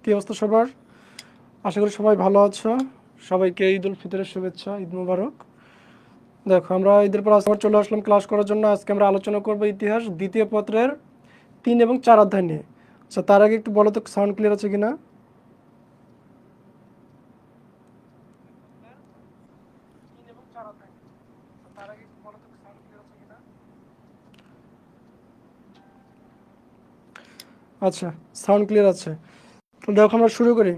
কি অবস্থা সবার? আশা করি সবাই ভালো আছো। সবাইকে ঈদ উল ফিতরের শুভেচ্ছা, ঈদ মুবারক। দেখো, আমরা ঈদের পর আবার চলে আসলাম ক্লাস করার জন্য। আজকে আমরা আলোচনা করব ইতিহাস দ্বিতীয় পত্রের 3 এবং 4 অধ্যায় নিয়ে। আচ্ছা, তার আগে একটু বলো তো সাউন্ড ক্লিয়ার আছে কিনা। আচ্ছা, সাউন্ড ক্লিয়ার আছে। তো দেখো, আমরা শুরু করি।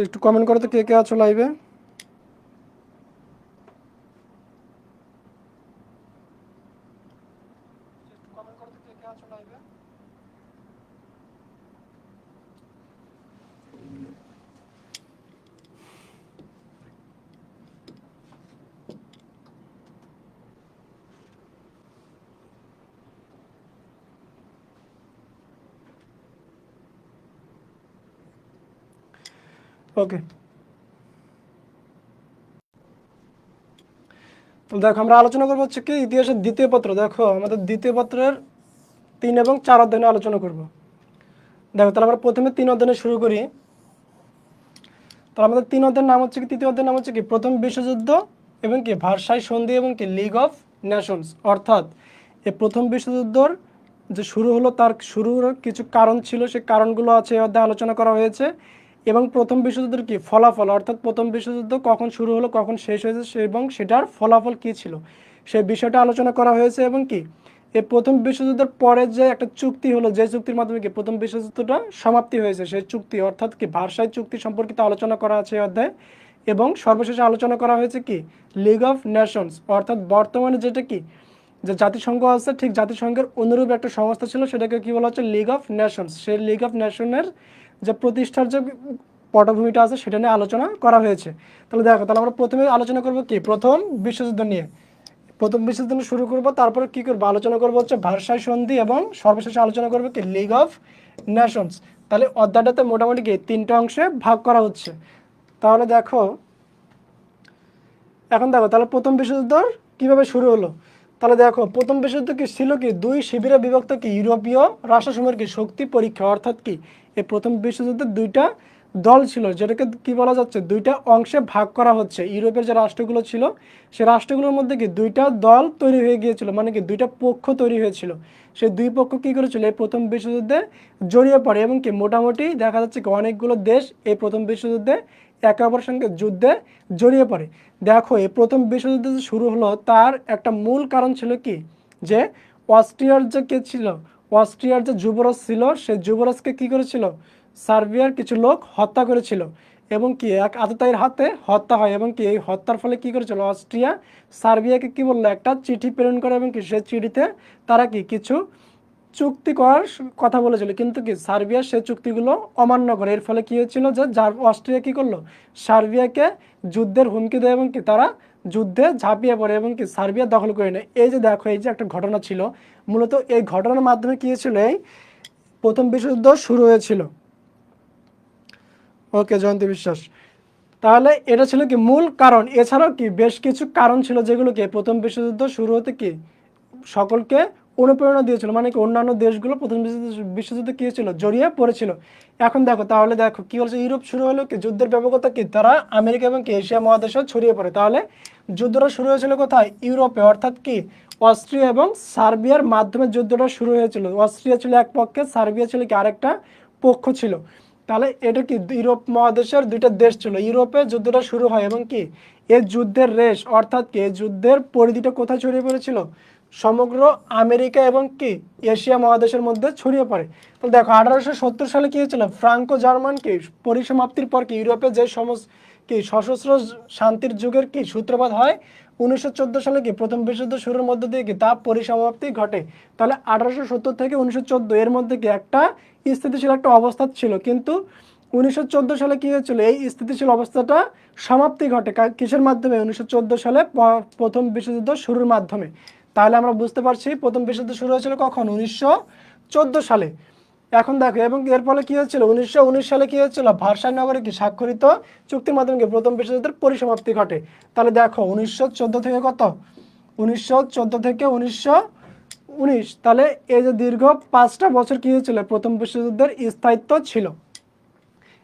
একটু কমেন্ট করো তো কে কে আছো লাইভে। ওকে, তো দেখো, আমরা আলোচনা করবো হচ্ছে কি ইতিহাসের দ্বিতীয় পত্র। দেখো, আমাদের দ্বিতীয় পত্রের 3 এবং 4 অধ্যায় নিয়ে আলোচনা করব। দেখো, তাহলে আমরা প্রথমে 3 অধ্যায় শুরু করি। তো আমাদের 3 অধ্যায়ের নাম হচ্ছে কি, তৃতীয় অধ্যায়ের নাম হচ্ছে কি প্রথম বিশ্বযুদ্ধ এবং কি ভার্সাই সন্ধি এবং কি লিগ অফ নেশনস। অর্থাৎ এই প্রথম বিশ্বযুদ্ধর যে শুরু হলো, তার শুরুর কিছু কারণ ছিল, সেই কারণগুলো আছে এই অধ্যায়ে আলোচনা করা হয়েছে। এবং প্রথম বিশ্বযুদ্ধের কি ফলাফল, অর্থাৎ প্রথম বিশ্বযুদ্ধ কখন শুরু হলো, কখন শেষ হয়েছে এবং সেটার ফলাফল কী ছিল, সেই বিষয়টা আলোচনা করা হয়েছে। এবং কি এই প্রথম বিশ্বযুদ্ধের পরে যে একটা চুক্তি হলো, যে চুক্তির মাধ্যমে কি প্রথম বিশ্বযুদ্ধটা সমাপ্তি হয়েছে, সেই চুক্তি অর্থাৎ কি ভার্সাই চুক্তি সম্পর্কিত আলোচনা করা আছে এই অধ্যায়ে। এবং সর্বশেষে আলোচনা করা হয়েছে কি লিগ অফ নেশনস, অর্থাৎ বর্তমানে যেটা কি যে জাতিসংঘ আছে, ঠিক জাতিসংঘের অনুরূপ একটা সংস্থা ছিল, সেটাকে কি বলা হচ্ছে লিগ অফ নেশনস। সেই লিগ অফ নেশনের যে প্রতিষ্ঠার যে পটভূমিটা আছে, সেটা নিয়ে আলোচনা করা হয়েছে। তাহলে দেখো, তাহলে আমরা প্রথমে আলোচনা করব কি প্রথম বিশ্বযুদ্ধ নিয়ে। প্রথম বিশ্বযুদ্ধ নিয়ে শুরু করব, তারপরে কি করবো আলোচনা করবো হচ্ছে ভার্সাই সন্ধি এবং সর্বশেষে আলোচনা করবো কি লিগ অফ নেশনস। তাহলে অধ্যায়টাতে মোটামুটি কি 3টা অংশে ভাগ করা হচ্ছে। তাহলে দেখো, এখন দেখো তাহলে প্রথম বিশ্বযুদ্ধ কিভাবে শুরু হলো। তাহলে দেখো, প্রথম বিশ্বযুদ্ধ কি ছিল কি 2 শিবিরে বিভক্ত কি ইউরোপীয় রাষ্ট্রসমূহের কি শক্তি পরীক্ষা। অর্থাৎ কি এই প্রথম বিশ্বযুদ্ধে 2টা দল ছিল, যেটাকে কি বলা যাচ্ছে 2টা অংশে ভাগ করা হচ্ছে। ইউরোপের যে রাষ্ট্রগুলো ছিল, সেই রাষ্ট্রগুলোর মধ্যে কি 2টা দল তৈরি হয়ে গিয়েছিল, মানে কি 2টা পক্ষ তৈরি হয়েছিল। সেই 2 পক্ষ কি করেছিল এই প্রথম বিশ্বযুদ্ধে জড়িয়ে পড়ে এবং কি মোটামুটি দেখা যাচ্ছে কি অনেকগুলো দেশ এই প্রথম বিশ্বযুদ্ধে একে অপরের সঙ্গে যুদ্ধে জড়িয়ে পড়ে। দেখো, এই প্রথম বিশ্বযুদ্ধ যে শুরু হলো, তার একটা মূল কারণ ছিল কি যে অস্ট্রিয়ার যে কে ছিল, অস্ট্রিয়ার যে যুবরাজ ছিল, সেই যুবরাজকে কি করেছিল সার্বিয়ার কিছু লোক হত্যা করেছিল। এবং কি এক আততায়ীর হাতে হত্যা হয়। এবং কি এই হত্যার ফলে কি করেছিল অস্ট্রিয়া সার্বিয়াকে কি বললো একটা চিঠি প্রেরণ করে। এবং কি সেই চিঠিতে তারা কি কিছু চুক্তি করার কথা বলেছিল, কিন্তু কি সার্বিয়া সে চুক্তিগুলো অমান্য করে। এর ফলে কি হয়েছিল যে অস্ট্রিয়া কি করলো সার্বিয়াকে যুদ্ধের হুমকি দেয় এবং কি তারা যুদ্ধে ঝাঁপিয়ে পড়ে এবং কি সার্বিয়া দখল করে নেয়। এই যে দেখো, এই যে একটা ঘটনা ছিল, মূলত এই ঘটনার মাধ্যমে কি হয়েছিল এই প্রথম বিশ্বযুদ্ধ শুরু হয়েছিল। ওকে জয়ন্তী বিশ্বাস, তাহলে এটা ছিল কি মূল কারণ। এছাড়াও কি বেশ কিছু কারণ ছিল, যেগুলো কি প্রথম বিশ্বযুদ্ধ শুরু হতে কি সকলকে অনুপ্রেরণা দিয়েছিল, মানে কি অন্যান্য দেশগুলো প্রথম বিশ্বযুদ্ধে কি ছিল জড়িয়ে পড়েছিল। এখন দেখো, তাহলে দেখো কি বলছে, ইউরোপ শুরু হলো কি যুদ্ধের ব্যাপকতা কি তারা আমেরিকা এবং কি এশিয়া মহাদেশেও ছড়িয়ে পড়ে। তাহলে যুদ্ধটা শুরু হয়েছিল কোথায় ইউরোপে, অর্থাৎ কি অস্ট্রিয়া এবং সার্বিয়ার মাধ্যমে যুদ্ধটা শুরু হয়েছিল। অস্ট্রিয়া ছিল এক পক্ষে, সার্বিয়া ছিল কি আরেকটা পক্ষ ছিল। তাহলে এটা কি ইউরোপ মহাদেশের 2টা দেশ ছিল, ইউরোপে যুদ্ধটা শুরু হয়। এবং কি এই যুদ্ধের রেশ, অর্থাৎ কি এই যুদ্ধের পরিধিটা কোথায় ছড়িয়ে পড়েছিল সমগ্র আমেরিকা এবং কি এশিয়া মহাদেশের মধ্যে ছড়িয়ে পড়ে। তো দেখো 1870 সালে কি হয়েছিল ফ্রাঙ্কো জার্মান কি পরিসমাপ্তির পর কি ইউরোপে যে সমস্ত কি সশস্ত্র শান্তির যুগের কি সূত্রপাত হয়। 1914 সালে কি প্রথম বিশ্বযুদ্ধ শুরুর মধ্য দিয়ে কি তা পরিসমাপ্তি ঘটে। তাহলে 1870 থেকে 1914 এর মধ্যে কি একটা স্থিতিশীল একটা অবস্থা ছিল, কিন্তু 1914 সালে কি হয়েছিল এই স্থিতিশীল অবস্থাটা সমাপ্তি ঘটে কিসের মাধ্যমে 1914 সালে প্রথম বিশ্বযুদ্ধ শুরুর মাধ্যমে। তাহলে আমরা বুঝতে পারছি প্রথম বিশ্বযুদ্ধ শুরু হয়েছিল কখন 1914 সালে। এখন দেখো, এবং এর ফলে কি হয়েছিল 1919 সালে কি হয়েছিল ভার্সাই নগরে কি স্বাক্ষরিত চুক্তির মাধ্যমে কি প্রথম বিশ্বযুদ্ধের পরিসমাপ্তি ঘটে। তাহলে দেখো 1914 থেকে কত 1914 থেকে 19, তাহলে এই যে দীর্ঘ 5টা বছর কি হয়েছিল, প্রথম বিশ্বযুদ্ধের স্থায়িত্ব ছিল।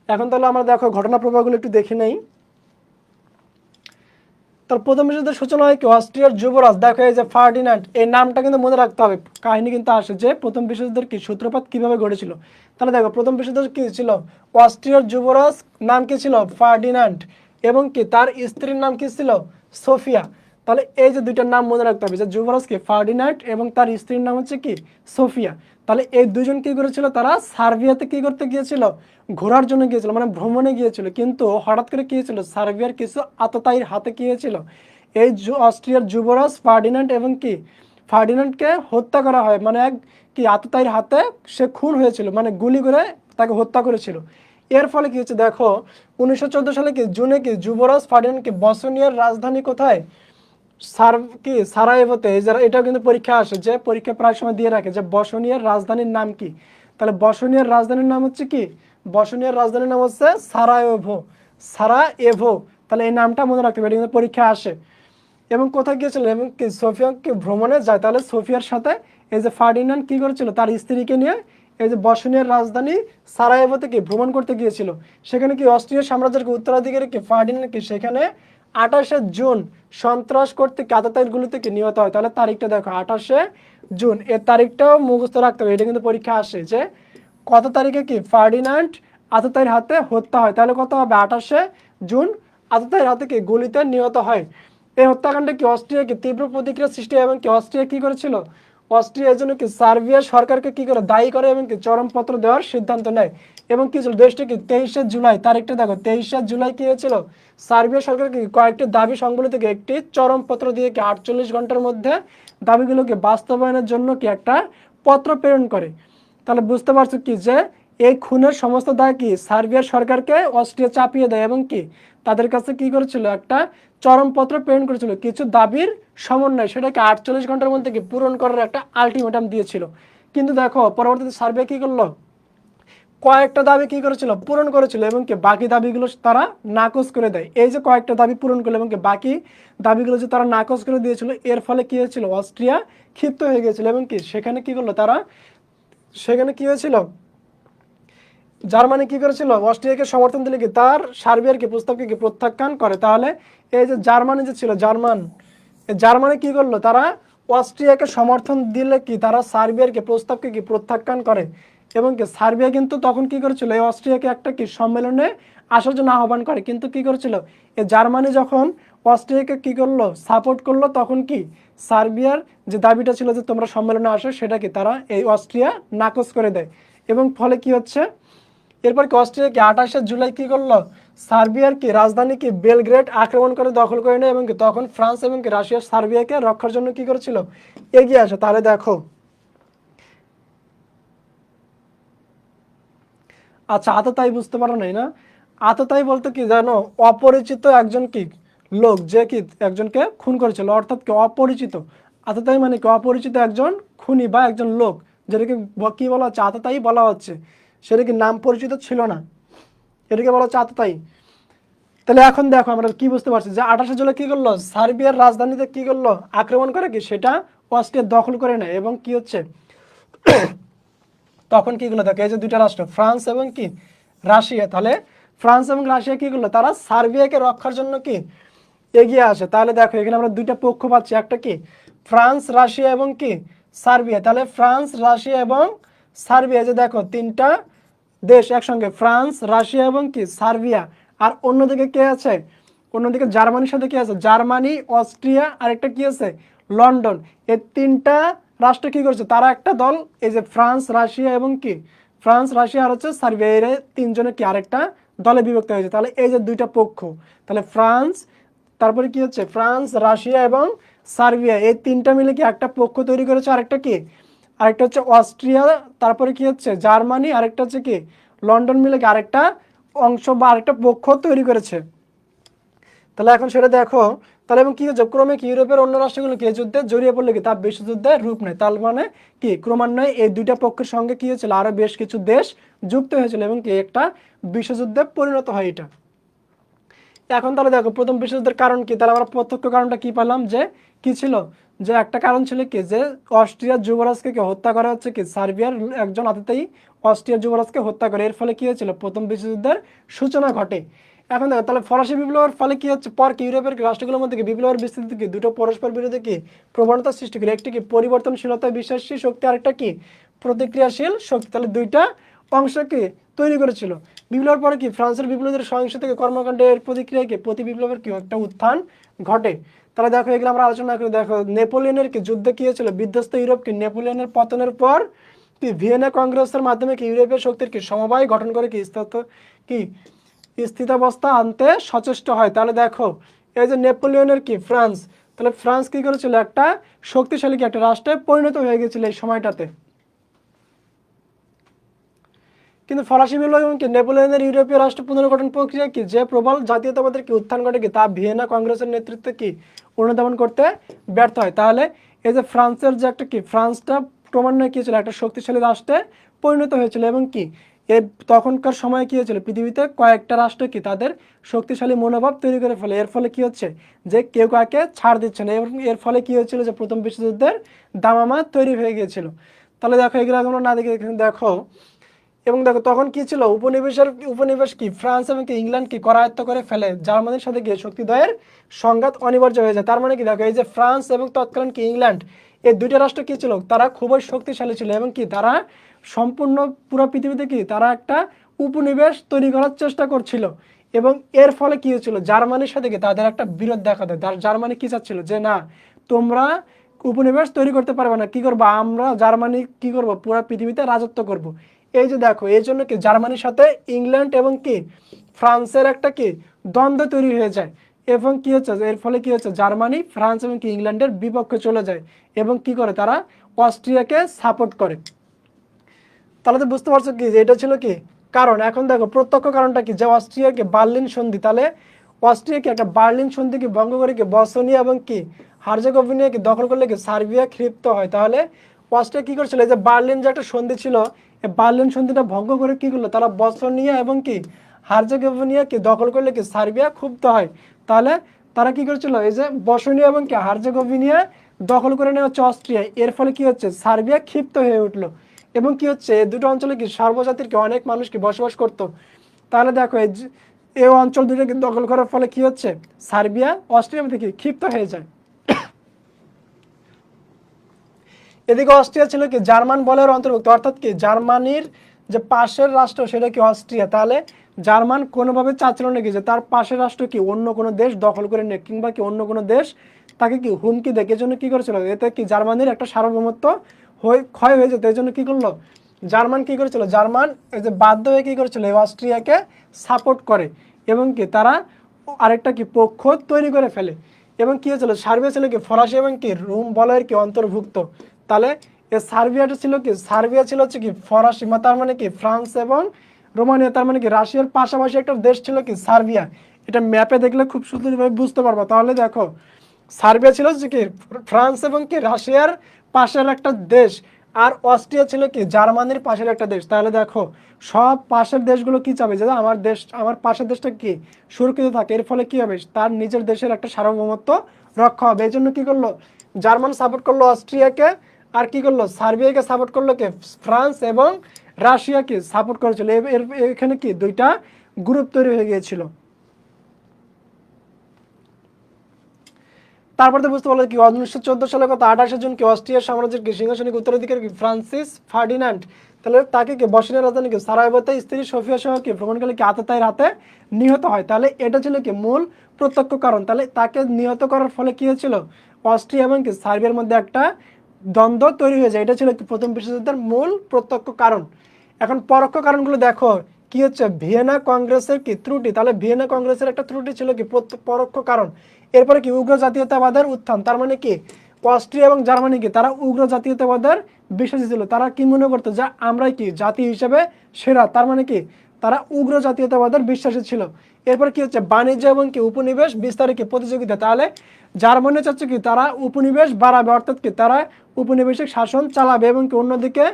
এখন তাহলে আমরা দেখো ঘটনা প্রবাহগুলো একটু দেখে নেই। তার প্রথম বিশ্বযুদ্ধের সূচনা হয় কি, অস্ট্রিয়ার যুবরাজ, দেখো এই যে ফার্ডিন্যান্ড, এই নামটা কিন্তু মনে রাখতে হবে, কাহিনী কিন্তু আসে যে প্রথম বিশ্বযুদ্ধের কি সূত্রপাত কিভাবে ঘটেছিল। তাহলে দেখো প্রথম বিশ্বযুদ্ধ কি ছিল, অস্ট্রিয়ার যুবরাজ নাম কি ছিল, ফার্ডিন্যান্ড, এবং কি তার স্ত্রীর নাম কি ছিল, সোফিয়া। তাহলে এই যে দুইটার নাম মনে রাখতে হবে, যে যুবরাজ কি ফার্ডিন্যান্ড এবং তার স্ত্রীর নাম হচ্ছে কি সোফিয়া। তাহলে এই দুজন কি করেছিল, তারা সার্বিয়াতে কি করতে গিয়েছিল, ঘোরার জন্য গিয়েছিল, মানে ভ্রমণে গিয়েছিল। কিন্তু হঠাৎ করে কি হয়েছিল, সার্বিয়ার কিছু আততায়ীর হাতে কি হয়েছিল, এই অস্ট্রিয়ার যুবরাজ ফার্ডিন্যান্ড এবং কি ফার্ডিন্যান্ডকে হত্যা করা হয়, মানে এক কি আততায়ীর হাতে সে খুন হয়েছিল, মানে গুলি করে তাকে হত্যা করেছিল। এর ফলে কি হচ্ছে দেখো, 1914 সালে কি জুনে কি যুবরাজ ফার্ডিন্যান্ডকে বসনিয়ার রাজধানী কোথায়, সারায়েভোতে, যারা এটাও কিন্তু পরীক্ষা আসে, যে পরীক্ষা প্রায় সময় দিয়ে রাখে যে বসনিয়ার রাজধানীর নাম কি। তাহলে বসনিয়ার রাজধানীর নাম হচ্ছে কি, বসনিয়ার রাজধানীর নাম হচ্ছে সারায়েভো, সারায়েভো। তাহলে এই নামটা মনে রাখতে হবে, এটা কিন্তু পরীক্ষা আসে। এবং কোথায় গিয়েছিল, এবং কি সোফিয়াকে ভ্রমণে যায়। তাহলে সোফিয়ার সাথে এই যে ফার্ডিন্যান্ড কি করেছিল, তার স্ত্রীকে নিয়ে এই যে বসনিয়ার রাজধানী সারায়েভোতে কি ভ্রমণ করতে গিয়েছিল। সেখানে কি অস্ট্রিয়া সাম্রাজ্যের উত্তরাধিকারী কি ফার্ডিন্যান্ড কি সেখানে 28শে জুন সন্ত্রাস কর্তৃক আততায়ীগুলোতে কি নিহত হয়। তাহলে তারিখটা দেখো 28শে জুন, এর তারিখটাও মুখস্থ রাখতে হবে, এটা কিন্তু পরীক্ষা আসে যে কত তারিখে কি ফার্ডিন্যান্ড আততায়ীর হাতে হত্যা হয়। তাহলে কত হবে, 28শে জুন আততায়ীর হাতে কি গুলিতে নিহত হয়। এই হত্যাকাণ্ডে কি অস্ট্রিয়া কি তীব্র প্রতিক্রিয়া সৃষ্টি হয়, এবং কি অস্ট্রিয়া কি করেছিল, অস্ট্রিয়া এর জন্য কি সার্বিয়া সরকারকে কি করে দায়ী করে, এবং কি চরমপত্র দেওয়ার সিদ্ধান্ত নেয়। এবং কি ছিল দেশটি কি 23শে জুলাই, তারিখটা দেখো 23শে জুলাই কি হয়েছিল, সার্বিয়া সরকার কি কয়েকটি দাবি সংবলিত থেকে একটি চরমপত্র দিয়ে কি 48 ঘন্টার মধ্যে দাবিগুলোকে বাস্তবায়নের জন্য কি একটা পত্র প্রেরণ করে। তাহলে বুঝতে পারছো কি যে এই খুনের সমস্ত দায় কি সার্বিয়া সরকারকে অস্ট্রিয়া চাপিয়ে দেয়, এবং কি তাদের কাছে কি করেছিল, একটা চরমপত্র প্রেরণ করেছিল কিছু দাবির সমন্বয়, সেটাকে 48 ঘন্টার মধ্যে কি পূরণ করার একটা আলটিমেটাম দিয়েছিল। কিন্তু দেখো পরবর্তীতে সার্বিয়া কি করলো, কয়েকটা দাবি কি করেছিল, পূরণ করেছিল, এবং কি বাকি দাবিগুলো তারা নাকচ করে দেয়। এই যে কয়েকটা দাবি পূরণ করলো এবং কি বাকি দাবিগুলো যে তারা নাকচ করে দিয়েছিল, এর ফলে কি হয়েছিল, অস্ট্রিয়া ক্ষিপ্ত হয়ে গিয়েছিল, এবং কি সেখানে কি করলো তারা, সেখানে কি হয়েছিল, জার্মানি কি করেছিল, অস্ট্রিয়াকে সমর্থন দিলে কি তার সার্বিয়ার কি প্রস্তাবকে কি প্রত্যাখ্যান করে। তাহলে এই যে জার্মানি যে ছিল, জার্মানি কি করলো, তারা অস্ট্রিয়াকে সমর্থন দিলে কি তারা সার্বিয়ার কি প্রস্তাবকে কি প্রত্যাখ্যান করে। এবং কি সার্বিয়া কিন্তু তখন কি করেছিল, এই অস্ট্রিয়াকে একটা কি সম্মেলনে আসার জন্য আহ্বান করে। কিন্তু কি করেছিল, এই জার্মানি যখন অস্ট্রিয়াকে কি করলো, সাপোর্ট করলো, তখন কি সার্বিয়ার যে দাবিটা ছিল যে তোমরা সম্মেলনে আসো, সেটা কি তারা এই অস্ট্রিয়া নাকচ করে দেয়। এবং ফলে কি হচ্ছে, এরপর কি অস্ট্রিয়া কি 28শে জুলাই কি করলো, সার্বিয়ার কি রাজধানী কি বেলগ্রেড আক্রমণ করে দখল করে নেয়। এবং কি তখন ফ্রান্স এবং কি রাশিয়া সার্বিয়াকে রক্ষার জন্য কি করেছিল, এগিয়ে আসে। তাহলে দেখো, আচ্ছা আততায়ী বুঝতে পারো নাই না, আততায়ী বলতে কি জানো, অপরিচিত একজন কি লোক যে কি একজনকে খুন করেছিল, অর্থাৎ কি অপরিচিত। আততায়ী মানে কি অপরিচিত একজন খুনি বা একজন লোক, যেটাকে কি বলা হচ্ছে, আততায়ী বলা হচ্ছে, সেটা কি নাম পরিচিত ছিল না, এটাকে বলা হচ্ছে আততায়ী। তাহলে এখন দেখো আমরা কি বুঝতে পারছি, যে 28শে জুলাই কি করলো, সার্বিয়ার রাজধানীতে কি করলো, আক্রমণ করে কি সেটা অস্ট্রিয়া দখল করে নেয়। এবং কি হচ্ছে, তখন কি করলো দেখো, এই যে দুইটা রাষ্ট্র ফ্রান্স এবং কি রাশিয়া, তাহলে ফ্রান্স এবং রাশিয়া কি করলো, তারা সার্বিয়াকে রক্ষার জন্য কি এগিয়ে আসে। তাহলে দেখো এখানে আমরা দুইটা পক্ষ পাচ্ছি, একটা কি ফ্রান্স রাশিয়া এবং কি সার্বিয়া। তাহলে ফ্রান্স রাশিয়া এবং সার্বিয়া, যে দেখো তিনটা দেশ একসঙ্গে, ফ্রান্স রাশিয়া এবং কি সার্বিয়া। আর অন্যদিকে কে আছে, অন্যদিকে জার্মানির সাথে কি আছে, জার্মানি অস্ট্রিয়া আর একটা কি আছে, লন্ডন। এই তিনটা রাষ্ট্র কি করছে, তারা একটা দল, এই যে ফ্রান্স রাশিয়া এবং কি ফ্রান্স রাশিয়া আর হচ্ছে সার্বিয়া, এর তিনজনে কি আরেকটা দলে বিভক্ত হয়েছে। তাহলে এই যে দুইটা পক্ষ, তাহলে ফ্রান্স, তারপরে কি হচ্ছে ফ্রান্স রাশিয়া এবং সার্বিয়া, এই তিনটা মিলে কি একটা পক্ষ তৈরি করেছে। আরেকটা কি, আরেকটা হচ্ছে অস্ট্রিয়া, তারপরে কি হচ্ছে জার্মানি, আরেকটা হচ্ছে কি লন্ডন, মিলে কি আরেকটা অংশ বা আরেকটা পক্ষ তৈরি করেছে। তাহলে এখন সেটা দেখো, তাহলে এবং কি হচ্ছে, ক্রমে কি ইউরোপের অন্য রাষ্ট্রগুলো কি যুদ্ধে জড়িয়ে পড়লে কি তা বিশ্বযুদ্ধের রূপ নেয়। তার মানে কি ক্রমান্বয়ে এই দুইটা পক্ষের সঙ্গে কি হয়েছিল, আরো বেশ কিছু দেশ যুক্ত হয়েছিল, এবং কি একটা বিশ্বযুদ্ধে পরিণত হয় এটা। এখন তাহলে দেখো প্রথম বিশ্বযুদ্ধের কারণ কি, তাহলে আমরা প্রত্যক্ষ কারণটা কি পেলাম, যে কি ছিল, যে একটা কারণ ছিল কি যে অস্ট্রিয়ার যুবরাজকে হত্যা করা হচ্ছে কি সার্বিয়ার একজন আততায়ী অস্ট্রিয়ার যুবরাজকে হত্যা করে, এর ফলে কি হয়েছিল প্রথম বিশ্বযুদ্ধের সূচনা ঘটে। এখন দেখো তাহলে ফরাসি বিপ্লবের ফলে কি হচ্ছে, পর কি ইউরোপের রাষ্ট্রগুলোর মধ্যে কি বিপ্লবের বিস্তৃতি কি দুটো পরস্পর বিরোধী কি প্রবণতা সৃষ্টি করে, একটি কি পরিবর্তনশীলতায় বিশ্বাসী শক্তি, আরেকটা কি প্রতিক্রিয়াশীল শক্তি, তাহলে দুইটা অংশ কি তৈরি করেছিল। বিপ্লবের পরে কি ফ্রান্সের বিপ্লবীদের সহিংস থেকে কর্মকাণ্ডের প্রতিক্রিয়ায় কি প্রতি বিপ্লবের কি একটা উত্থান ঘটে। তাহলে দেখো এগুলো আমরা আলোচনা করি। দেখো নেপোলিয়নের কি যুদ্ধে কি হয়েছিল, বিধ্বস্ত ইউরোপ কি নেপোলিয়নের পতনের পর কি ভিয়েনা কংগ্রেসের মাধ্যমে কি ইউরোপীয় শক্তির কি সমবায় গঠন করে কি স্থিতাবস্থা আনতে সচেষ্ট হয়। তাহলে দেখো এই যে নেপোলিয়নের কি ফ্রান্স, তাহলে ফ্রান্স কি করেছিল একটা শক্তিশালী কি একটা রাষ্ট্রে পরিণত হয়ে গেছিল এই সময়টাতে। কিন্তু ফরাসি বিপ্লব এবং কি নেপোলিয়নের ইউরোপীয় রাষ্ট্র পুনর্গঠন প্রক্রিয়া কি যে প্রবল জাতীয়তাবাদের কি উত্থান ঘটে কি তা ভিয়েনা কংগ্রেসের নেতৃত্বে কি অনুধাবন করতে ব্যর্থ হয়। তাহলে এই যে ফ্রান্সের যে একটা কি ফ্রান্সটা ক্রমান্বয়ে কি ছিল একটা শক্তিশালী রাষ্ট্রে পরিণত হয়েছিল এবং কি এই তখনকার সময় কি হয়েছিল পৃথিবীতে কয়েকটা রাষ্ট্র কি তাদের শক্তিশালী মনোভাব তৈরি করে ফেলে, এর ফলে কি হচ্ছে যে কেউ কাউকে ছাড় দিচ্ছে না এবং এর ফলে কি হয়েছিল যে প্রথম বিশ্বযুদ্ধের দামামা তৈরি হয়ে গিয়েছিল। তাহলে দেখো এগুলো আমরা না দেখে দেখো এবং দেখো তখন কি ছিল উপনিবেশ কি ফ্রান্স এবং কি ইংল্যান্ড কি করায়ত্ত করে ফেলে, জার্মানির সাথে গিয়ে শক্তিদ্বয়ের সংঘাত অনিবার্য হয়ে যায়। তার মানে কি দেখো এই যে ফ্রান্স এবং তৎকালীন কি ইংল্যান্ড এই দুইটা রাষ্ট্র কি ছিল তারা খুবই শক্তিশালী ছিল এবং কি তারা সম্পূর্ণ পুরো পৃথিবীতে কি তারা একটা উপনিবেশ তৈরি করার চেষ্টা করছিল এবং এর ফলে কি হয়েছিল জার্মানির সাথে কি তাদের একটা বিরোধ দেখা দেয়। জার্মানি কি চাচ্ছিল যে না তোমরা উপনিবেশ তৈরি করতে পারবে না, কি করবো আমরা জার্মানি কি করব পুরো পৃথিবীতে রাজত্ব করব। এই যে দেখো এই জন্য কি জার্মানির সাথে ইংল্যান্ড এবং কি ফ্রান্সের একটা কি দ্বন্দ্ব তৈরি হয়ে যায় এবং কি হচ্ছে এর ফলে কি হচ্ছে জার্মানি ফ্রান্স এবং কি ইংল্যান্ডের বিপক্ষে চলে যায় এবং কি করে তারা অস্ট্রিয়াকে সাপোর্ট করে। তাহলে তো বুঝতে পারছো কি যে এটা ছিল কি কারণ। এখন দেখো প্রত্যক্ষ কারণটা কি যে অস্ট্রিয়াকে বার্লিন সন্ধি, তাহলে অস্ট্রিয়াকে একটা বার্লিন সন্ধিকে ভঙ্গ করে কি বসনিয়া এবং কি হার্জেগোভিনিয়াকে দখল করলে কি সার্বিয়া ক্ষিপ্ত হয়। তাহলে অস্ট্রিয়া কি করছিল এই যে বার্লিন যে একটা সন্ধি ছিল এই বার্লিন সন্ধিটা ভঙ্গ করে কি করলো তারা বসনিয়া এবং কি হার্জেগোভিনিয়াকে দখল করলে কি সার্বিয়া ক্ষুব্ধ হয়। তাহলে তারা কি করেছিল এই যে বসনিয়া এবং কি হার্জেগোভিনিয়া দখল করে নেওয়া হচ্ছে অস্ট্রিয়া, এর ফলে কি হচ্ছে সার্বিয়া ক্ষিপ্ত হয়ে উঠলো এবং কি হচ্ছে দুটো অঞ্চলে কি সর্বজাতির কি অনেক মানুষ কি বসবাস করতো। তাহলে দেখো এই অঞ্চল দুটোকে দখল করার ফলে কি হচ্ছে সার্বিয়া অস্ট্রিয়া থেকে ক্ষিপ্ত হয়ে যায়। এদিকে অস্ট্রিয়া ছিল কি জার্মান বলের অন্তর্ভুক্ত, অর্থাৎ কি জার্মানির যে পাশের রাষ্ট্র সেটা কি অস্ট্রিয়া। তাহলে জার্মান কোনোভাবে চাচ্ছিল নাকি যে তার পাশের রাষ্ট্র কি অন্য কোনো দেশ দখল করে নেয় কিংবা কি অন্য কোনো দেশ তাকে কি হুমকি দেয়, এজন্য কি করেছিল এতে কি জার্মানির একটা সার্বভৌমত্ব ক্ষয় হয়ে যেত। এই জন্য কি করলো জার্মান কি করেছিল জার্মান এই যে বাধ্য হয়ে কি করেছিল এই অস্ট্রিয়াকে সাপোর্ট করে এবং কি তারা আরেকটা কি পক্ষ তৈরি করে ফেলে এবং কি হয়েছিল সার্বিয়া ছিল কি ফরাসি এবং কি রোম বলয়ের কি অন্তর্ভুক্ত। তাহলে এই সার্বিয়াটা ছিল কি সার্বিয়া ছিল হচ্ছে কি ফরাসি তার মানে কি ফ্রান্স এবং রোমানিয়া, তার মানে কি রাশিয়ার পাশাপাশি একটা দেশ ছিল কি সার্বিয়া। এটা ম্যাপে দেখলে খুব সুন্দরভাবে বুঝতে পারবো। তাহলে দেখো সার্বিয়া ছিল হচ্ছে কি ফ্রান্স এবং কি রাশিয়ার পাশের একটা দেশ আর অস্ট্রিয়া ছিল কি জার্মানির পাশের একটা দেশ। তাহলে দেখো সব পাশের দেশগুলো কি চাবে যে আমার দেশ আমার পাশের দেশটা কি সুরক্ষিত থাকে, এর ফলে কি হবে তার নিজের দেশের একটা সার্বভৌমত্ব রক্ষা হবে। এই জন্য কি করলো জার্মান সাপোর্ট করলো অস্ট্রিয়াকে আর কি করলো সার্বিয়াকে সাপোর্ট করলো কে ফ্রান্স এবং রাশিয়াকে সাপোর্ট করেছিল। এখানে কি দুইটা গ্রুপ তৈরি হয়ে গিয়েছিল। তারপর তো বুঝতে পারলো কি 1914 সালে কত 28 জুন কি অস্ট্রিয়ার সাম্রাজ্যের কি সিংহাসনিক উত্তরাধিকারী কি ফ্রান্সিস ফার্ডিনান্ড, তাহলে তাকে কি বসনিয়ার রাজধানী কি সারায়েভোতে স্ত্রী সোফিয়া সহ কি ভ্রমণকালে কি আততায়ীর হাতে নিহত হয়। তাহলে এটা ছিল কি মূল প্রত্যক্ষ কারণ। তাহলে তাকে নিহত করার ফলে কি হয়েছিল অস্ট্রিয়া এবং কি সার্বিয়ার মধ্যে একটা দ্বন্দ্ব তৈরি হয়ে যায়। এটা ছিল কি প্রথম বিশ্বযুদ্ধের মূল প্রত্যক্ষ কারণ। এখন পরোক্ষ কারণগুলো দেখো কি হচ্ছে ভিয়েনা কংগ্রেসের কি ত্রুটি, তাহলে ভিয়েনা কংগ্রেসের একটা ত্রুটি ছিল কি পরোক্ষ কারণ। এরপরে কি উগ্র জাতীয়তাবাদের উত্থান, তার মানে কি অস্ট্রিয়া এবং জার্মানি কি তারা উগ্র জাতীয়তাবাদের বিশ্বাসী ছিল, তারা কি মনে করতো যে আমরাই কি জাতি হিসেবে সেরা, তার মানে কি তারা উগ্র জাতীয়তাবাদের বিশ্বাসী ছিল। এরপর কি হচ্ছে বাণিজ্য এবং কি উপনিবেশ বিস্তারে কি প্রতিযোগিতা, তাহলে জার্মানি চাচ্ছে কি তারা উপনিবেশ বাড়াবে অর্থাৎ কি তারা উপনিবেশিক শাসন চালাবে এবং কি অন্যদিকে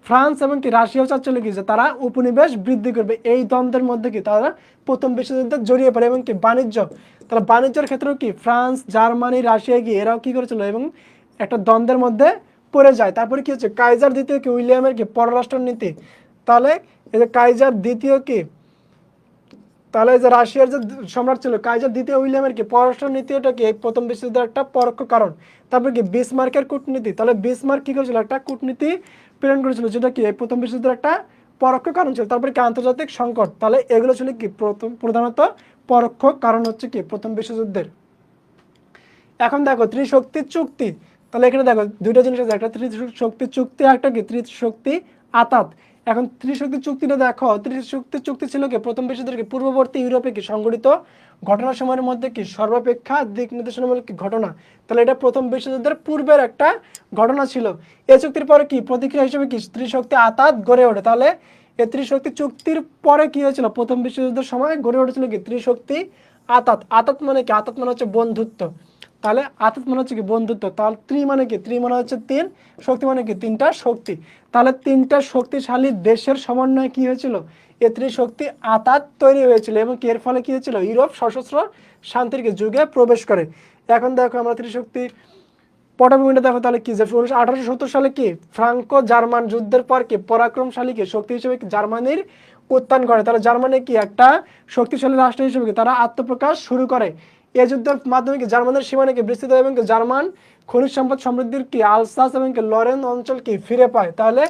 ফ্রান্স এবং কি রাশিয়াও চাচ্ছিল কি যে তারা উপনিবেশ বৃদ্ধি করবে। এই দ্বন্দ্বের মধ্যে কি তারা প্রথম বিশ্বযুদ্ধে জড়িয়ে পড়ে এবং কি বাণিজ্য, তারা বাণিজ্যের ক্ষেত্রেও কি ফ্রান্স জার্মানি রাশিয়া গিয়ে এরাও কি করেছিল এবং একটা দ্বন্দ্বের মধ্যে পড়ে যায়। তারপরে কি হচ্ছে, কাইজার দ্বিতীয় কি উইলিয়ামের কি পররাষ্ট্র নীতি, তাহলে এই যে কাইজার দ্বিতীয় কি, তাহলে এই যে রাশিয়ার যে সম্রাট ছিল কাইজার দ্বিতীয় উইলিয়ামের কি পররাষ্ট্র নীতিটা কি প্রথম বিশ্বযুদ্ধের একটা পরোক্ষ কারণ। তারপর কি বিসমার্কের কূটনীতি, তাহলে বিসমার্ক কি করেছিল, একটা কূটনীতি প্রেরণ করেছিল যেটা কি প্রথম বিশ্বযুদ্ধের একটা পরোক্ষ কারণ ছিল। তারপরে কি আন্তর্জাতিক সংকট, তাহলে এগুলো ছিল কি প্রধানত পরোক্ষ কারণ হচ্ছে কি প্রথম বিশ্বযুদ্ধের। এখন দেখো ত্রিশক্তি চুক্তি, তাহলে এখানে দেখো দুইটা জিনিস আছে, একটা ত্রিশক্তি চুক্তি, একটা কি ত্রিশক্তি আতাত। এখন ত্রিশক্তি চুক্তিটা দেখো, ত্রিশক্তি চুক্তি ছিল কি প্রথম বিশ্বযুদ্ধের পূর্ববর্তী ইউরোপে কি সংঘটিত ঘটনা সময়ের মধ্যে কি সর্বাপেক্ষা দিক নির্দেশনামূলক কি ঘটনা, তাহলে এটা প্রথম বিশ্বযুদ্ধের পূর্বের একটা ঘটনা ছিল। এই চুক্তির পরে কি প্রতিক্রিয়া হিসেবে কি ত্রিশক্তি আতাত গড়ে ওঠে। তাহলে এই ত্রিশক্তি চুক্তির পরে কি হয়েছিল, প্রথম বিশ্বযুদ্ধের সময় গড়ে উঠেছিল কি ত্রিশক্তি আতাত। আতাত মানে কি, আতাত মানে হচ্ছে বন্ধুত্ব, তাহলে আতাত মানে হচ্ছে কি বন্ধুত্ব। তাহলে ত্রি মানে কি, ত্রি মানে হচ্ছে তিন, শক্তি মানে কি তিনটা শক্তি। তাহলে তিনটা শক্তিশালী দেশের সমন্বয়ে কি হয়েছিল, এ ত্রিশক্তি আতাত তৈরি হয়েছিল এবং এর ফলে কি হয়েছিল, ইউরোপ সশস্ত্র শান্তির যুগে প্রবেশ করে। এখন দেখো আমরা ত্রিশক্তি পটভূমিটা দেখো, তাহলে কি যে 1870 সালে কি ফ্রাঙ্কো জার্মান যুদ্ধের পর কি পরাক্রমশালী কি শক্তি হিসেবে জার্মানির উত্থান করে। তাহলে জার্মানি কি একটা শক্তিশালী রাষ্ট্র হিসেবে কি তারা আত্মপ্রকাশ শুরু করে। এই যুদ্ধের মাধ্যমে কি জার্মানের সীমানাকে বিস্তৃত এবং জার্মান খনিজ সম্পদ সমৃদ্ধির কি আলসাস এবং লরেন অঞ্চল কি ফিরে পায়। তাহলে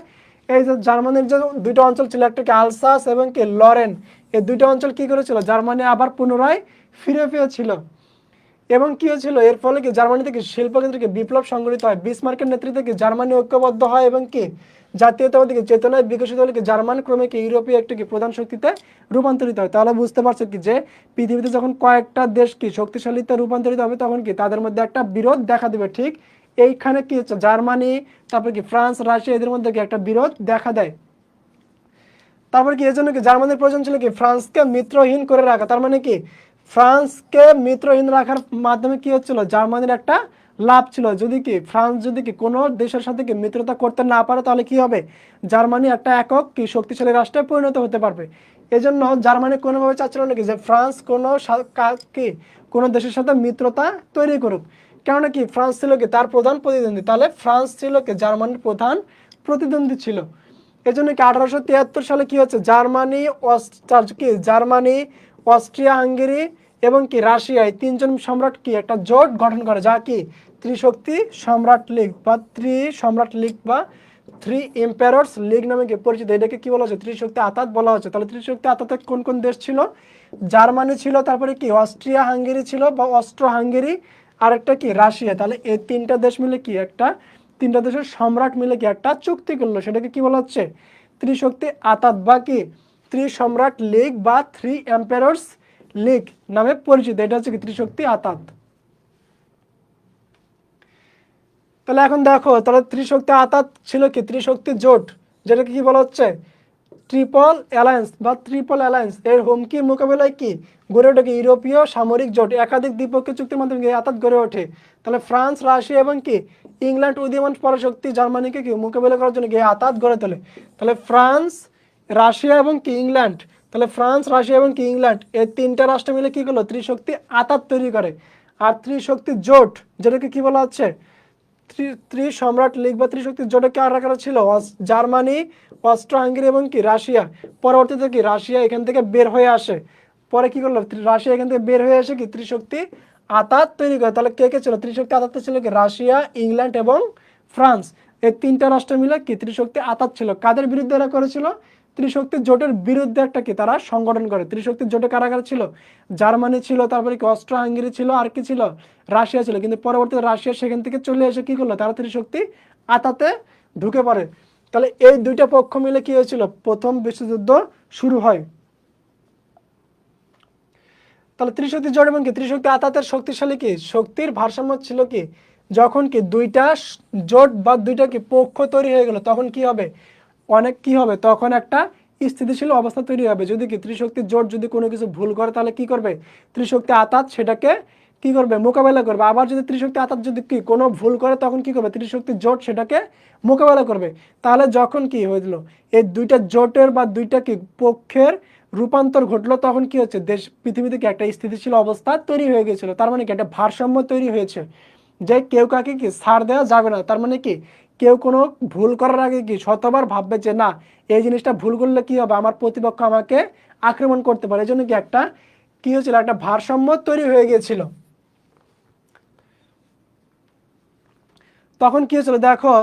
এই যে জার্মানির যে দুইটা অঞ্চল ছিল, একটা কি আলসাস এবং কি লরেন, এই দুইটা অঞ্চল কি করেছিল জার্মানি আবার পুনরায় ফিরে পেয়েছিল। এবং কি হয়েছিল, এর ফলে কি জার্মানি থেকে শিল্পকেন্দ্রকে বিপ্লব সংগঠিত হয়। বিসমার্কের নেতৃত্বে কি জার্মানি ঐক্যবদ্ধ হয় এবং কি জাতীয়তাবাদী চেতনায় বিকশিত হলে কি জার্মান ক্রমে কি ইউরোপীয় একটা কি প্রধান শক্তিতে রূপান্তরিত হয়। তাহলে বুঝতে পারছো কি যে পৃথিবীতে যখন কয়েকটা দেশ কি শক্তিশালীতে রূপান্তরিত হবে তখন কি তাদের মধ্যে একটা বিরোধ দেখা দেবে। ঠিক এইখানে কি হচ্ছে, জার্মানি তারপর কি ফ্রান্স রাশিয়া এদের মধ্যে কি একটা বিরোধ দেখা দেয়। তারপর কি এজন্য কি জার্মানির প্রয়োজন ছিল কি ফ্রান্সকে মিত্রহীন করে রাখা। তার মানে কি ফ্রান্সকে মিত্রহীন রাখার মাধ্যমে কি হচ্ছিল, জার্মানির একটা লাভ ছিল। যদি কি ফ্রান্স যদি কি কোনো দেশের সাথে কি মিত্রতা করতে না পারে তাহলে কি হবে, জার্মানি একটা একক কি শক্তিশালী রাষ্ট্রে পরিণত হতে পারবে। এজন্য জার্মানি কোনোভাবে চাচ্ছিল না কি যে ফ্রান্স কি কোনো দেশের সাথে মিত্রতা তৈরি করুক। কেননা কি ফ্রান্স ছিল কি তার প্রধান প্রতিদ্বন্দ্বী, তাহলে ফ্রান্স ছিল কি জার্মানির প্রধান প্রতিদ্বন্দ্বী ছিল। এই জন্য কি 1873 সালে কি হচ্ছে, জার্মানি অস্ট্রিয়া হাঙ্গেরি এবং কি রাশিয়া এই তিনজন সম্রাট কি একটা জোট গঠন করে, যা কি ত্রিশক্তি সম্রাট লীগ বা থ্রি এম্পায়ার্স লীগ নামে কি পরিচিত। এটাকে কি বলা হচ্ছে, ত্রিশক্তি আতাত বলা হচ্ছে। তাহলে ত্রিশক্তি আতাতে কোন কোন দেশ ছিল, জার্মানি ছিল, তারপরে কি অস্ট্রিয়া হাঙ্গেরি ছিল বা অস্ট্রো হাঙ্গেরি, আর একটা কি রাশিয়া। তাহলে এই তিনটা দেশ মিলে কি একটা, তিনটা দেশের সম্রাট মিলে কি একটা চুক্তি করলো, সেটাকে কি বলা হচ্ছে ত্রিশক্তি আতাত বা কি ত্রিসম্রাট লীগ বা থ্রি এম্পায়ার্স লীগ নামে পরিচিত। এটা হচ্ছে কি ত্রিশক্তি আতাত। তাহলে এখন দেখো, তাহলে ত্রিশক্তি আতাত ছিল কি ত্রিশক্তি জোট, যেটাকে কি বলা হচ্ছে ট্রিপল অ্যালায়েন্স। এর হুমকির মোকাবেলায় কি গড়ে ওঠে কি ইউরোপীয় সামরিক জোট। একাধিক দ্বিপক্ষীয় চুক্তির মাধ্যমে আতাত গড়ে ওঠে। তাহলে ফ্রান্স রাশিয়া এবং কি ইংল্যান্ড উদীয়মান পরাশক্তি জার্মানিকে কি মোকাবেলা করার জন্য আতাত গড়ে তোলে। তাহলে ফ্রান্স রাশিয়া এবং কি ইংল্যান্ড, তাহলে ফ্রান্স রাশিয়া এবং কি ইংল্যান্ড এই তিনটা রাষ্ট্র মিলে কি করলো ত্রিশক্তি আতাত তৈরি করে। আর ত্রিশক্তি জোট যেটাকে কি বলা হচ্ছে ত্রিসম্রাট লীগ বা ত্রিশক্তি জোটে কারা কারা ছিল, জার্মানি অস্ট্রো হাঙ্গেরি এবং কি রাশিয়া। পরবর্তীতে কি রাশিয়া এখান থেকে বের হয়ে আসে, পরে কি করলো রাশিয়া এখান থেকে বের হয়ে আসে কি ত্রিশক্তি আতাত তৈরি করে। তাহলে কে কে ছিল ত্রিশক্তি আতাত ছিল কি রাশিয়া ইংল্যান্ড এবং ফ্রান্স, এই তিনটা রাষ্ট্র মিলে কি ত্রিশক্তি আতাত ছিল। কাদের বিরুদ্ধে এরা করেছিল, ত্রিশক্তি জোটের বিরুদ্ধে একটা কি তারা সংগঠন করে। ত্রিশক্তি জোটে কারা কারা ছিল, জার্মানি ছিল, তারপরে কি অস্ট্রো হাঙ্গেরি ছিল, আর কি ছিল রাশিয়া ছিল। কিন্তু পরবর্তীতে রাশিয়া সেখান থেকে চলে এসে কি করলো, তারা ত্রিশক্তি আতাতে ঢুকে পড়ে। তাহলে এই দুইটা পক্ষ মিলে কি হয়েছিল, প্রথম বিশ্বযুদ্ধ শুরু হয়। তাহলে ত্রিশক্তি জোট এবং কি ত্রিশক্তি আতাতের শক্তিশালী কি শক্তির ভারসাম্য ছিল কি, যখন কি দুইটা জোট বা দুইটা কি পক্ষ তৈরি হয়ে গেল তখন কি হবে, অনেক কি হবে, তখন একটা স্থিতিশীল অবস্থা তৈরি হবে। যদি কি ত্রিশক্তি জোট যদি কোনো কিছু ভুল করে তাহলে কি করবে, ত্রিশক্তি আতাত সেটাকে কি করবে, মোকাবেলা করবে। আবার যদি ত্রিশক্তি আতাত যদি কি কোনো ভুল করে তখন কি করবে, ত্রিশক্তি জোট সেটাকে মোকাবেলা করবে। তাহলে যখন কি হয়েছিল এই দুইটা জোটের বা দুইটা কি পক্ষের রূপান্তর ঘটলো তখন কি হচ্ছে, দেশ পৃথিবীতে কি একটা স্থিতিশীল অবস্থা তৈরি হয়ে গেছিল। তার মানে কি একটা ভারসাম্য তৈরি হয়েছে। যে কেউ কাকে কি ছাড় দেওয়া যাবে না। তার মানে কি কেউ কোনো ভুল করার আগে কি শতবার ভাববে যে না এই জিনিসটা ভুল করলে কি হবে, আমার প্রতিপক্ষ আমাকে আক্রমণ করতে পারে। এই জন্য কি একটা কি হয়েছিল, একটা ভারসাম্য তৈরি হয়ে গিয়েছিল। তখন কি হয়েছিল দেখো,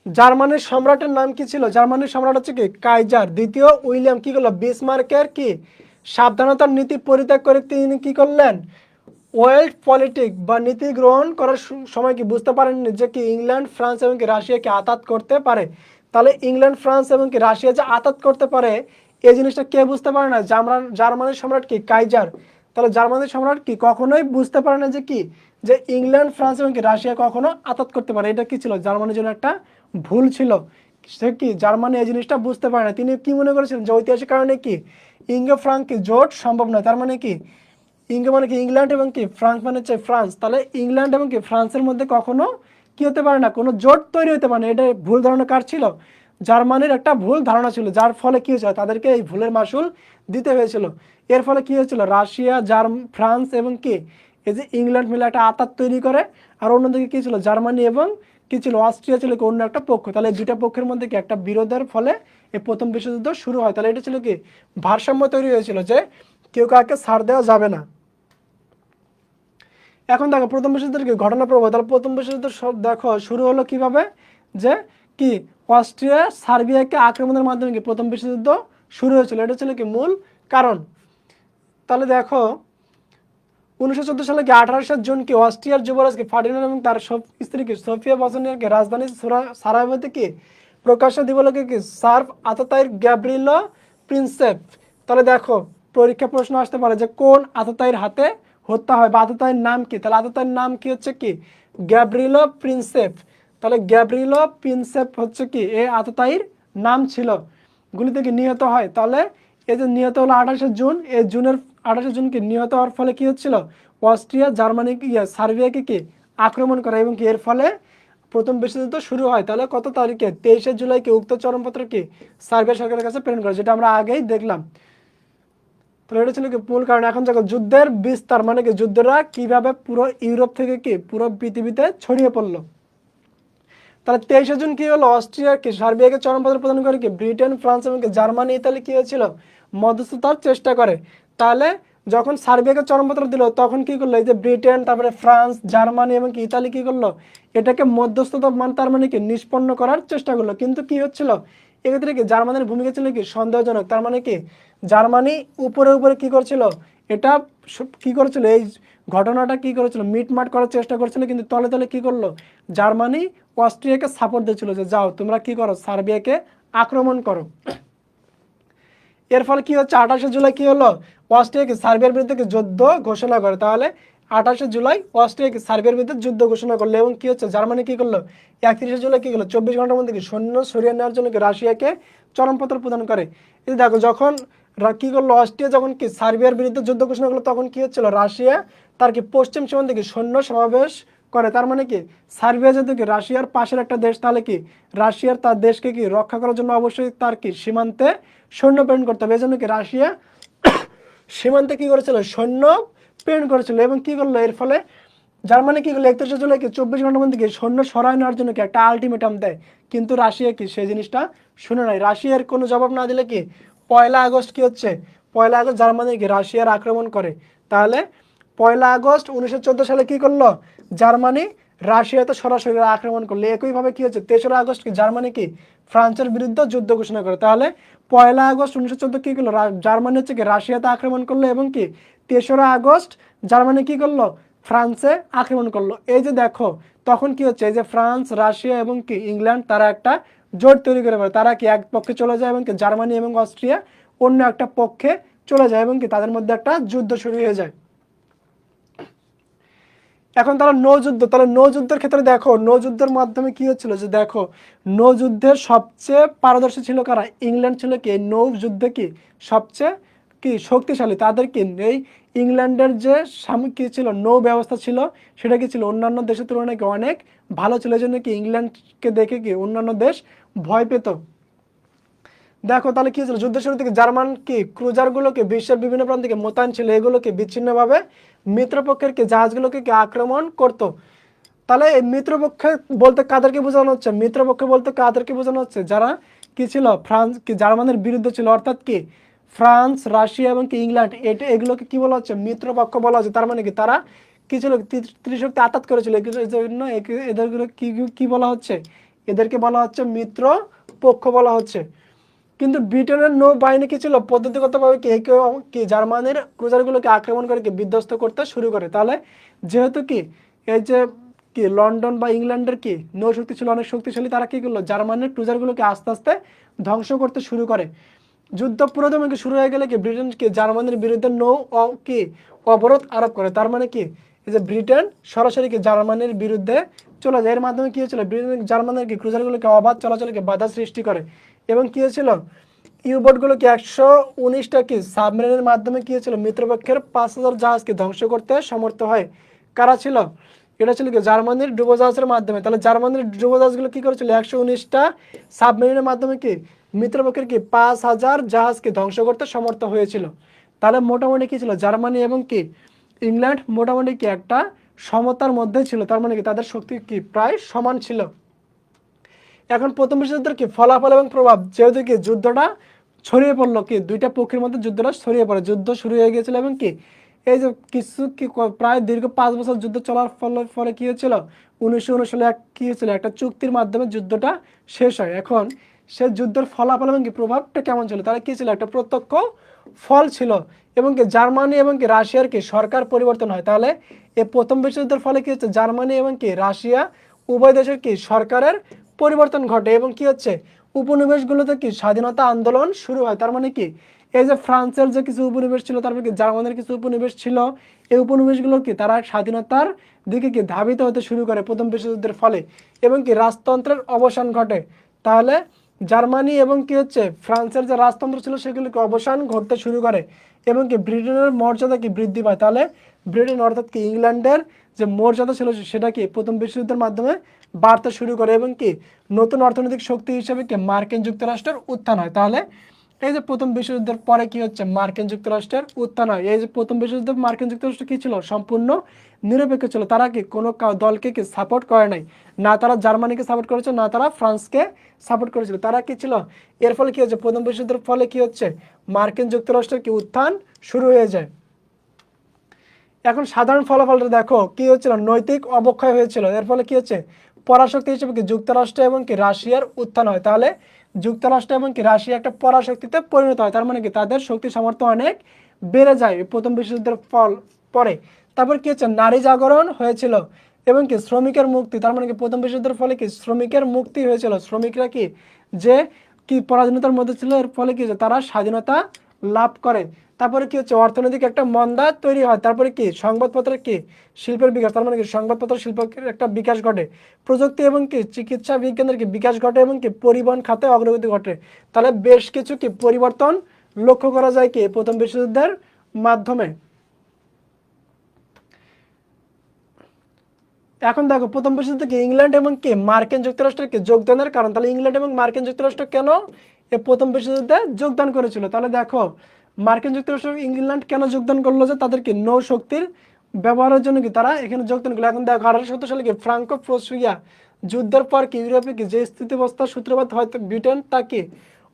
জার্মানির সম্রাটের নাম কি ছিল, জার্মানির সম্রাট হচ্ছে কি কাইজার দ্বিতীয় উইলিয়াম কি করলো, বিসমার্কের কি সাবধানতার নীতি পরিত্যাগ করে তিনি কি করলেন, ওয়ার্ল্ড পলিটিক বা নীতি গ্রহণ করার সময় কি বুঝতে পারেননি যে কি ইংল্যান্ড ফ্রান্স এবং কি রাশিয়াকে আঘাত করতে পারে। তাহলে ইংল্যান্ড ফ্রান্স এবং কি রাশিয়া যে আঘাত করতে পারে এই জিনিসটা কে বুঝতে পারে না, জার্মানির সম্রাট কি কাইজার। তাহলে জার্মানির সম্রাট কি কখনোই বুঝতে পারে না যে কি যে ইংল্যান্ড ফ্রান্স এবং কি রাশিয়া কখনো আঘাত করতে পারে। এটা কি ছিল, জার্মানির জন্য একটা ভুল ছিল। সে কি জার্মানি এই জিনিসটা বুঝতে পারে না। তিনি কি মনে করেছিলেন যে ঐতিহাসিক কারণে কি ইঙ্গো ফ্রাঙ্ক কি জোট সম্ভব নয়। তার মানে কি ইঙ্গো মানে কি ইংল্যান্ড এবং কি ফ্রান্স মানে হচ্ছে ফ্রান্স, তাহলে ইংল্যান্ড এবং কি ফ্রান্সের মধ্যে কখনো কি হতে পারে না, কোনো জোট তৈরি হতে পারে না। এটা ভুল ধারণা কার ছিল, জার্মানির একটা ভুল ধারণা ছিল, যার ফলে কি হয়েছিল তাদেরকে এই ভুলের মাসুল দিতে হয়েছিল। এর ফলে কি হয়েছিল, রাশিয়া ফ্রান্স এবং কি এই যে ইংল্যান্ড মিলে একটা আঁতাত তৈরি করে, আর অন্যদিকে কি ছিল জার্মানি এবং কি ছিল অস্ট্রিয়া ছিল কি অন্য একটা পক্ষ। তাহলে এই দুইটা পক্ষের মধ্যে কি একটা বিরোধের ফলে এই প্রথম বিশ্বযুদ্ধ শুরু হয়। তাহলে এটা ছিল কি ভারসাম্য তৈরি হয়েছিল যে কেউ কাউকে ছাড় দেওয়া যাবে না। এখন দেখো প্রথম বিশ্বযুদ্ধের কি ঘটনা প্রবাহ, তাহলে প্রথম বিশ্বযুদ্ধ সব দেখো শুরু হলো কিভাবে, যে কি অস্ট্রিয়া সার্বিয়াকে আক্রমণের মাধ্যমে কি প্রথম বিশ্বযুদ্ধ শুরু হয়েছিল, এটা ছিল কি মূল কারণ। তাহলে দেখো 1914 সালে কি 28 জুন কি অস্ট্রিয়ার যুবরাজ কি ফার্ডিনান্ড এবং তার স্ত্রী কি সোফিয়া বসনিয়ার কি রাজধানী সারায়েভোতে কি প্রকাশ্য দিবসকে কি সার্ভ আততায়ীর গ্যাব্রিলো প্রিন্সেপ। তাহলে দেখো পরীক্ষা প্রশ্ন আসতে পারে যে কোন আততায়ীর হাতে হত্যা হয় বা আততায়ীর নাম কি, তাহলে আততায়ীর নাম কি হচ্ছে কি গ্যাব্রিলো প্রিন্সেপ। তাহলে গ্যাব্রিলো প্রিন্সেপ হচ্ছে কি এই আততায়ীর নাম ছিল। গুলিতে কি নিহত হয়, তাহলে এই যে নিহত হলো 28 জুন, এই জুনের 28 জুনকে নিহত হওয়ার ফলে কি হচ্ছিল, অস্ট্রিয়া জার্মানি সার্বিয়াকে কি আক্রমণ করে এবং কি এর ফলে প্রথম বিশ্বযুদ্ধ শুরু হয়। তাহলে কত তারিখে 23 জুলাইকে উক্ত চরমপত্র কি সার্বিয়া সরকারের কাছে প্রেরণ করে, যেটা আমরা আগেই দেখলাম। তাহলে এটা ছিল কি মূল কারণ। এখন দেখো যুদ্ধের বিস্তার মানে কি যুদ্ধরা কিভাবে পুরো ইউরোপ থেকে কি পুরো পৃথিবীতে ছড়িয়ে পড়লো। তাহলে 23 জুন কি হলো, অস্ট্রিয়া কি সার্বিয়াকে চরমপত্র প্রদান করে কি ব্রিটেন ফ্রান্স এবং জার্মানি ইতালি কি হয়েছিল মধ্যস্থতার চেষ্টা করে। তাহলে যখন সার্বিয়াকে চরমপত্র দিল তখন কি করলো, এই যে ব্রিটেন তারপরে ফ্রান্স জার্মানি এবং কি ইতালি কি করলো এটাকে মধ্যস্থতা তার মানে কি নিষ্পন্ন করার চেষ্টা করলো। কিন্তু কি হচ্ছিল এক্ষেত্রে কি জার্মানির ভূমিকা ছিল কি সন্দেহজনক। তার মানে কি জার্মানি উপরে উপরে কি করছিল, এটা কি করেছিল এই ঘটনাটা কি করেছিল মিটমাট করার চেষ্টা করছিল, কিন্তু তলে তলে কি করলো জার্মানি অস্ট্রিয়াকে সাপোর্ট দিয়েছিল যে যাও তোমরা কি করো সার্বিয়াকে আক্রমণ করো। এর ফলে কি হচ্ছে 28 জুলাই কি হলো, অস্ট্রিয়া কি সার্বিয়ার বিরুদ্ধে কি যুদ্ধ ঘোষণা করে। তাহলে 28 জুলাই অস্ট্রিয়া কি সার্বিয়ার বিরুদ্ধে যুদ্ধ ঘোষণা করলো এবং কি হচ্ছে জার্মানি কি করলো 31 জুলাই কি করলো 24 ঘন্টার মধ্যে কি সৈন্য সরিয়ে নেওয়ার জন্য কি রাশিয়াকে চরমপত্র প্রদান করে। এই দেখো যখন কি করলো অস্ট্রিয়া যখন কি সার্বিয়ার বিরুদ্ধে যুদ্ধ ঘোষণা করলো তখন কি হচ্ছিল রাশিয়া তার কি পশ্চিম সীমান্তে কি সৈন্য সমাবেশ করে। তার মানে কি সার্বিয়া যেহেতু কি রাশিয়ার পাশের একটা দেশ, তাহলে কি রাশিয়ার তার দেশকে কি রক্ষা করার জন্য অবশ্যই তার কি সীমান্তে সৈন্য প্রেরণ করতে হবে। এই জন্য কি রাশিয়া সীমান্তে কি করেছিল সৈন্য প্রেরণ করেছিল এবং কি করলো এর ফলে জার্মানি কি করলো 31 জুলাই কি 24 ঘন্টার মধ্যে কি সৈন্য সরায় নেওয়ার জন্য কি একটা আলটিমেটাম দেয়। কিন্তু রাশিয়া কি সেই জিনিসটা শুনে নাই। রাশিয়ার কোনো জবাব না দিলে কি 1 আগস্ট কি হচ্ছে 1 আগস্ট জার্মানি কি রাশিয়ার আক্রমণ করে। তাহলে 1 আগস্ট 1914 সালে কি করলো জার্মানি রাশিয়াতে সরাসরি আক্রমণ করলো। একইভাবে কি হচ্ছে 3রা আগস্ট কি জার্মানি কি ফ্রান্সের বিরুদ্ধে যুদ্ধ ঘোষণা করে। তাহলে 1 আগস্ট 1914 কি করলো জার্মানি হচ্ছে কি রাশিয়াতে আক্রমণ করলো এবং কি 3রা আগস্ট জার্মানি কি করলো ফ্রান্সে আক্রমণ করলো। এই যে দেখো তখন কি হচ্ছে এই যে ফ্রান্স রাশিয়া এবং কি ইংল্যান্ড তারা একটা জোট তৈরি করে পারে, তারা কি এক পক্ষে চলে যায় এবং কি জার্মানি এবং অস্ট্রিয়া অন্য একটা পক্ষে চলে যায় এবং কি তাদের মধ্যে একটা যুদ্ধ শুরু হয়ে যায়। এখন তারা নৌযুদ্ধ, তাহলে নৌযুদ্ধের ক্ষেত্রে দেখো নৌযুদ্ধের মাধ্যমে কি হচ্ছিল যে দেখো নৌযুদ্ধের সবচেয়ে পারদর্শী ছিল কারা, ইংল্যান্ড ছিল কি নৌযুদ্ধে কি সবচেয়ে কি শক্তিশালী। তাদের কি এই ইংল্যান্ডের যে কি ছিল নৌ ব্যবস্থা ছিল সেটা কি ছিল অন্যান্য দেশের তুলনায় কি অনেক ভালো ছিল। এই জন্য কি ইংল্যান্ডকে দেখে কি অন্যান্য দেশ ভয় পেত। দেখো তাহলে কি হয়েছিল যুদ্ধের শুরু থেকে জার্মান কি ক্রুজারগুলোকে বিশ্বের বিভিন্ন প্রান্ত থেকে মোতায়েন ছিল, এগুলোকে বিচ্ছিন্নভাবে মিত্রপক্ষের কি জাহাজগুলোকে কি আক্রমণ করতো। তাহলে এই মিত্রপক্ষে বলতে কাদেরকে বোঝানো হচ্ছে? মিত্রপক্ষে বলতে কাদেরকে বোঝানো হচ্ছে? যারা কি ছিল, ফ্রান্স কি জার্মানির বিরুদ্ধে ছিল, অর্থাৎ কি ফ্রান্স, রাশিয়া এবং কি ইংল্যান্ড, এগুলোকে কি বলা হচ্ছে? মিত্রপক্ষ বলা হচ্ছে। তার মানে কি তারা কি ছিল, ত্রিশক্তি আঘাত করেছিল, এই জন্য এদেরগুলো কি কি বলা হচ্ছে? এদেরকে বলা হচ্ছে মিত্র পক্ষ বলা হচ্ছে। কিন্তু ব্রিটেনের নৌবাহিনী কি ছিল, পদ্ধতিগতভাবে কি কি জার্মানির ক্রুজারগুলোকে আক্রমণ করে কি বিধ্বস্ত করতে শুরু করে। তাহলে যেহেতু কি এই যে কি লন্ডন বা ইংল্যান্ডের কি নৌশক্তি ছিল অনেক শক্তিশালী, তারা কি করলো, জার্মানির ক্রুজারগুলোকে আস্তে আস্তে ধ্বংস করতে শুরু করে। যুদ্ধ পুরোদমে কি শুরু হয়ে গেলে কি ব্রিটেন কি জার্মানির বিরুদ্ধে কি অবরোধ আরোপ করে। তার মানে কি এই যে ব্রিটেন সরাসরি কি জার্মানির বিরুদ্ধে চলে যায়। এর মাধ্যমে কি হয়েছিল, ব্রিটেন জার্মানির কি ক্রুজারগুলোকে অবাধ চলাচলকে বাধা সৃষ্টি করে। এবং কি হয়েছিল, ইউবোটগুলোকে 119টা কি সাবমেরিনের মাধ্যমে কি হয়েছিল, মিত্রপক্ষের 5000 জাহাজকে ধ্বংস করতে সমর্থ হয়। কারা ছিল? এটা ছিল কি জার্মানির ডুবোজাহাজের মাধ্যমে। তাহলে জার্মানির ডুবোজাহাজগুলো কি করেছিল, 119টা সাবমেরিনের মাধ্যমে কি মিত্রপক্ষের কি 5000 জাহাজকে ধ্বংস করতে সমর্থ হয়েছিল। তাহলে মোটামুটি কি ছিল, জার্মানি এবং কি ইংল্যান্ড মোটামুটি কি একটা সমতার মধ্যে ছিল। তার মানে কি তাদের শক্তি কি প্রায় সমান ছিল। এখন প্রথম বিশ্বযুদ্ধের কি ফলাফল এবং প্রভাব, যেহেতু কি যুদ্ধটা ছড়িয়ে পড়লো, কি দুইটা পক্ষের মধ্যে যুদ্ধটা ছড়িয়ে পড়ে, যুদ্ধ শুরু হয়ে গিয়েছিল। এবং কি এই যে কিছু কি প্রায় দীর্ঘ 5 বছর যুদ্ধ চলার ফলে কি হয়েছিল, 1919 সালে কি হয়েছিল, একটা চুক্তির মাধ্যমে যুদ্ধটা শেষ হয়। এখন সে যুদ্ধের ফলাফল এবং কি প্রভাবটা কেমন ছিল, তাহলে কি ছিল, একটা প্রত্যক্ষ ফল ছিল। এবং কি জার্মানি এবং কি রাশিয়ার কি সরকার পরিবর্তন হয়। তাহলে এই প্রথম বিশ্বযুদ্ধের ফলে কি হচ্ছে, জার্মানি এবং কি রাশিয়া উভয় দেশের কি সরকারের পরিবর্তন ঘটে। এবং কি হচ্ছে, উপনিবেশগুলোতে কি স্বাধীনতা আন্দোলন শুরু হয়। তার মানে কি এই যে ফ্রান্সের যে কিছু উপনিবেশ ছিল, তারপরে কি জার্মানির কিছু উপনিবেশ ছিল, এই উপনিবেশগুলো কি তারা স্বাধীনতার দিকে কি ধাবিত হতে শুরু করে প্রথম বিশ্বযুদ্ধের ফলে। এবং কি রাজতন্ত্রের অবসান ঘটে। তাহলে জার্মানি এবং কি হচ্ছে ফ্রান্সের যে রাজতন্ত্র ছিল সেগুলিকে অবসান ঘটতে শুরু করে। এবং কি ব্রিটেনের মর্যাদা কি বৃদ্ধি পায়। তাহলে ব্রিটেন অর্থাৎ কি ইংল্যান্ডের যে মর্যাদা ছিল সেটা কি প্রথম বিশ্বযুদ্ধের মাধ্যমে বাড়তে শুরু করে। এবং কি নতুন অর্থনৈতিক শক্তি হিসেবে কি মার্কিন যুক্তরাষ্ট্রের উত্থান হয়। তাহলে এই যে প্রথম বিশ্বযুদ্ধের পরে কি হচ্ছে, মার্কিন যুক্তরাষ্ট্রের উত্থান হয়। এই যে প্রথম বিশ্বযুদ্ধে মার্কিন যুক্তরাষ্ট্র কি ছিল, সম্পূর্ণ নিরপেক্ষ ছিল। তারা কি কোনো দলকে কি সাপোর্ট করে নাই, না তারা জার্মানিকে সাপোর্ট করেছে, না তারা ফ্রান্সকে সাপোর্ট করেছিল। তারা কি ছিল, এর ফলে কি হচ্ছে, প্রথম বিশ্বযুদ্ধের ফলে কি হচ্ছে, মার্কিন যুক্তরাষ্ট্রের কি উত্থান শুরু হয়ে যায়। এখন সাধারণ ফলাফলটা দেখো কি হচ্ছিল, নৈতিক অবক্ষয় হয়েছিল। এর ফলে কি হচ্ছে, পরাশক্তি হিসেবে কি যুক্তরাষ্ট্র এবং কি রাশিয়ার উত্থান হয়। তাহলে যুক্তরাষ্ট্র এবং কি রাশিয়া একটা পরাশক্তিতে পরিণত হয়। তার মানে কি তাদের শক্তি সামর্থ্য অনেক বেড়ে যায় প্রথম বিশ্বযুদ্ধের পরে। তারপর কি হচ্ছে, নারী জাগরণ হয়েছিল এবং কি শ্রমিকের মুক্তি। তার মানে কি প্রথম বিশ্বযুদ্ধের ফলে কি শ্রমিকের মুক্তি হয়েছিল। শ্রমিকরা কি যে কি পরাধীনতার মধ্যে ছিল, এর ফলে কি তারা স্বাধীনতা লাভ করে। তারপরে কি হচ্ছে, অর্থনৈতিক একটা মন্দা তৈরি হয়। তারপরে কি সংবাদপত্রের কি শিল্পের বিকাশ। তার মানে কি সংবাদপত্র শিল্পের একটা বিকাশ ঘটে। প্রযুক্তি এবং কি চিকিৎসা বিজ্ঞানের কি বিকাশ ঘটে এবং কি পরিবহন খাতে অগ্রগতি ঘটে। তাহলে বেশ কিছু কি পরিবর্তন লক্ষ্য করা যায় কি প্রথম বিশ্বযুদ্ধের মাধ্যমে। এখন দেখো প্রথম বিশ্বযুদ্ধে কি ইংল্যান্ড এবং কি মার্কিন যুক্তরাষ্ট্রের কি যোগদানের কারণ। তাহলে ইংল্যান্ড এবং মার্কিন যুক্তরাষ্ট্র কেন এই প্রথম বিশ্বযুদ্ধে যোগদান করেছিল। তাহলে দেখো মার্কিন যুক্তরাষ্ট্র ইংল্যান্ড কেন যোগদান করলো, যে তাদের কি নৌ শক্তির ব্যবহারের জন্য কি তারা এখানে যোগদান করলো। এখন দেখো 1870 সালে কি ফ্রাঙ্কো প্রুশিয়া যুদ্ধের পর কি ইউরোপে কি যে স্থিতিবস্থার সূত্রপাত হয়তো ব্রিটেন তাকে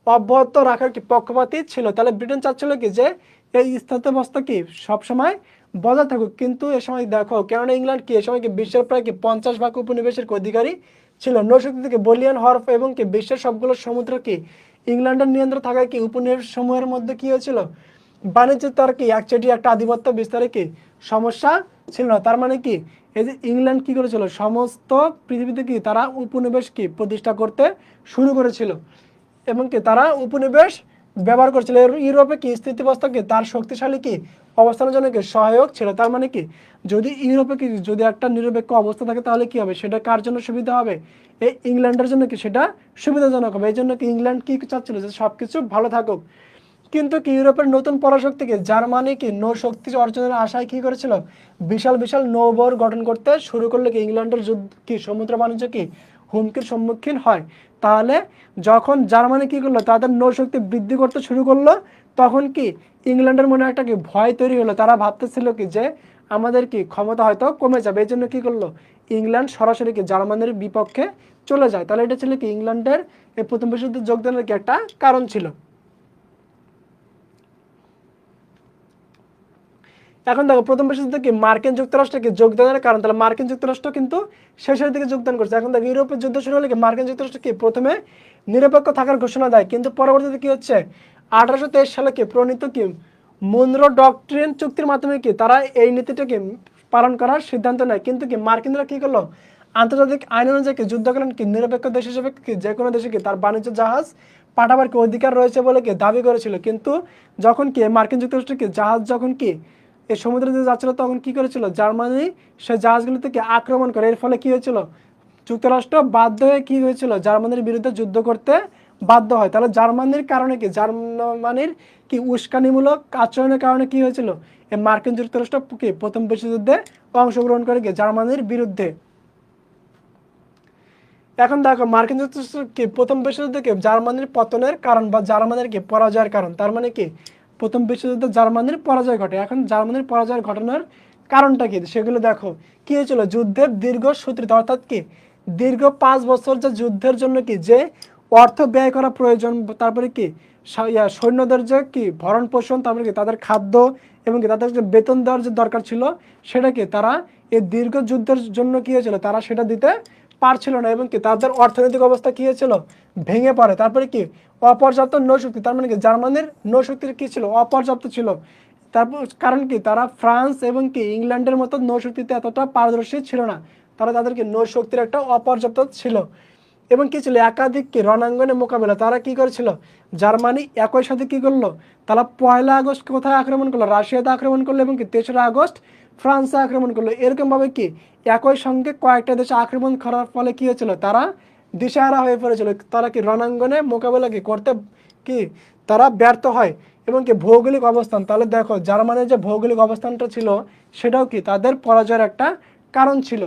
অব্যাহত রাখার কি পক্ষপাতী ছিল। তাহলে ব্রিটেন চাচ্ছিল কি যে এই স্থিতাবস্থা কি সবসময় বজায় থাকুক। কিন্তু এ সময় দেখো কেননা ইংল্যান্ড কি এ সময় কি বিশ্বের প্রায় কি 50 ভাগ উপনিবেশের অধিকারী ছিল। নৌশক্তি থেকে বলিয়ান হওয়ার এবং কি বিশ্বের সবগুলো সমুদ্র কি ইংল্যান্ডের নিয়ন্ত্রণ থাকায় কি উপনিবেশ সমূহের মধ্যে কি হয়েছিল, বাণিজ্য তার কি একচেটিয়া একটা আধিপত্য বিস্তারে কি সমস্যা ছিল না। তার মানে কি এই যে ইংল্যান্ড কি করেছিল, সমস্ত পৃথিবীতে কি তারা উপনিবেশ কি প্রতিষ্ঠা করতে শুরু করেছিল এবং কি তারা উপনিবেশ ব্যবহার করছিল। ইউরোপে কি স্থিতিবস্থা কি তার শক্তিশালী কি অবস্থানের জন্য কি সহায়ক ছিল। তার মানে কি যদি ইউরোপে কি যদি একটা নিরপেক্ষ অবস্থা থাকে তাহলে কি হবে, সেটা কার জন্য সুবিধা হবে, এই ইংল্যান্ডের জন্য কি সেটা সুবিধাজনক হবে। এই জন্য কি ইংল্যান্ড কি চাচ্ছিল যে সবকিছু ভালো থাকুক। কিন্তু কি ইউরোপের নতুন পরাশক্তিকে জার্মানি কি নৌশক্তি অর্জনের আশায় কি করেছিল, বিশাল বিশাল নৌবহর গঠন করতে শুরু করলে কি ইংল্যান্ডের যুদ্ধ কি সমুদ্র বাণিজ্য কি হুমকির সম্মুখীন হয়। তাহলে যখন জার্মানি কি করলো, তাদের নৌশক্তি বৃদ্ধি করতে শুরু করলো, তখন কি ইংল্যান্ডের মনে একটা কি ভয় তৈরি হলো। তারা ভাবতেছিল কি যে আমাদের কি ক্ষমতা হয়তো কমে যাবে। এই জন্য কি করলো, ইংল্যান্ড সরাসরি কি জার্মানির বিপক্ষে চলে যায়। তাহলে এটা ছিল কি ইংল্যান্ডের এই প্রথম বিশ্বযুদ্ধে যোগদানের কি একটা কারণ ছিল। এখন দেখো প্রথম বিশ্বযুদ্ধে কি মার্কিন যুক্তরাষ্ট্রকে যোগদানের কারণ, তাহলে মার্কিন যুক্তরাষ্ট্র কিন্তু শেষের দিকে যোগদান করছে। এখন দেখো ইউরোপের যুদ্ধ শুরু হলে কি মার্কিন যুক্তরাষ্ট্র কি প্রথমে নিরপেক্ষ থাকার ঘোষণা দেয়, কিন্তু পরবর্তীতে কি হচ্ছে 1823 সালে কি প্রণীত কি মনরো ডক্ট্রিন চুক্তির মাধ্যমে কি তারা এই নীতিটাকে পালন করার সিদ্ধান্ত নেয়। কিন্তু কি মার্কিনরা কি করলো, আন্তর্জাতিক আইন অনুযায়ী কি যুদ্ধকালীন কি নিরপেক্ষ দেশ হিসেবে কি যে কোনো দেশে কি তার বাণিজ্য জাহাজ পাঠাবার কি অধিকার রয়েছে বলে কি দাবি করেছিল। কিন্তু যখন কি মার্কিন যুক্তরাষ্ট্র কি জাহাজ যখন কি এই সমুদ্রে দিয়ে যাচ্ছিল তখন কি করেছিল জার্মানি সে জাহাজগুলো থেকে আক্রমণ করে। এর ফলে কি হয়েছিল যুক্তরাষ্ট্র বাধ্য হয়ে কি হয়েছিল জার্মানির বিরুদ্ধে যুদ্ধ করতে বাধ্য হয়। তাহলে জার্মানির কারণে কি জার্মানির কি উস্কানিমূলক আচরণের কারণে কি হয়েছিল এই মার্কিন যুক্তরাষ্ট্র কি প্রথম বিশ্বযুদ্ধে অংশগ্রহণ করে কি জার্মানির বিরুদ্ধে। এখন দেখো মার্কিন যুক্তরাষ্ট্র কি প্রথম বিশ্বযুদ্ধে কি জার্মানির পতনের কারণ বা জার্মানির কি পরাজয়ের কারণ, তার মানে কি প্রথম বিশ্বযুদ্ধে জার্মানির পরাজয় ঘটে। এখন জার্মানির পরাজয়ের ঘটনার কারণটা কি সেগুলো দেখো। কি হয়েছিল যুদ্ধের দীর্ঘ সূত্রিত, অর্থাৎ কি দীর্ঘ 5 বছর যে যুদ্ধের জন্য কি যে অর্থ ব্যয় করা প্রয়োজন, তারপরে কি সৈন্যদের যে কি ভরণ পোষণ, তারপরে কি তাদের খাদ্য এবং কি তাদের যে বেতন দেওয়ার যে দরকার ছিল সেটা কি তারা এই দীর্ঘ যুদ্ধের জন্য কি হয়েছিল তারা সেটা দিতে পারছিল না এবং কি তাদের অর্থনৈতিক অবস্থা কি হয়েছিল ভেঙে পড়ে। তারপরে কি অপর্যাপ্ত নৌশক্তি, তার মানে কি জার্মানির নৌশক্তির কি ছিল অপর্যাপ্ত ছিল। তারপর কারণ কি তারা ফ্রান্স এবং কি ইংল্যান্ডের মতো নৌশক্তিতে এতটা পারদর্শী ছিল না, তারা তাদেরকে নৌশক্তির একটা অপর্যাপ্ত ছিল। এবং কি ছিল একাধিক কি রণাঙ্গনে মোকাবেলা তারা কি করেছিল জার্মানি একই সাথে কি করলো তারা 1 আগস্ট কোথায় আক্রমণ করলো রাশিয়াতে আক্রমণ করলো এবং কি 3রা আগস্ট ফ্রান্সে আক্রমণ করলো। এরকম ভাবে কি একই সঙ্গে কয়েকটা দেশে আক্রমণ করার ফলে কি হয়েছিল তারা দিশেহারা হয়ে পড়েছিল, তারা কি রণাঙ্গনে মোকাবেলা কি করতে কি তারা ব্যর্থ হয়। এবং কি ভৌগোলিক অবস্থান, তাহলে দেখো জার্মানির যে ভৌগোলিক অবস্থানটা ছিল সেটাও কি তাদের পরাজয়ের একটা কারণ ছিল।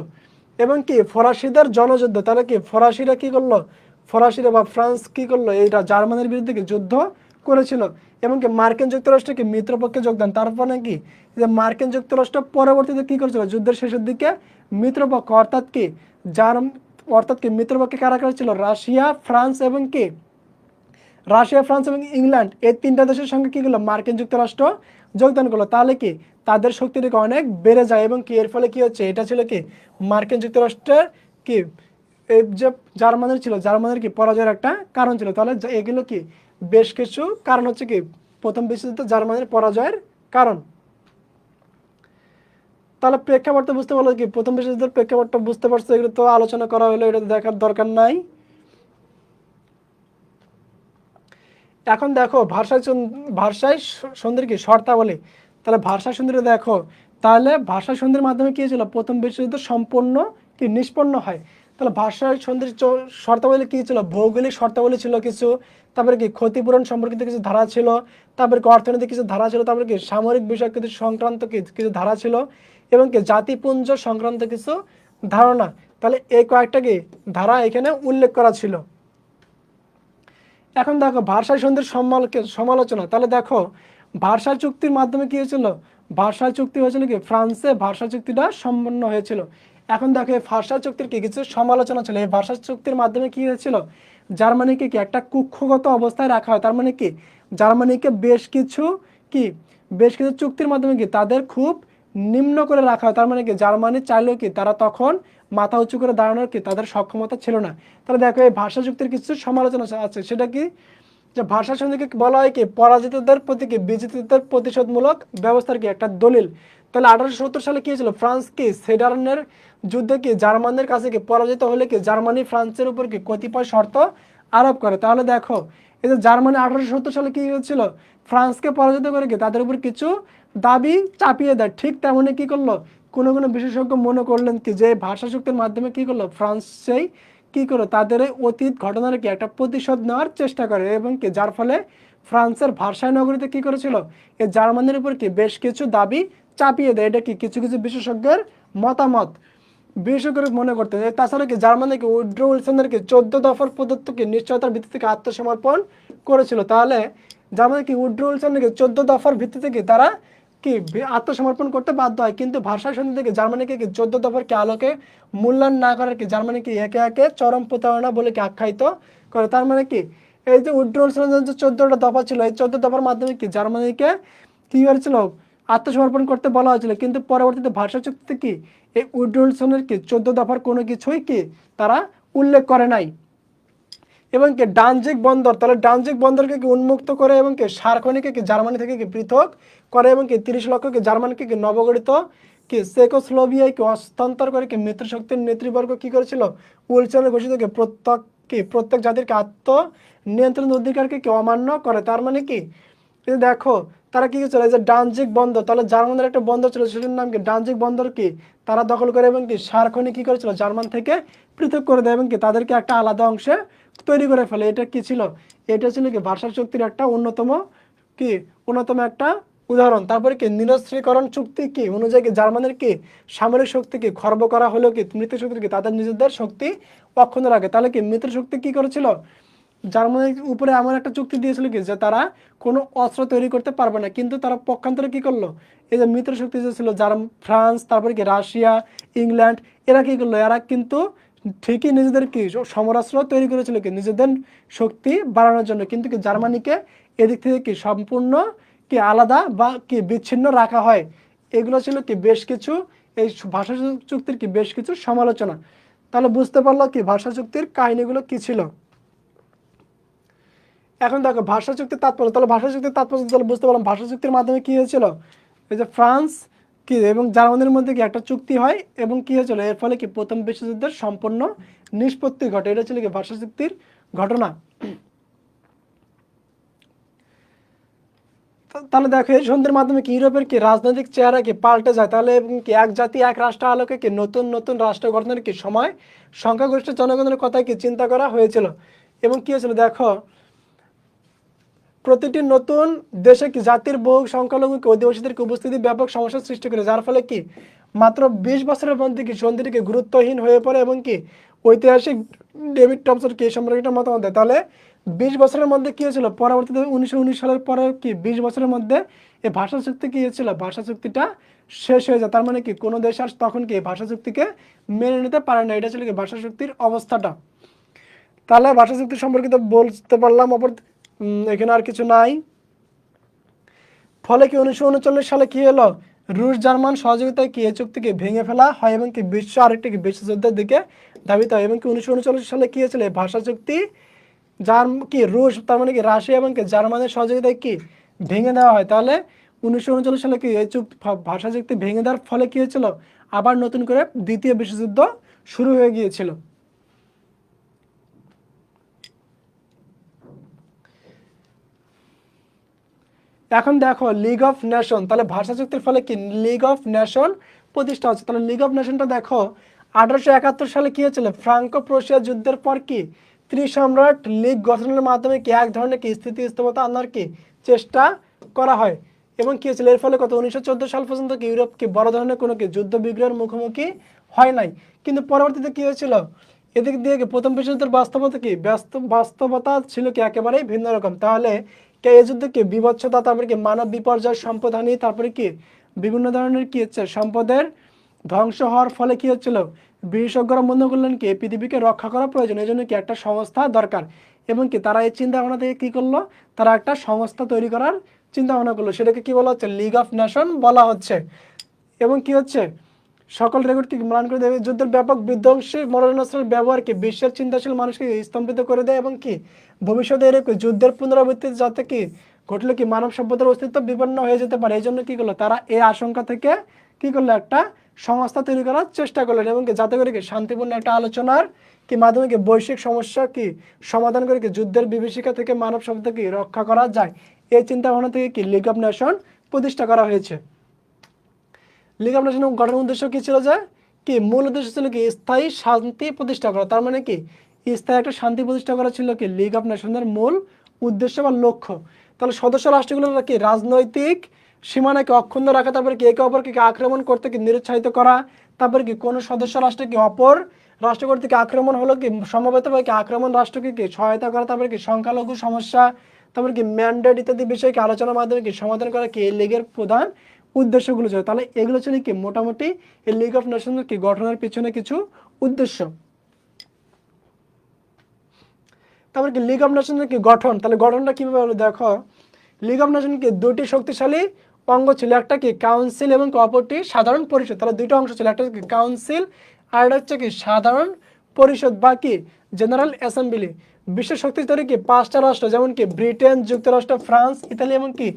এবং কি ফরাসিদের জনযুদ্ধ, তাহলে কি ফরাসিরা কি করলো ফরাসিরা বা ফ্রান্স কি করলো এইটা জার্মানির বিরুদ্ধে কি যুদ্ধ করেছিল। এবং কি মার্কিন যুক্তরাষ্ট্র কি মিত্রপক্ষে যোগদান, তারপরে কি যে মার্কিন যুক্তরাষ্ট্র পরবর্তীতে কি করেছিল যুদ্ধের শেষের দিকে মিত্রপক্ষ অর্থাৎ কি মিত্রপক্ষে কারা কারা ছিল রাশিয়া ফ্রান্স এবং কি রাশিয়া ফ্রান্স এবং ইংল্যান্ড এই 3টা দেশের সঙ্গে কি করলো মার্কিন যুক্তরাষ্ট্র যোগদান করলো। তাহলে কি তাদের শক্তিটা অনেক বেড়ে যায় এবং কি এর ফলে কি হচ্ছে এটা ছিল কি মার্কিন যুক্তরাষ্ট্রের কি এই যে জার্মানির কি পরাজয়ের একটা কারণ ছিল। তাহলে এগুলো কি বেশ কিছু কারণ হচ্ছে কি প্রথম বিশ্বযুদ্ধে জার্মানির পরাজয়ের কারণ। তাহলে প্রেক্ষাপটটা বুঝতে পারলো কি প্রথম বিশ্বযুদ্ধের প্রেক্ষাপটটা বুঝতে পারছো, এগুলো তো আলোচনা করা হলো, এটা দেখার দরকার নাই। এখন দেখো ভাষায় সন্ধির কি শর্তাবলী, তাহলে ভাষা সন্ধিটা দেখো, তাহলে ভাষা সন্ধির মাধ্যমে কি ছিল প্রথম বিশ্বযুদ্ধ সম্পূর্ণ কি নিষ্পন্ন হয়। তাহলে ভাষা সন্ধির শর্তাবলী কি ছিল ভৌগোলিক শর্তাবলী ছিল কিছু, তারপরে কি ক্ষতিপূরণ সম্পর্কিত কিছু ধারা ছিল, তারপরে কি অর্থনৈতিক কিছু ধারা ছিল, তারপরে কি সামরিক বিষয় কিছু সংক্রান্ত কিছু ধারা ছিল এবং কি জাতিপুঞ্জ সংক্রান্ত কিছু ধারণা। তাহলে এই কয়েকটা কি ধারা এখানে উল্লেখ করা ছিল। এখন দেখো ভাষা সন্ধির সমালোচনা, তাহলে দেখো ভাষা চুক্তির মাধ্যমে কি হয়েছিল ভাষা চুক্তি হয়েছিল কি ফ্রান্সে ভাষা চুক্তিটা সম্পন্ন হয়েছিল। এখন দেখো এই ভাষা চুক্তির কি কিছু সমালোচনা ছিল। এই ভাষা চুক্তির মাধ্যমে কি হয়েছিল জার্মানিকে কি একটা কুক্ষগত অবস্থায় রাখা হয়, তার মানে কি জার্মানিকে বেশ কিছু চুক্তির মাধ্যমে কি তাদের খুব নিম্ন করে রাখা হয়। তার মানে কি জার্মানি চাইলেও কি তারা তখন মাথা উঁচু করে দাঁড়ানোর কি তাদের সক্ষমতা ছিল না। তাহলে দেখো এই ভাষা চুক্তির কিছু সমালোচনা আছে, সেটা কি যে ভাষা সন্ধিকে বলা হয় কি পরাজিতদের প্রতি কি বিজেতাদের প্রতিশোধমূলক ব্যবস্থার কি একটা দলিল। তাহলে 1870 সালে কি হয়েছিল ফ্রান্স কি সেডারনের যুদ্ধে কি জার্মানদের কাছে কি পরাজিত হলে কি জার্মানি ফ্রান্সের উপর কি কতিপয় শর্ত আরোপ করে। তাহলে দেখো এই যে জার্মানি 1870 সালে কি হয়েছিল ফ্রান্সকে পরাজিত করে কি তাদের উপর কিছু দাবি চাপিয়ে দেয়। ঠিক তেমনি কি করলো কোনো কোনো বিশেষজ্ঞ মনে করলেন কি যে ভাষা চুক্তির মাধ্যমে কি করলো ফ্রান্স সেই কি করো তাদের অতীত ঘটনার কি একটা প্রতিশোধ নেওয়ার চেষ্টা করে এবং কি যার ফলে ফ্রান্সের ভার্সাই নগরীতে কি করেছিল এই জার্মানির উপর কি বেশ কিছু দাবি চাপিয়ে দেয়। এটা কি কিছু কিছু বিশেষজ্ঞের মতামত, বিশেষ করে মনে করতে হয়। তাছাড়া কি জার্মানি কি উড্রো উইলসনের কি 14 দফার প্রদত্ত কি নিশ্চয়তার ভিত্তিতে আত্মসমর্পণ করেছিল। তাহলে জার্মানি কি উড্রো উইলসনের কি 14 দফার ভিত্তিতে কি তারা কি আত্মসমর্পণ করতে বাধ্য হয়, কিন্তু ভার্সাই সন্ধি থেকে জার্মানিকে কি 14 দফার কি আলোকে মূল্যায়ন না করার কি জার্মানিকে একে একে চরম প্রতারণা বলে কি আখ্যায়িত করে। তার মানে কি এই যে উইথড্রল যে 14টা দফা ছিল, এই 14 দফার মাধ্যমে কি জার্মানিকে কি হয়েছিল, আত্মসমর্পণ করতে বলা হয়েছিল, কিন্তু পরবর্তীতে ভার্সাই চুক্তিতে কি এই উইথড্রল কি 14 দফার কোনো কিছুই কি তারা উল্লেখ করে নাই। এবং কি ডানজিক বন্দর, তাহলে ডানজিক বন্দরকে কি উন্মুক্ত করে এবং কি সারখনিকে কি জার্মানি থেকে কি পৃথক করে এবং কি 30 লক্ষ কি জার্মানিকে কি নবগঠিত কি চেকোস্লোভিয়ায় কি হস্তান্তর করে কি মিত্রশক্তির নেতৃবর্গ কি করেছিল, উইলসনের ঘোষিত কি প্রত্যেক জাতির আত্ম নিয়ন্ত্রণ অধিকারকে কি অমান্য করে। তার মানে কি দেখো তারা কি ছিল, এই যে ডানজিক বন্দর, তাহলে জার্মানের একটা বন্দর ছিল সেটার নাম কি ডানজিক বন্দর কি তারা দখল করে এবং কি সারখনি কি করেছিল জার্মান থেকে পৃথক করে দেয় এবং কি তাদেরকে একটা আলাদা অংশে তৈরি করে ফেলে। এটা কি ছিল, এটা ছিল কি ভার্সাই চুক্তির একটা অন্যতম একটা উদাহরণ। তারপরে কি নিরস্ত্রীকরণ চুক্তি কি অনুযায়ী কি জার্মানের কি সামরিক শক্তিকে খর্ব করা হলেও কি মৃত শক্তি কি তাদের নিজেদের শক্তি অক্ষুণ্ণ রাখে। তাহলে কি মৃত শক্তি কি করেছিল, জার্মানির উপরে এমন একটা চুক্তি দিয়েছিল কি যে তারা কোনো অস্ত্র তৈরি করতে পারবে না, কিন্তু তারা পক্ষান্তরে কি করলো, এই যে মিত্র শক্তি যে ছিল ফ্রান্স, তারপরে কি রাশিয়া, ইংল্যান্ড, এরা কি করলো, এরা কিন্তু ঠিকই নিজেদের কি সমরাস্ত্র তৈরি করেছিল কি নিজেদের শক্তি বাড়ানোর জন্য, কিন্তু কি জার্মানিকে এদিক থেকে কি সম্পূর্ণ কি আলাদা বা কি বিচ্ছিন্ন রাখা হয়। এগুলো ছিল কি বেশ কিছু এই ভাষা চুক্তির কি বেশ কিছু সমালোচনা। তাহলে বুঝতে পারলো কি ভাষা চুক্তির কাহিনীগুলো কি ছিল। এখন দেখো ভাষা চুক্তির তাৎপর্য, তাহলে ভাষা চুক্তির তাৎপর্য তাহলে বুঝতে পারলাম ভাষা চুক্তির মাধ্যমে কি হয়েছিল, এই যে ফ্রান্স কি এবং জার্মানির মধ্যে কি একটা চুক্তি হয় এবং কি হয়েছিল, এর ফলে কি প্রথম বিশ্বযুদ্ধের সম্পূর্ণ নিষ্পত্তি ঘটে। এটা ছিল কি ভাষা চুক্তির ঘটনা। তাহলে দেখো এই সন্ধির মাধ্যমে কি ইউরোপের কি রাজনৈতিক চেহারা কি পাল্টে যায়, তাহলে কি এক জাতি এক রাষ্ট্র আলোকে কি নতুন নতুন রাষ্ট্র গঠনের কি সময় সংখ্যাগরিষ্ঠ জনগণের কথা কি চিন্তা করা হয়েছিল। এবং কি হয়েছিল দেখো প্রতিটি নতুন দেশে কি জাতির বহু সংখ্যালঘু অধিবাসীদের উপস্থিতি ব্যাপক সমস্যার সৃষ্টি করে, যার ফলে কি মাত্র 20 বছরের মধ্যে কি সন্ধিটি গুরুত্বহীন হয়ে পড়ে এবং কি ঐতিহাসিক ডেভিড টমসন কি সম্পর্কে একটা মতামত দেয়। তাহলে 20 বছরের মধ্যে কি হয়েছিল, পরবর্তীতে 1919 সালের পরে কি 20 বছরের মধ্যে এই ভাষা চুক্তি কি হয়েছিল, ভাষা চুক্তিটা শেষ হয়ে যায়। তার মানে কি কোনো দেশ আর তখন কি ভাষা চুক্তিকে মেনে নিতে পারে না। এটা ছিল কি ভাষা চুক্তির অবস্থাটা। তাহলে ভাষা চুক্তি সম্পর্কিত বলতে পারলাম। এখানে আর কিছু নাই। ফলে কি 1939 সালে কি হলো, রুশ জার্মান সহযোগিতায় কি এই চুক্তিকে ভেঙে ফেলা হয় এবং কি বিশ্ব আরেকটি কি বিশ্বযুদ্ধের দিকে ধাবিত হয়। এবং কি 1939 সালে কি হয়েছিল ভাষা চুক্তি যার কি রুশ তার মানে কি রাশিয়া এবং কি জার্মানের সহযোগিতায় কি ভেঙে দেওয়া হয়। তাহলে 1939 সালে কি এই ভাষা চুক্তি ভেঙে দেওয়ার ফলে কি হয়েছিল, আবার নতুন করে দ্বিতীয় বিশ্বযুদ্ধ শুরু হয়ে গিয়েছিল। এখন দেখো লিগ অফ নেশন, তাহলে ভাষা চুক্তির ফলে কি লিগ অফ নেশন প্রতিষ্ঠা হচ্ছে। তাহলে লিগ অফ নেশনটা দেখো 1871 সালে কি হয়েছিল, ফ্রাঙ্কো প্রুশিয়া যুদ্ধের পর কি ত্রিসম্রাট লীগ গঠনের মাধ্যমে কি এক ধরনের কি স্থিতিস্থাপকতা আনার কি চেষ্টা করা হয়। এবং কি হয়েছিল এর ফলে কত 1914 সাল পর্যন্ত কি ইউরোপ কি বড় ধরনের কোনো কি যুদ্ধ বিগ্রহের মুখোমুখি হয় নাই। কিন্তু পরবর্তীতে কি হয়েছিল, এদিক দিয়ে কি প্রথম বিশ্বযুদ্ধের বাস্তবতা ছিল কি একেবারেই ভিন্ন রকম। তাহলে কে এই যুদ্ধে কি বিভৎসতা, তারপরে কি মানব বিপর্যয়, সম্পদহানি, তারপরে কি বিভিন্ন ধরনের কি হচ্ছে সম্পদের ধ্বংস হওয়ার ফলে কি হচ্ছিল, বিশেষজ্ঞরা মনে করলেন কি পৃথিবীকে রক্ষা করা প্রয়োজন, এই জন্য কি একটা সংস্থা দরকার। এবং কি তারা এই চিন্তা ভাবনা থেকে কি করলো, তারা একটা সংস্থা তৈরি করার চিন্তা ভাবনা করলো, সেটাকে কি বলা হচ্ছে, লিগ অফ নেশন বলা হচ্ছে। এবং কি হচ্ছে সকল রেকর্ডকে ম্লান করে দেয়, যুদ্ধের ব্যাপক বিধ্বংসী মরণাস্ত্রের ব্যবহার কি বিশ্বের চিন্তাশীল মানুষকে স্তম্ভিত করে দেয় এবং কি ভবিষ্যতে এরকম যুদ্ধের পুনরাবৃত্তি যাতে কি ঘটলে কি মানব সভ্যতার অস্তিত্ব বিপন্ন হয়ে যেতে পারে, এই জন্য কি করলো তারা এই আশঙ্কা থেকে কি করলো একটা সংস্থা তৈরি করার চেষ্টা করলেন। এবং কি যাতে করে কি শান্তিপূর্ণ একটা আলোচনার কি মাধ্যমে কি বৈশ্বিক সমস্যা কি সমাধান করে কি যুদ্ধের বিভীষিকা থেকে মানব সভ্যতাকে রক্ষা করা যায়, এই চিন্তা ভাবনা থেকে কি লিগ অফ নেশন প্রতিষ্ঠা করা হয়েছে। লিগ অফ নেশন গঠনের উদ্দেশ্য কি ছিল, যে কি মূল উদ্দেশ্য ছিল কি স্থায়ী শান্তি প্রতিষ্ঠা করা। তার মানে কি স্থায়ী একটা শান্তি প্রতিষ্ঠা করা ছিল কি লিগ অফ নেশনের মূল উদ্দেশ্য বা লক্ষ্য। তাহলে সদস্য রাষ্ট্রগুলোর কি রাজনৈতিক সীমানাকে অক্ষুণ্ণ রাখা, তারপরে কি একে অপরকে আক্রমণ করতে কি নিরুৎসাহিত করা, তারপরে কি কোনো সদস্য রাষ্ট্রে কি অপর রাষ্ট্র কর্তৃক আক্রমণ হলো কি সমবেতভাবে কি আক্রমণ রাষ্ট্রকে কি সহায়তা করা, তারপরে কি সংখ্যালঘু সমস্যা, তারপরে কি ম্যান্ডেট ইত্যাদি বিষয়কে আলোচনার মাধ্যমে কি সমাধান করা কি এই লীগের প্রধান উদ্দেশ্যগুলো ছিল। তাহলে এগুলো ছিল কি মোটামুটি এই লিগ অফ নেশনস কি গঠনের পিছনে কিছু উদ্দেশ্য। তারপর কি লিগ অফ নেশনসের কি গঠন, তাহলে গঠনটা কিভাবে হলো দেখো। লিগ অফ নেশন কি দুটি শক্তিশালী অঙ্গ ছিল, একটা কি কাউন্সিল এবং অপরটি সাধারণ পরিষদ। তাহলে দুইটা অংশ ছিল, একটা কি কাউন্সিল আর একটা হচ্ছে কি সাধারণ পরিষদ বা কি জেনারেল অ্যাসেম্বলি। বিশ্ব শক্তি স্তরে কি 5টা রাষ্ট্র যেমন কি ব্রিটেন, যুক্তরাষ্ট্র, ফ্রান্স, ইতালি এবং কি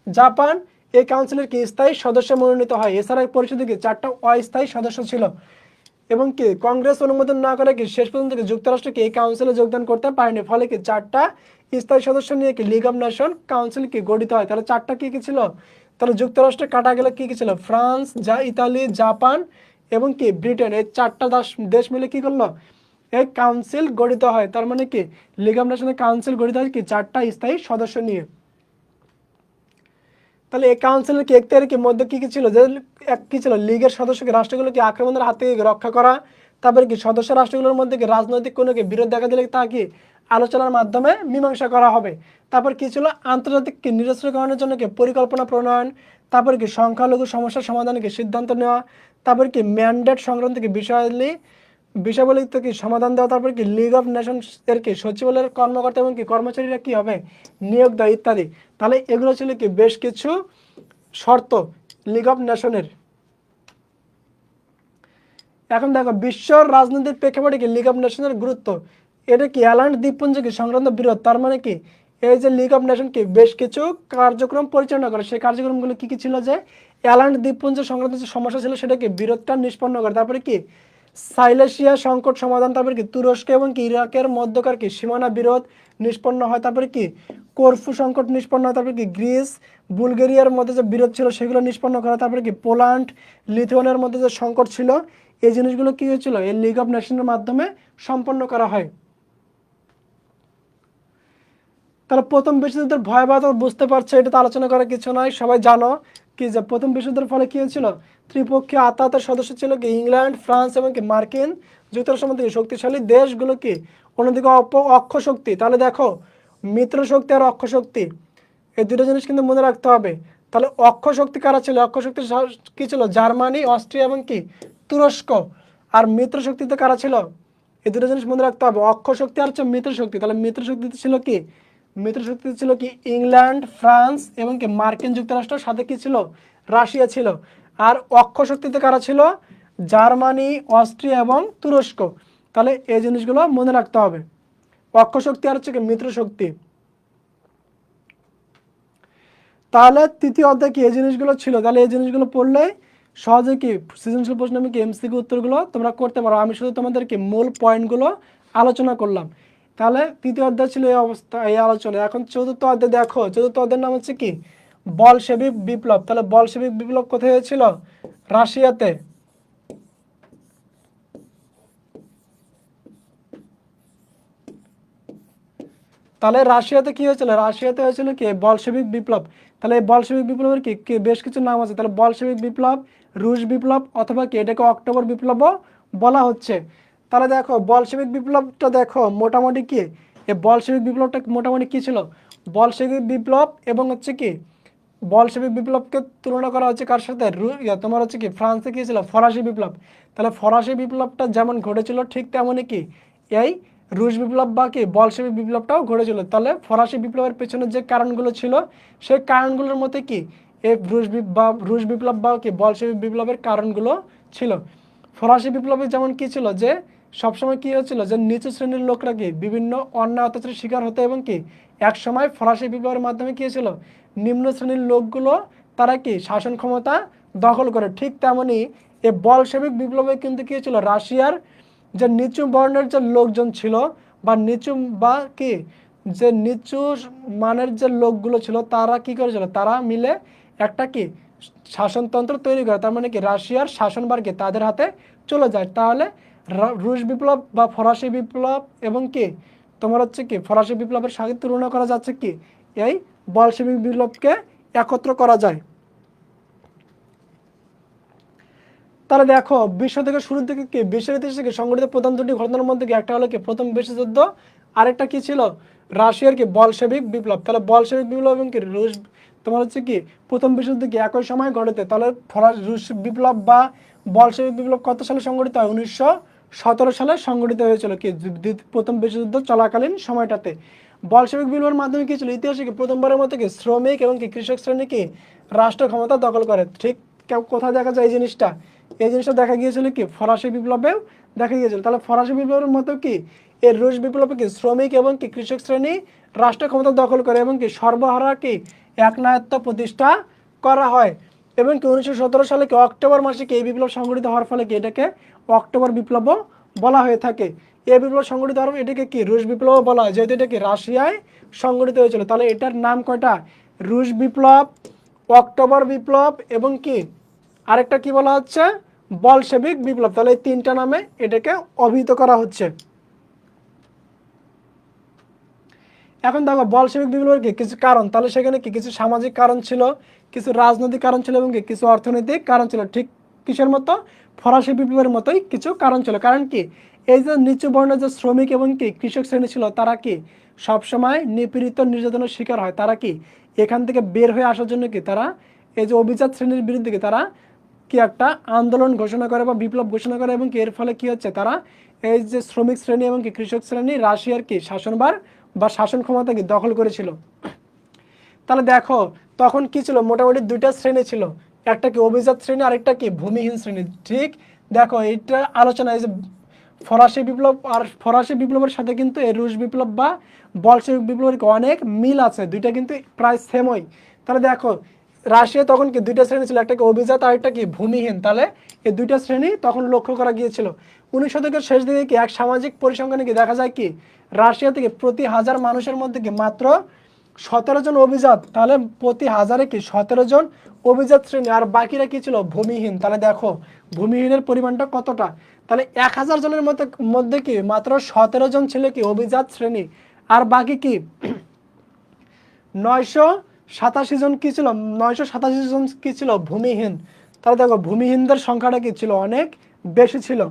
জাপান এই কাউন্সিলের কি স্থায়ী সদস্য মনোনীত হয়। এছাড়া এই পরিষদে কি 4টা অস্থায়ী সদস্য ছিল এবং কি কংগ্রেস অনুমোদন না করে কি শেষ পর্যন্ত কি যুক্তরাষ্ট্র কি এই কাউন্সিলে যোগদান করতে পারেনি। ফলে কি 4টা স্থায়ী সদস্য নিয়ে কি লিগ অফ নেশন কাউন্সিল কি গঠিত হয়। তাহলে 4টা কি কি ছিল, তাহলে যুক্তরাষ্ট্র কাটা গেলে কি কি ছিল, ফ্রান্স, ইতালি, জাপান এবং কি ব্রিটেন, এই 4টা দেশ মিলে কি করলো এই কাউন্সিল গঠিত হয়। তার মানে কি লিগ অফ নেশনের কাউন্সিল গঠিত হয় কি 4টা স্থায়ী সদস্য নিয়ে। তাহলে এই কাউন্সিলের কি এখতিয়ারের মধ্যে কি কি ছিল, যে এক কি ছিল লীগের সদস্যকে রাষ্ট্রগুলোকে আক্রমণের হাত থেকে রক্ষা করা। তারপরে কি সদস্য রাষ্ট্রগুলোর মধ্যে কি রাজনৈতিক কোনো কি বিরোধ দেখা দিলে তা কি আলোচনার মাধ্যমে মীমাংসা করা হবে। তারপর কি ছিল আন্তর্জাতিক কি নিরস্ত্রীকরণের জন্য কি পরিকল্পনা প্রণয়ন। তারপর কি সংখ্যালঘু সমস্যার সমাধানে কি সিদ্ধান্ত নেওয়া। তারপর কি ম্যান্ডেট সংক্রান্ত কি বিষয়াবলী কি সমাধান দেওয়া। তারপর কি লিগ অফ নেশনস এর কি সচিবালয়ের কর্মকর্তা এবং কি কর্মচারীরা কি হবে নিয়োগ দেয় ইত্যাদি। তাহলে এগুলো ছিল কি বেশ কিছু শর্ত লিগ অফ নেশনের। এখন দেখো বিশ্ব রাজনীতির প্রেক্ষাপটে কি লিগ অফ নেশনের গুরুত্ব। এটা কি অ্যালান্ড দ্বীপপুঞ্জ কি সংক্রান্ত বিরোধ। তার মানে কি এই যে লিগ অফ নেশন কি বেশ কিছু কার্যক্রম পরিচালনা করে, সেই কার্যক্রমগুলো কি কি ছিল, যে অ্যালান্ড দ্বীপপুঞ্জ সংক্রান্ত যে সমস্যা ছিল সেটা কি বিরোধটা নিষ্পন্ন করে। তারপরে কি সাইলেশিয়া সংকট সমাধান। তারপরে কি তুরস্ক এবং কি ইরাকের মধ্যকার কি সীমানা বিরোধ নিষ্পন্ন হয়। তারপরে কি করফু সংকট নিষ্পন্ন হয়। তারপরে কি গ্রিস বুলগেরিয়ার মধ্যে যে বিরোধ ছিল সেগুলো নিষ্পন্ন করা। তারপরে কি পোল্যান্ড লিথুয়ানিয়ার মধ্যে যে সংকট ছিল এই জিনিসগুলো কি হয়েছিল এই লিগ অফ নেশনের মাধ্যমে সম্পন্ন করা হয়। তাহলে প্রথম বিশ্বযুদ্ধের ভয়াবহতা বুঝতে পারছো, এটা তো আলোচনা করার কিছু নয়, সবাই জানো কি যে প্রথম বিশ্বযুদ্ধের ফলে কি হয়েছিল ত্রিপক্ষীয় আত্মহত্যার সদস্য ছিল কি ইংল্যান্ড, ফ্রান্স এবং কি মার্কিন যুক্তরাষ্ট্রের মধ্যে শক্তিশালী দেশগুলো কি অন্যদিকে অক্ষ শক্তি। তাহলে দেখো মিত্র শক্তি আর অক্ষ শক্তি এই দুটো জিনিস কিন্তু মনে রাখতে হবে। তাহলে অক্ষ শক্তি কারা ছিল, অক্ষ শক্তি কি ছিল জার্মানি, অস্ট্রিয়া এবং কি তুরস্ক। আর মিত্র শক্তিতে কারা ছিল, এই দুটো জিনিস মনে রাখতে হবে, অক্ষ শক্তি আর হচ্ছে মিত্র শক্তি। তাহলে মিত্র শক্তিতে ছিল কি, মিত্র শক্তিতে ছিল কি ইংল্যান্ড, ফ্রান্স এবং কি মার্কিন যুক্তরাষ্ট্রের সাথে কি ছিল রাশিয়া ছিল। আর অক্ষ শক্তিতে কারা ছিল জার্মানি, অস্ট্রিয়া এবং তুরস্ক। তাহলে এই জিনিসগুলো মনে রাখতে হবে, অক্ষ শক্তি আর হচ্ছে কি মিত্র শক্তি। তাহলে তৃতীয় অধ্যায় কি এই জিনিসগুলো ছিল। তাহলে এই জিনিসগুলো পড়লে সহজে কি সৃজনশীল প্রশ্ন আমি কি এমসিকিউ উত্তরগুলো তোমরা করতে পারো। আমি শুধু তোমাদেরকে মূল পয়েন্টগুলো আলোচনা করলাম। তাহলে তৃতীয় অধ্যায় ছিল এই অবস্থা, এই আলোচনা। এখন চতুর্থ অধ্যায় দেখো, চতুর্থ অধ্যায়ের নাম হচ্ছে কি বলশেবিক বিপ্লব। তাহলে বলশেবিক বিপ্লব কোথায় হয়েছিল, রাশিয়াতে। তাহলে রাশিয়াতে কি হয়েছিল, রাশিয়াতে হয়েছিল কি বলশেবিক বিপ্লব। তাহলে এই বলশেবিক বিপ্লবের কি বেশ কিছু নাম আছে। তাহলে বলশেবিক বিপ্লব, রুশ বিপ্লব অথবা কি এটাকে অক্টোবর বিপ্লবও বলা হচ্ছে। তাহলে দেখো বলশেবিক বিপ্লবটা দেখো মোটামুটি কি এই বলশেবিক বিপ্লবটা মোটামুটি কি ছিল, বলশেবিক বিপ্লব এবং হচ্ছে কি বলশেবিক বিপ্লবকে তুলনা করা হচ্ছে কার সাথে, তোমার হচ্ছে কি ফ্রান্সে কি ছিল ফরাসি বিপ্লব। তাহলে ফরাসি বিপ্লবটা যেমন ঘটেছিল ঠিক তেমনই কি এই রুশ বিপ্লব বা কি বলশেবিক বিপ্লবটাও ঘটেছিল। তাহলে ফরাসি বিপ্লবের পেছনে যে কারণগুলো ছিল সেই কারণগুলোর মধ্যে কি এই রুশ বিপ্লব বা কি বলশেবিক বিপ্লবের কারণগুলো ছিল। ফরাসি বিপ্লবে যেমন কি ছিল যে সবসময় কি হচ্ছিল যে নিচু শ্রেণীর লোকরা কি বিভিন্ন অন্যায় অত্যাচারের শিকার হতো এবং কি একসময় ফরাসি বিপ্লবের মাধ্যমে কি হয়েছিল নিম্ন শ্রেণীর লোকগুলো তারা কি শাসন ক্ষমতা দখল করে। ঠিক তেমনি এই বলশেবিক বিপ্লবে কিন্তু কি হয়েছিল রাশিয়ার যে নিচু বর্ণের যে লোকজন ছিল বা নিচু বা কি যে নিচু মানের যে লোকগুলো ছিল তারা কি করেছিল, তারা মিলে একটা কি শাসনতন্ত্র তৈরি করে। তার মানে কি রাশিয়ার শাসনভার কি তাদের হাতে চলে যায়। তাহলে রুশ বিপ্লব বা ফরাসি বিপ্লব এবং কি তোমার হচ্ছে কি ফরাসি বিপ্লবের সাথে তুলনা করা যাচ্ছে কি এই বলশেবিক বিপ্লবকে একত্র করা যায়। তাহলে দেখো বিশ্ব থেকে শুরু থেকে কি বিশ্বের ইতিহাসে কি সংঘটিত প্রধান দুটি ঘটনার মধ্যে কি একটা হলো কি প্রথম বিশ্বযুদ্ধ, আরেকটা কি ছিল রাশিয়ার কি বলশেবিক বিপ্লব। তাহলে বলশেবিক বিপ্লব এবং কি রুশ তোমার হচ্ছে কি প্রথম বিশ্বযুদ্ধ কি একই সময় ঘটেছে। তাহলে রুশ বিপ্লব বা বলশেবিক বিপ্লব কত সালে সংগঠিত হয়? 1917 সালে সংগঠিত হয়েছিল কি প্রথম বিশ্বযুদ্ধ চলাকালীন সময়টাতে। বলশেবিক বিপ্লবের মাধ্যমে কি ছিল? ইতিহাসে কি প্রথমবারের মতো কি শ্রমিক এবং কি কৃষক শ্রেণী কি রাষ্ট্র ক্ষমতা দখল করে। ঠিক কোথায় দেখা যায় এই জিনিসটা? এই জিনিসটা দেখা গিয়েছিল কি ফরাসি বিপ্লবেও দেখা গিয়েছিল। তাহলে ফরাসি বিপ্লবের মতো কি এর রুশ বিপ্লবে কি শ্রমিক এবং কি কৃষক শ্রেণী রাষ্ট্র ক্ষমতা দখল করে এবং কি সর্বহারা কি একনায়ত্ব প্রতিষ্ঠা করা হয়। এবং কি 1917 সালে কি অক্টোবর মাসে কি এই বিপ্লব সংগঠিত হওয়ার ফলে কি এটাকে অক্টোবর বিপ্লবও বলা হয়ে থাকে। এই বিপ্লব সংগঠিত হওয়ার এটাকে কি রুশ বিপ্লবও বলা হয়, যেহেতু এটা কি রাশিয়ায় সংগঠিত হয়েছিল। তাহলে এটার নাম কয়টা? রুশ বিপ্লব, অক্টোবর বিপ্লব এবং কি আরেকটা কি বলা হচ্ছে? বলশেবিক বিপ্লব। তাহলে এই তিনটা নামে এটাকে অভিহিত করা হচ্ছে। এখন দেখো বলশেবিক বিপ্লবের কি কিছু কারণ, তাহলে সেখানে কি কিছু সামাজিক কারণ ছিল, কিছু রাজনৈতিক কারণ ছিল এবং কি কিছু অর্থনৈতিক কারণ ছিল। ঠিক কিসের মতো? ফরাসি বিপ্লবের মতোই কিছু কারণ ছিল। কারণ কি এই যে নিচু বর্ণের যে শ্রমিক এবং কি কৃষক শ্রেণী ছিল তারা কি সবসময় নিপীড়িত নির্যাতনের শিকার হয়। তারা কি এখান থেকে বের হয়ে আসার জন্য কি তারা এই যে অভিজাত শ্রেণীর বিরুদ্ধে কি তারা কি একটা আন্দোলন ঘোষণা করে বা বিপ্লব ঘোষণা করে এবং কি এর ফলে কি হচ্ছে তারা এই যে শ্রমিক শ্রেণী এবং কি কৃষক শ্রেণী রাশিয়ার কি শাসনভার বা শাসন ক্ষমতা কি দখল করেছিল। তাহলে দেখো তখন কি ছিল? মোটামুটি দুইটা শ্রেণী ছিল, একটা কি অভিজাত শ্রেণী আরেকটা কি ভূমিহীন শ্রেণী। ঠিক দেখো এইটা আলোচনা এই যে ফরাসি বিপ্লব আর ফরাসি বিপ্লবের সাথে কিন্তু এই রুশ বিপ্লব বা বলশেবিক বিপ্লবের অনেক মিল আছে, দুইটা কিন্তু প্রায় সেমই। তাহলে দেখো রাশিয়া তখন কি দুইটা শ্রেণী ছিল, একটা কি অভিজাত আর একটা কি ভূমিহীন। তাহলে এই দুইটা শ্রেণী তখন লক্ষ্য করা গিয়েছিল। 19 শতকের শেষ দিকে কি এক সামাজিক পরিসংখ্যানে কি দেখা যায় কি রাশিয়া থেকে প্রতি 1000 মানুষের মধ্যে কি মাত্র 17 জন অভিজাত। তাহলে প্রতি হাজারে কি 17 জন অভিজাত শ্রেণী আর বাকিরা কি ছিল? ভূমিহীন। তাহলে দেখো ভূমিহীনের পরিমাণটা কতটা। তাহলে 1000 জনের মধ্যে কি মাত্র 17 জন ছিল কি অভিজাত শ্রেণী আর বাকি কি 987 জন কি ছিল? 987 জন কি ছিল? ভূমিহীন। তাহলে দেখো ভূমিহীনদের সংখ্যাটা কি ছিল? অনেক বেশি ছিল।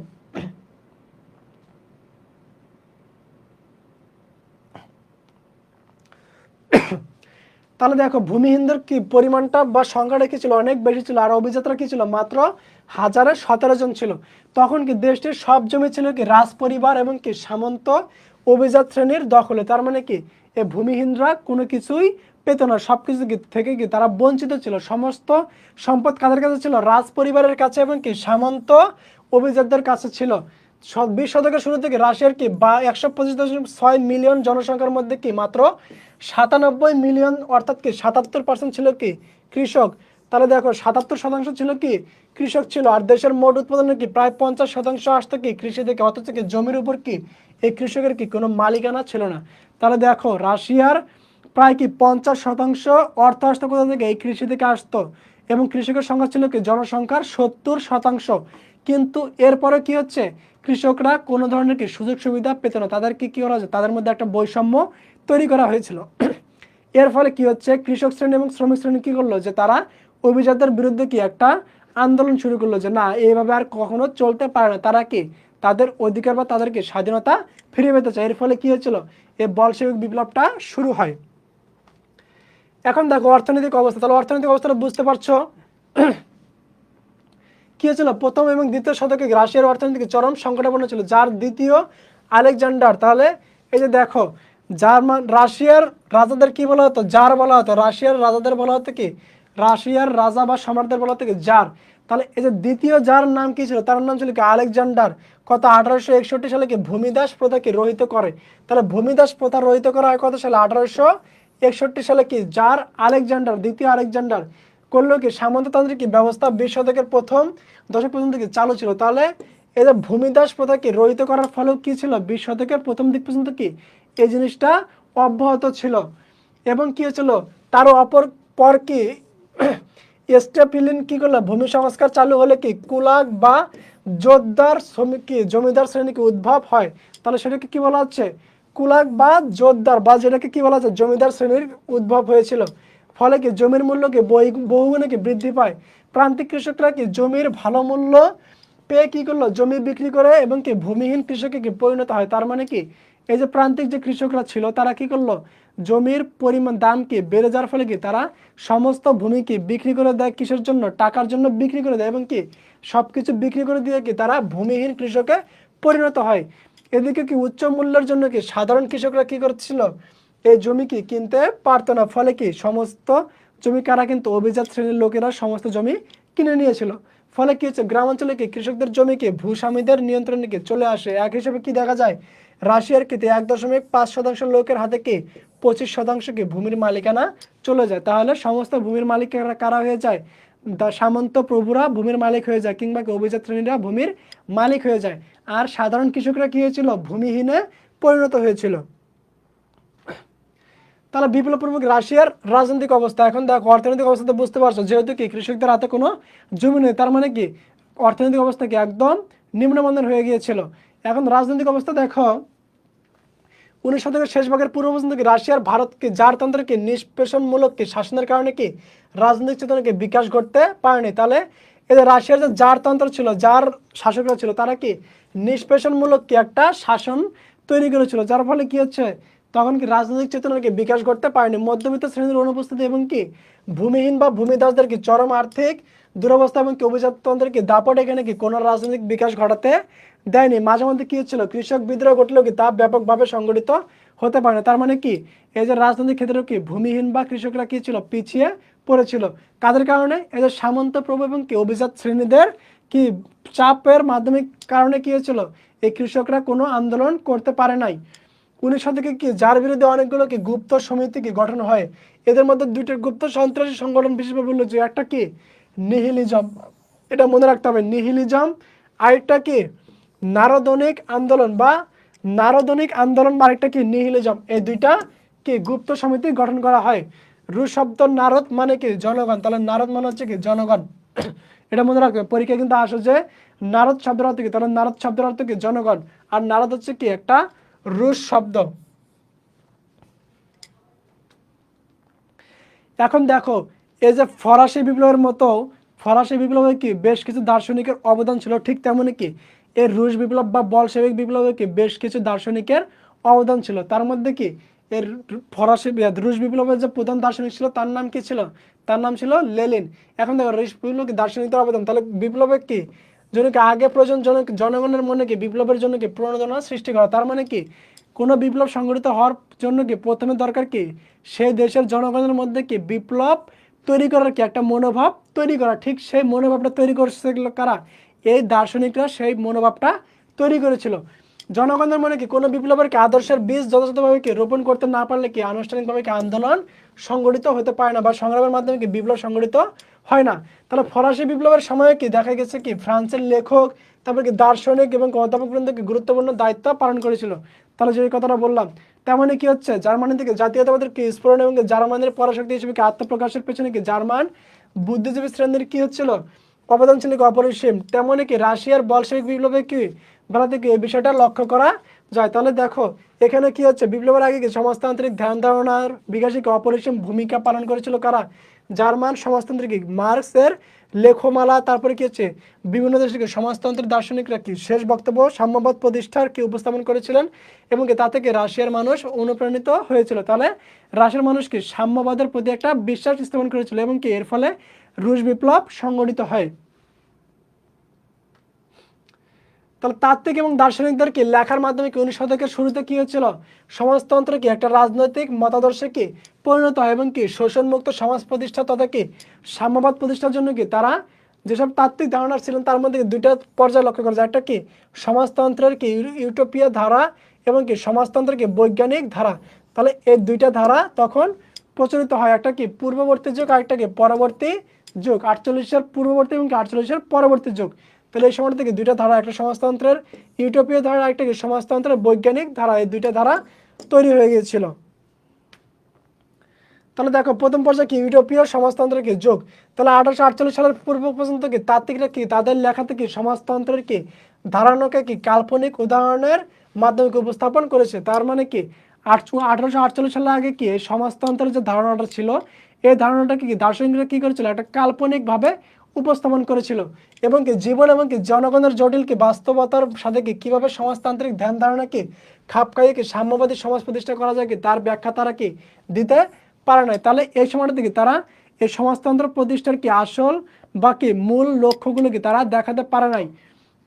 তাহলে দেখো ভূমিহীনদের কি পরিমাণটা বা সংখ্যাটা কি ছিল? অনেক বেশি ছিল। আর অভিজাতরা কি ছিল? মাত্র 1017 জন ছিল। তখন কি দেশটির সব জমি ছিল কি রাজ পরিবার এবং কি সামন্ত অভিজাত শ্রেণীর দখলে। তার মানে কি এই ভূমিহীনরা কোনো কিছুই পেত না, সবকিছু থেকে কি তারা বঞ্চিত ছিল। সমস্ত সম্পদ কাদের কাছে ছিল? রাজ পরিবারের কাছে এবং কি সামন্ত অভিজাতদের কাছে ছিল। 20 শতকের শুরু থেকে রাশিয়ার কি বা 125.6 মিলিয়ন জনসংখ্যার মধ্যে কি মাত্র 97 মিলিয়ন অর্থাৎ কি 77% ছিল কি কৃষক। তাহলে দেখো 77% ছিল কি কৃষক ছিল। আর দেশের মোট উৎপাদনের কি প্রায় 50% আসতো কি কৃষি থেকে। অথচ কি জমির উপর কি এই কৃষকের কি কোনো মালিকানা ছিল না। তাহলে দেখো রাশিয়ার প্রায় কি 50% অর্থ আসতো কোথা থেকে? এই কৃষি থেকে আসতো। এবং কৃষকের সংখ্যা ছিল কি জনসংখ্যার 70%। কিন্তু এরপরে কি হচ্ছে? কৃষকরা কোনো ধরনের কি সুযোগ সুবিধা পেত না। তাদেরকে কি করা হয়েছে? তাদের মধ্যে একটা বৈষম্য তৈরি করা হয়েছিল। এর ফলে কি হচ্ছে? কৃষক শ্রেণী এবং শ্রমিক শ্রেণী কি করলো? যে তারা অভিজাতদের বিরুদ্ধে কি একটা আন্দোলন শুরু করলো যে না এইভাবে আর কখনো চলতে পারে না। তারা কি তাদের অধিকার বা তাদেরকে স্বাধীনতা ফিরিয়ে পেতে চায়। এর ফলে কি হয়েছিল? এই বলশেবিক বিপ্লবটা শুরু হয়। এখন দেখো অর্থনৈতিক অবস্থা। তাহলে অর্থনৈতিক অবস্থাটা বুঝতে পারছো কি হয়েছিল? প্রথম এবং দ্বিতীয় শতকে রাশিয়ার অর্থনৈতিক চরম সংকটাপন্ন ছিল, যার দ্বিতীয় আলেকজান্ডার। তাহলে এই যে দেখো জার্মান রাশিয়ার রাজাদের কি বলা হতো? জার বলা হতো। রাশিয়ার রাজাদের বলা হতো কি? রাশিয়ার রাজা বা সম্রাটদের বলা হতো কি জার। তাহলে এই যে দ্বিতীয় যার নাম কি ছিল? তার নাম ছিল কি আলেকজান্ডার। কত 1861 সালে কি ভূমিদাস প্রথাকে রহিত করে। তাহলে ভূমিদাস প্রথা রহিত করা হয় কত সালে? 1861 সালে কি জার আলেকজান্ডার দ্বিতীয় আলেকজান্ডার করলো কি সামন্ততান্ত্রিক কি ব্যবস্থা 20 শতকের প্রথম দশক পর্যন্ত কি চালু ছিল। তাহলে এই যে ভূমিদাস প্রথাকে রহিত করার ফলেও কি ছিল? 20 শতকের প্রথম দিক পর্যন্ত কি এই জিনিসটা অব্যাহত ছিল। এবং কি হয়েছিল? তারও অপর পর কি স্টেপিলিন কি করলো? ভূমি সংস্কার চালু হলে কি কুলাক বা জোরদার শ্রমিক কি জমিদার শ্রেণীকে উদ্ভব হয়। তাহলে সেটাকে কি বলা হচ্ছে? কুলাক বা জোরদার বা যেটাকে কি বলা হচ্ছে জমিদার শ্রেণীর উদ্ভব হয়েছিল। ফলে কি জমির মূল্য কি বহুগুণে কি বৃদ্ধি পায়। প্রান্তিক কৃষকরা কি জমির ভালো মূল্য পেয়ে কি করলো? জমি বিক্রি করে এবং কি ভূমিহীন কৃষকে কি পরিণত হয়। তার মানে কি এই যে প্রান্তিক যে কৃষকরা ছিল তারা কি করলো, জমির পরিমাণ দাম কি বেড়ে যাওয়ার ফলে কি তারা সমস্ত ভূমি কি বিক্রি করে দেয়, কিসের জন্য, টাকার জন্য বিক্রি করে দেয়, এবং কি সবকিছু বিক্রি করে দিয়ে কি তারা ভূমিহীন কৃষকে পরিণত হয়। এদিকে কি উচ্চ মূল্যের জন্য কি সাধারণ কৃষকরা কি করছিল, এই জমি কি কিনতে পারতো না, ফলে কি সমস্ত জমি কারা কিন্তু অভিজাত শ্রেণীর লোকেরা সমস্ত জমি কিনে নিয়েছিল। ফলে কি হচ্ছে, গ্রামাঞ্চলে কি কৃষকদের জমি কি ভূস্বামীদের নিয়ন্ত্রণে কি চলে আসে। এক হিসেবে কি দেখা যায়, রাশিয়ার কি 1.5% লোকের হাতে কি 25% কি ভূমির মালিকানা চলে যায়। তাহলে সমস্ত ভূমির মালিক কারা হয়ে যায়, সামন্ত প্রভুরা ভূমির মালিক হয়ে যায়, কিংবা কি অভিজাত শ্রেণীরা ভূমির মালিক হয়ে যায়। আর সাধারণ কৃষকরা কি হয়েছিল, ভূমিহীনে পরিণত হয়েছিল। তাহলে বিপ্লব পূর্বক রাশিয়ার রাজনৈতিক অবস্থা। এখন দেখো অর্থনৈতিক অবস্থা তো বুঝতে পারছো, যেহেতু কি কৃষকদের হাতে কোনো জমি নেই, তার মানে কি অর্থনৈতিক অবস্থা কি একদম নিম্নমানের হয়ে গিয়েছিল। এখন রাজনৈতিক অবস্থা দেখো, 19 শতকের শেষ ভাগের পূর্ব পর্যন্ত কি রাশিয়ার ভারতকে জারতন্ত্রকে নিষ্পেষণমূলক কি শাসনের কারণে কি রাজনৈতিক চেতনাকে বিকাশ ঘটতে পারেনি। তাহলে এদের রাশিয়ার যে জারতন্ত্র ছিল, যার শাসকরা ছিল, তারা কি নিষ্পেষণমূলক কি একটা শাসন তৈরি করেছিল, যার ফলে কি হচ্ছে, তখন কি রাজনৈতিক চেতনাকে বিকাশ করতে পারেনি। মধ্যবিত্ত শ্রেণীর অনুপস্থিতি এবং কি ভূমিহীন বা ভূমিদাসদের কি চরম আর্থিক দুরবস্থা এবং কি অভিজাততন্ত্রের কি দাপট এখানে কি কোনো রাজনৈতিক বিকাশ ঘটাতে দেয়নি। মাঝে মধ্যে কি হচ্ছিল, কৃষক বিদ্রোহ ঘটলেও কি তা ব্যাপকভাবে সংগঠিত হতে পারে না। তার মানে কি এই যে রাজনৈতিক ক্ষেত্রে কি ভূমিহীন বা কৃষকরা কি ছিল, পিছিয়ে পড়েছিল। কাদের কারণে, এই যে সামন্ত প্রভু এবং কি অভিজাত শ্রেণীদের কি চাপের মাধ্যমে কারণে কি হয়েছিল, এই কৃষকরা কোনো আন্দোলন করতে পারে নাই। 19 শতকে কি যার বিরুদ্ধে অনেকগুলো কি গুপ্ত সমিতি কি গঠন হয়। এদের মধ্যে দুইটা গুপ্ত সন্ত্রাসী সংগঠন বিশেষভাবে বললো যে একটা কি নিহিলিজম, এটা মনে রাখতে হবে, নিহিলিজম। আরেকটা কি নারদনিক আন্দোলন বা আরেকটা কি নিহিলিজম। এই দুইটা কি গুপ্ত সমিতি গঠন করা হয়। রুশ শব্দ নারদ মানে কি জনগণ, তাহলে নারদ মানে হচ্ছে কি জনগণ। এটা মনে রাখবে, পরীক্ষা কিন্তু আসে যে নারদ শব্দের অর্থ কি, তাহলে নারদ শব্দের অর্থ কি জনগণ, আর নারদ হচ্ছে কি একটা রুশ শব্দ। এখন দেখো এই যে ফরাসি বিপ্লবের মতো, ফরাসি বিপ্লবে কি বেশ কিছু দার্শনিকের অবদান ছিল, ঠিক তেমনই কি এর রুশ বিপ্লব বা বলশেভিক বিপ্লবে কি বেশ কিছু দার্শনিকের অবদান ছিল। তার মধ্যে কি এর ফরাসি রুশ বিপ্লবের যে প্রধান দার্শনিক ছিল তার নাম কি ছিল, তার নাম ছিল লেনিন। এখন দেখো রুশ বিপ্লব কি দার্শনিকদের অবদান, তাহলে বিপ্লবে কি জনকে আগে প্রয়োজন জনগণের মনে কি বিপ্লবের জন্য কি প্রণোদনা সৃষ্টি করা। তার মানে কি কোনো বিপ্লব সংগঠিত হওয়ার জন্য কি প্রথমে দরকার কি সেই দেশের জনগণের মধ্যে কি বিপ্লব তৈরি করার কি একটা মনোভাব তৈরি করা। ঠিক সেই মনোভাবটা তৈরি করেছিল কারা, এই দার্শনিকরা সেই মনোভাবটা তৈরি করেছিল। জনগণের মনে কি কোনো বিপ্লবের কি আদর্শের বীজ যথাযথভাবে কি রোপণ করতে না পারলে কি আনুষ্ঠানিকভাবে কি আন্দোলন সংগঠিত হতে পারে না, বা সংগ্রামের মাধ্যমে কি বিপ্লব সংগঠিত হয় না। তাহলে ফরাসি বিপ্লবের সময় কি দেখা গেছে কি ফ্রান্সের লেখক, তারপর কি দার্শনিক এবং অধ্যাপক বৃন্দ কি গুরুত্বপূর্ণ দায়িত্ব পালন করেছিল। তাহলে যে কথাটা বললাম, তেমনই কি হচ্ছে, জার্মানি থেকে জাতীয়তাবাদের কি স্ফোরণ এবং জার্মানির পরাশক্তি হিসেবে কি আত্মপ্রকাশের পেছনে কি জার্মান বুদ্ধিজীবী শ্রেণীর কি হচ্ছিল অবদান ছিল অপরিসীম। তেমনই কি রাশিয়ার বলশেভিক বিপ্লবে কি বেলা থেকে এই বিষয়টা লক্ষ্য করা যায়। তাহলে দেখো এখানে কি হচ্ছে, বিপ্লবের আগে কি সমাজতান্ত্রিক ধ্যান ধারণার বিকাশে কি অপরিসীম ভূমিকা পালন করেছিল কারা, জার্মান সমাজতান্ত্রিক মার্কসের লেখমালা। তারপরে কি হচ্ছে, বিভিন্ন দেশের কি সমাজতন্ত্রের দার্শনিকরা কি শেষ বক্তব্য সাম্যবাদ প্রতিষ্ঠার কি উপস্থাপন করেছিলেন, এবং কি তা থেকে রাশিয়ার মানুষ অনুপ্রাণিত হয়েছিল। তাহলে রাশিয়ার মানুষ কি সাম্যবাদের প্রতি একটা বিশ্বাস স্থাপন করেছিল, এবং কি এর ফলে রুশ বিপ্লব সংগঠিত হয়। তাহলে তাত্ত্বিক এবং দার্শনিকদের কি লেখার মাধ্যমে কি 19 শতকের শুরুতে কি হচ্ছিল, সমাজতন্ত্র কি একটা রাজনৈতিক মতাদর্শে কি পরিণত হয়, এবং কি শোষণমুক্ত সমাজ প্রতিষ্ঠা তথা কি সাম্যবাদ প্রতিষ্ঠার জন্য কি তারা যেসব তাত্ত্বিক ধারণা ছিলেন তার মধ্যে দুইটা পর্যায়ে লক্ষ্য করা যায়। একটা কি সমাজতন্ত্রের কি ইউটোপিয়া ধারা, এবং কি সমাজতন্ত্রের কি বৈজ্ঞানিক ধারা। তাহলে এই দুইটা ধারা তখন প্রচলিত হয়, একটা কি পূর্ববর্তী যুগ আর একটা কি পরবর্তী যুগ, 48-এর পূর্ববর্তী এবং 48-এর পরবর্তী যুগ। তাহলে এই সময়টা থেকে দুইটা ধারা, একটা সমাজতন্ত্রের ইউটোপীয় ধারা, একটা কি সমাজতন্ত্রের বৈজ্ঞানিক ধারা, এই দুইটা ধারা তৈরি হয়ে গিয়েছিল। তাহলে দেখো প্রথম পর্যায়ে কি ইউটোপীয় সমাজতন্ত্রের কি যুগ। তাহলে 1848 সালের পূর্ব পর্যন্ত কি তাত্ত্বিকরা কি তাদের লেখাতে কি সমাজতন্ত্রের কি ধারণাকে কি কাল্পনিক উদাহরণের মাধ্যমে উপস্থাপন করেছে। তার মানে কি 1848 সালের আগে কি সমাজতন্ত্রের যে ধারণাটা ছিল, এই ধারণাটাকে কি দার্শনিকরা কি করেছিল একটা কাল্পনিকভাবে উপস্থাপন করেছিল এবং কি জীবন এবং কি জনগণের জটিল কি বাস্তবতার সাথে কি কীভাবে সমাজতান্ত্রিক ধ্যান ধারণাকে খাপ খাইয়ে কি সাম্যবাদী সমাজ প্রতিষ্ঠা করা যায় কি তার ব্যাখ্যা তারা কি দিতে পারে নাই। তাহলে এই সময়টা থেকে তারা এই সমাজতন্ত্র প্রতিষ্ঠার কি আসল বা কি মূল লক্ষ্যগুলো কি তারা দেখাতে পারে নাই।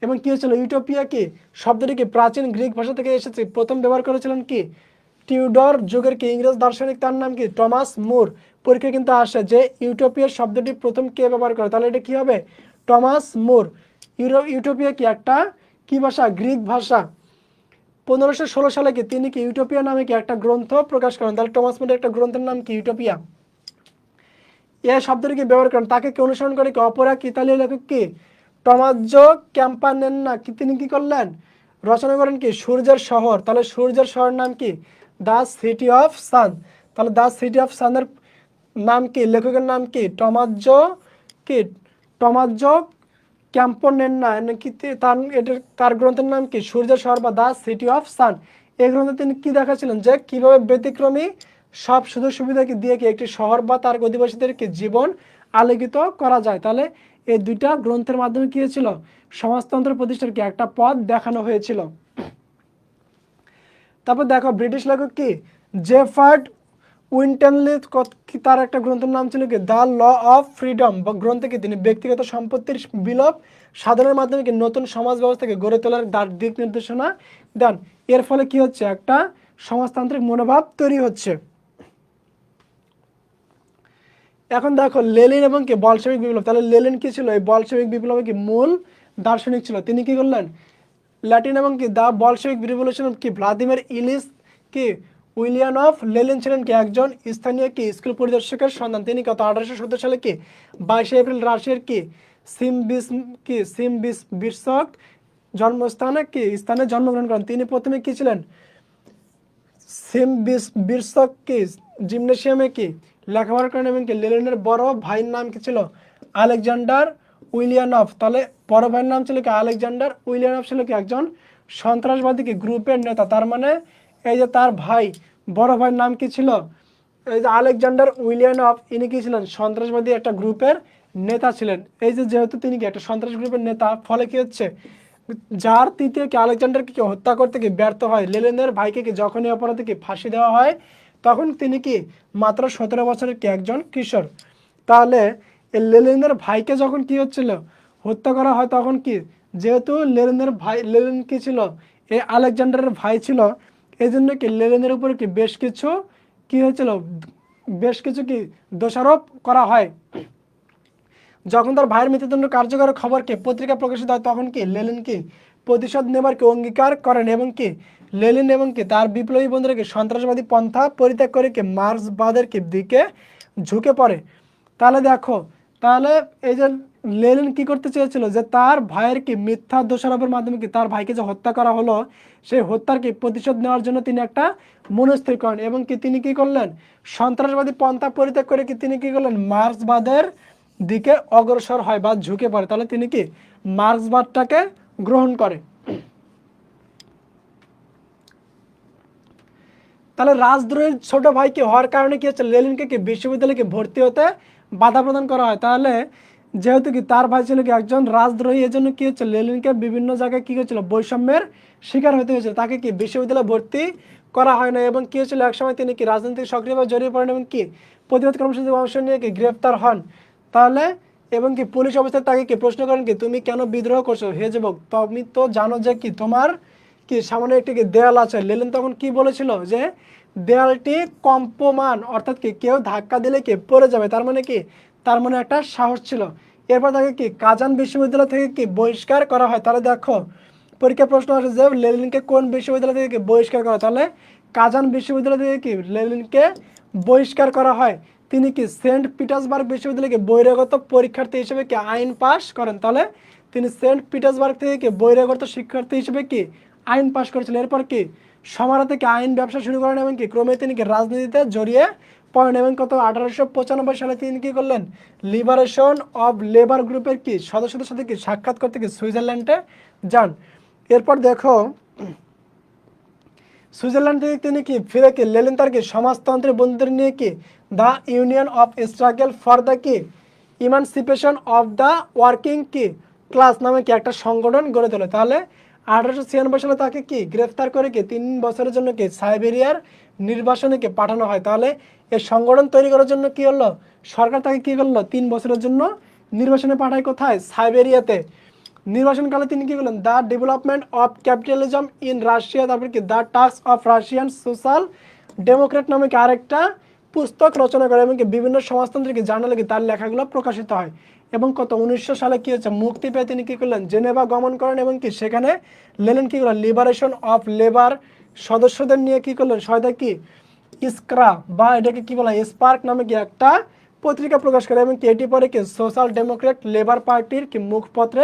এবং কি হয়েছিল ইউটোপিয়া কি শব্দটি কি প্রাচীন গ্রিক ভাষা থেকে এসেছে, প্রথম ব্যবহার করেছিলেন কি টিউডর যুগের কি ইংরেজ দার্শনিক, তার নাম কি টমাস মুর। পরীক্ষা কিন্তু আসে যে ইউটোপিয়ার শব্দটি প্রথম কে ব্যবহার করে, তাহলে এটা কি হবে টমাস মুর। ইউটোপিয়া কি একটা কি ভাষা, গ্রিক ভাষা। 1516 সালে কি তিনি কি ইউটোপিয়া নামে কি একটা গ্রন্থ প্রকাশ করেন, তাহলে টমাস মুরের একটা গ্রন্থের নাম কি ইউটোপিয়া। এই শব্দটি কি ব্যবহার করেন, তাকে কি অনুসরণ করে কি অপর এক ইতালীয় লেখক কি টমাজ্জো ক্যাম্পানেন্না কি তিনি কি করলেন রচনা করেন কি সূর্যের শহর। তাহলে সূর্যের শহর নাম কি দ্য সিটি অফ সান। তাহলে দ্য সিটি অফ সানের নাম কি, লেখকের নাম কি কি টমাজ্জো ক্যাম্পানেন্না কি তার গ্রন্থের নাম কি সূর্যের শহর বা দ্য সিটি অফ সান। এই গ্রন্থে তিনি কি দেখাচ্ছিলেন যে কিভাবে ব্যতিক্রমী সব সুযোগ সুবিধাকে দিয়ে কি একটি শহর বা তার অধিবাসীদের কি জীবন আলোকিত করা যায়। তাহলে এই দুইটা গ্রন্থের মাধ্যমে কি হয়েছিল সমাজতন্ত্র প্রতিষ্ঠার কি একটা পথ দেখানো হয়েছিল। তারপর দেখো ব্রিটিশ লেখক কি জেফার্ড উইন্টেনলি, তার একটা গ্রন্থের নাম ছিল কি দ্য ল অফ ফ্রিডম। গ্রন্থে কি তিনি ব্যক্তিগত সম্পত্তির বিলোপ সাধনের মাধ্যমে কি নতুন সমাজ ব্যবস্থাকে গড়ে তোলার দিক নির্দেশনা দেন। এর ফলে কি হচ্ছে একটা সমাজতান্ত্রিক মনোভাব তৈরি হচ্ছে। এখন দেখো লেনিন এবং কি বলশেবিক বিপ্লব। তাহলে লেনিন কি ছিল এই বলশেবিক বিপ্লবের কি মূল দার্শনিক ছিল। তিনি কি করলেন ল্যাটিন এবং কি দ্য বলশেবিক রিভলিউশন কি ভ্লাদিমির ইলিচ কি উইলিয়ানভ লেনিন ছিলেন কি একজন স্থানীয় কি স্কুল পরিদর্শকের সন্তান। তিনি কত 1870 সালে কি 22 এপ্রিল রাশিয়ার কি সিমবিরস্ক জন্মস্থানে কি স্থানে জন্মগ্রহণ করেন। তিনি প্রথমে কি ছিলেন সিমবিরস্ক কি জিমনেশিয়ামে কি লেখাপড়া করেন এবং কি লেনিনের বড় ভাইয়ের নাম কি ছিল আলেকজান্ডার উইলিয়ানভ। তাহলে বড় ভাইয়ের নাম ছিল কি আলেকজান্ডার উইলিয়ানভ ছিল কি একজন সন্ত্রাসবাদী কি গ্রুপের নেতা। তার মানে এই যে তার ভাই বড় ভাইয়ের নাম কি ছিল এই যে আলেকজান্ডার উইলিয়ানভ, ইনি কি ছিলেন সন্ত্রাসবাদী একটা গ্রুপের নেতা ছিলেন। এই যে যেহেতু তিনি কি একটা সন্ত্রাস গ্রুপের নেতা, ফলে কি হচ্ছে যার তৃতীয় কি আলেকজান্ডারকে কি হত্যা করতে কি ব্যর্থ হয়, লেনিনের ভাইকে কি যখনই অপরাধে কি ফাঁসি দেওয়া হয় তখন তিনি কি মাত্র 17 বছরের কি একজন কিশোর। তাহলে এই লেনিনের ভাইকে যখন কি হচ্ছিল হত্যা করা হয় তখন কি যেহেতু লেনিনের ভাই লেনিন কি ছিল এই আলেকজান্ডারের ভাই ছিল, এই জন্য কি লেনিনের উপরে কি বেশ কিছু কি দোষারোপ করা হয়। যখন তার ভাইয়ের মৃত্যুদণ্ড কার্যকর খবরকে পত্রিকা প্রকাশিত হয় তখন কি লেনিন কি প্রতিশোধ নেবার কি অঙ্গীকার করেন এবং কি লেনিন এবং কি তার বিপ্লবী বন্ধুরা কি সন্ত্রাসবাদী পন্থা পরিত্যাগ করে কি মার্ক্সবাদের কি দিকে ঝুঁকে পড়ে। তাহলে দেখো তাহলে এই যে লেনিন কি করতে চেয়েছিল যে তার ভাইয়ের কি মিথ্যা দোষারোপের মাধ্যমে কি তার ভাইকে যে হত্যা করা হলো সেই হত্যার কি প্রতিশোধ নেওয়ার জন্য তিনি একটা মনস্থির করেন এবং কি তিনি কি করলেন সন্ত্রাসবাদী পন্থা পরিত্যাগ করে কি তিনি কি করলেন মার্ক্সবাদের দিকে অগ্রসর হয় বা ঝুঁকে পড়ে। তাহলে তিনি কি মার্ক্সবাদটাকে গ্রহণ করে। তাহলে রাজদ্রোহীর ছোট ভাইকে হওয়ার কারণে কি হচ্ছে লেনিনকে কি বিশ্ববিদ্যালয়ে ভর্তি হতে বাধা প্রদান করা হয়। তাহলে যেহেতু কি তার ভাই ছিল কি একজন রাজদ্রোহী, এর জন্য কি হচ্ছে লেনিনকে বিভিন্ন জায়গায় কি হয়েছিল বৈষম্যের শিকার হতে হয়েছিল, তাকে কি বিশ্ববিদ্যালয়ে ভর্তি করা হয় না এবং কি হয়েছিল একসময় তিনি কি রাজনৈতিক সক্রিয়ভাবে জড়িয়ে পড়েন এবং কি প্রতিবাদ কর্মসূচিতে অংশ নিয়ে কি গ্রেফতার হন। তাহলে এবং কি পুলিশ অফিসার তাকে কি প্রশ্ন করেন কি তুমি কেন বিদ্রোহ করছো হে যুবক, তুমি তো জানো যে কি তোমার কি সামনে একটি কি দেয়াল আছে। লেনিন তখন কি বলেছিল যে দেয়ালটি কম্পমান, অর্থাৎ কি কেউ ধাক্কা দিলে কি পড়ে যাবে, তার মানে কি তার মনে একটা সাহস ছিল। এরপর তাকে কি কাজান বিশ্ববিদ্যালয় থেকে কি বহিষ্কার করা হয়। তাহলে দেখো পরীক্ষা প্রশ্ন আসে যে লেনিনকে কোন বিশ্ববিদ্যালয় থেকে কি বহিষ্কার করা, তাহলে কাজান বিশ্ববিদ্যালয় থেকে কি লেনিনকে বহিষ্কার করা হয়। তিনি কি সেন্ট পিটার্সবার্গ বিশ্ববিদ্যালয়ে বহিরাগত পরীক্ষার্থী হিসেবে কি আইন পাশ করেন। তাহলে তিনি সেন্ট পিটার্সবার্গ থেকে কি বহিরাগত শিক্ষার্থী হিসেবে কি আইন পাশ করেছিলেন। এরপর কি সমারোহ থেকে আইন ব্যবসা শুরু করেন এবং কি ক্রমে তিনি কি রাজনীতিতে জড়িয়ে পড়েন এবং কত 1895 সালে তিনি কি করলেন লিবারেশন অব লেবার গ্রুপের কি সদস্যদের সাথে কি সাক্ষাৎ করতে কি সুইজারল্যান্ডে যান। এরপর দেখো সুইজারল্যান্ড থেকে তিনি কি ফিরে কি লেনিন তার কি সমাজতন্ত্রের বন্ধুদের নিয়ে কি the union of struggle for the কি ইমানসিপেশন অফ দ্য ওয়ার্কিং কি ক্লাস নামে কি একটা সংগঠন গড়ে তোলে। তাহলে 1896 সালে তাকে কি গ্রেফতার করে কি 3 বছরের জন্য কি সাইবেরিয়ার নির্বাসনে কি পাঠানো হয়। তাহলে এই সংগঠন তৈরি করার জন্য কি হলো, সরকার তাকে কি করলো 3 বছরের জন্য নির্বাসনে পাঠায় কোথায়, সাইবেরিয়াতে। নির্বাসনকালে তিনি কি করলেন, the development of capitalism in Russia, তারপরে কি the task of Russian social Democrat নামে কি আরেকটা পুস্তক রচনা করে এবং কি বিভিন্ন সমাজতান্ত্রিক জার্নালে কি তার লেখাগুলো প্রকাশিত হয়। এবং কত 1900 সালে কি হচ্ছে, মুক্তি পেয়ে তিনি কি করলেন, জেনেভা গমন করেন এবং কি সেখানে লেনিন কি করলেন, লিবারেশন অফ লেবার সদস্যদের নিয়ে কি করলেন, সহায়তা কি ইস্করা বা এটাকে কি বলা হয় স্পার্ক নামে কি একটা পত্রিকা প্রকাশ করে এবং কি এটি পরে কি সোশ্যাল ডেমোক্রেট লেবার পার্টির কি মুখপত্রে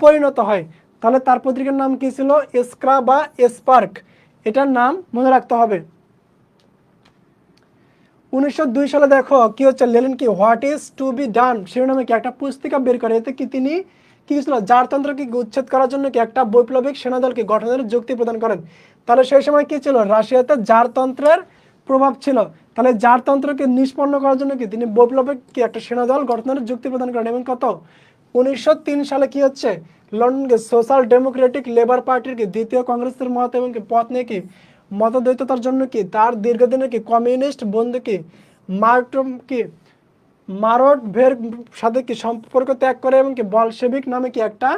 পরিণত হয়। তাহলে তার পত্রিকার নাম কি ছিল, ইস্করা বা স্পার্ক, এটার নাম মনে রাখতে হবে। 1902 সালে দেখো কি হচ্ছে, লেনিন কি what is to be done শিরোনামে কি একটা পুস্তিকা বের করে। এতে কি তিনি কি ছিল, জারতন্ত্রকে উচ্ছেদ করার জন্য কি একটা বৈপ্লবিক সেনাদলকে গঠনের যুক্তি প্রদান করেন। তাহলে সেই সময় কি ছিল, রাশিয়াতে জারতন্ত্রের প্রভাব ছিল। তাহলে জারতন্ত্রকে নিষ্পন্ন করার জন্য কি তিনি বৈপ্লবিক কি একটা সেনাদল গঠনের যুক্তি প্রদান করেন। এবং কত 1903 সালে কি হচ্ছে, লন্ডনকে সোশ্যাল ডেমোক্রেটিক লেবার পার্টির কি দ্বিতীয় কংগ্রেসের মত এবং কি পথ নিয়ে কি মতদ্বৈততার জন্য কি তার দীর্ঘদিনের কি কমিউনিস্ট বন্ধু কি মার্টম কি মারোটভের সাথে কি সম্পর্ক ত্যাগ করে এবং কি বলশেভিক নামে কি একটা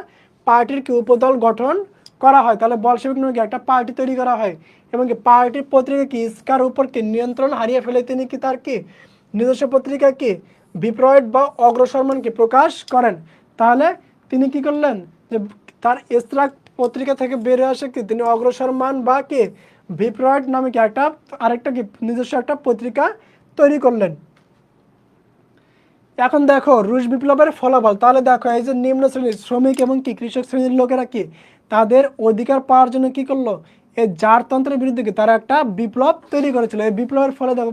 পার্টির কি উপদল গঠন করা হয়। তাহলে বলশেভিক নামে কি একটা পার্টি তৈরি করা হয় এবং কি পার্টির পত্রিকা কি ইস্কার উপর কি নিয়ন্ত্রণ হারিয়ে ফেলে তিনি কি তার কি নিজস্ব পত্রিকা কি বিপ্রয়েড বা অগ্রসরমান কি প্রকাশ করেন। তাহলে তিনি কি করলেন, যে তার ইসরাক পত্রিকা থেকে বেরিয়ে আসে কি তিনি অগ্রসরমান বা কি বিপ্রয়েড নামে কি একটা আরেকটা কি নিজস্ব একটা পত্রিকা তৈরি করলেন। এখন দেখো রুশ বিপ্লবের ফলাফল। তাহলে দেখো এই যে নিম্ন শ্রেণীর শ্রমিক এবং কি কৃষক শ্রেণীর লোকেরা কি তাদের অধিকার পাওয়ার জন্য কি করলো, এই জারতন্ত্রের বিরুদ্ধে কি তারা একটা বিপ্লব তৈরি করেছিল। এই বিপ্লবের ফলে দেখো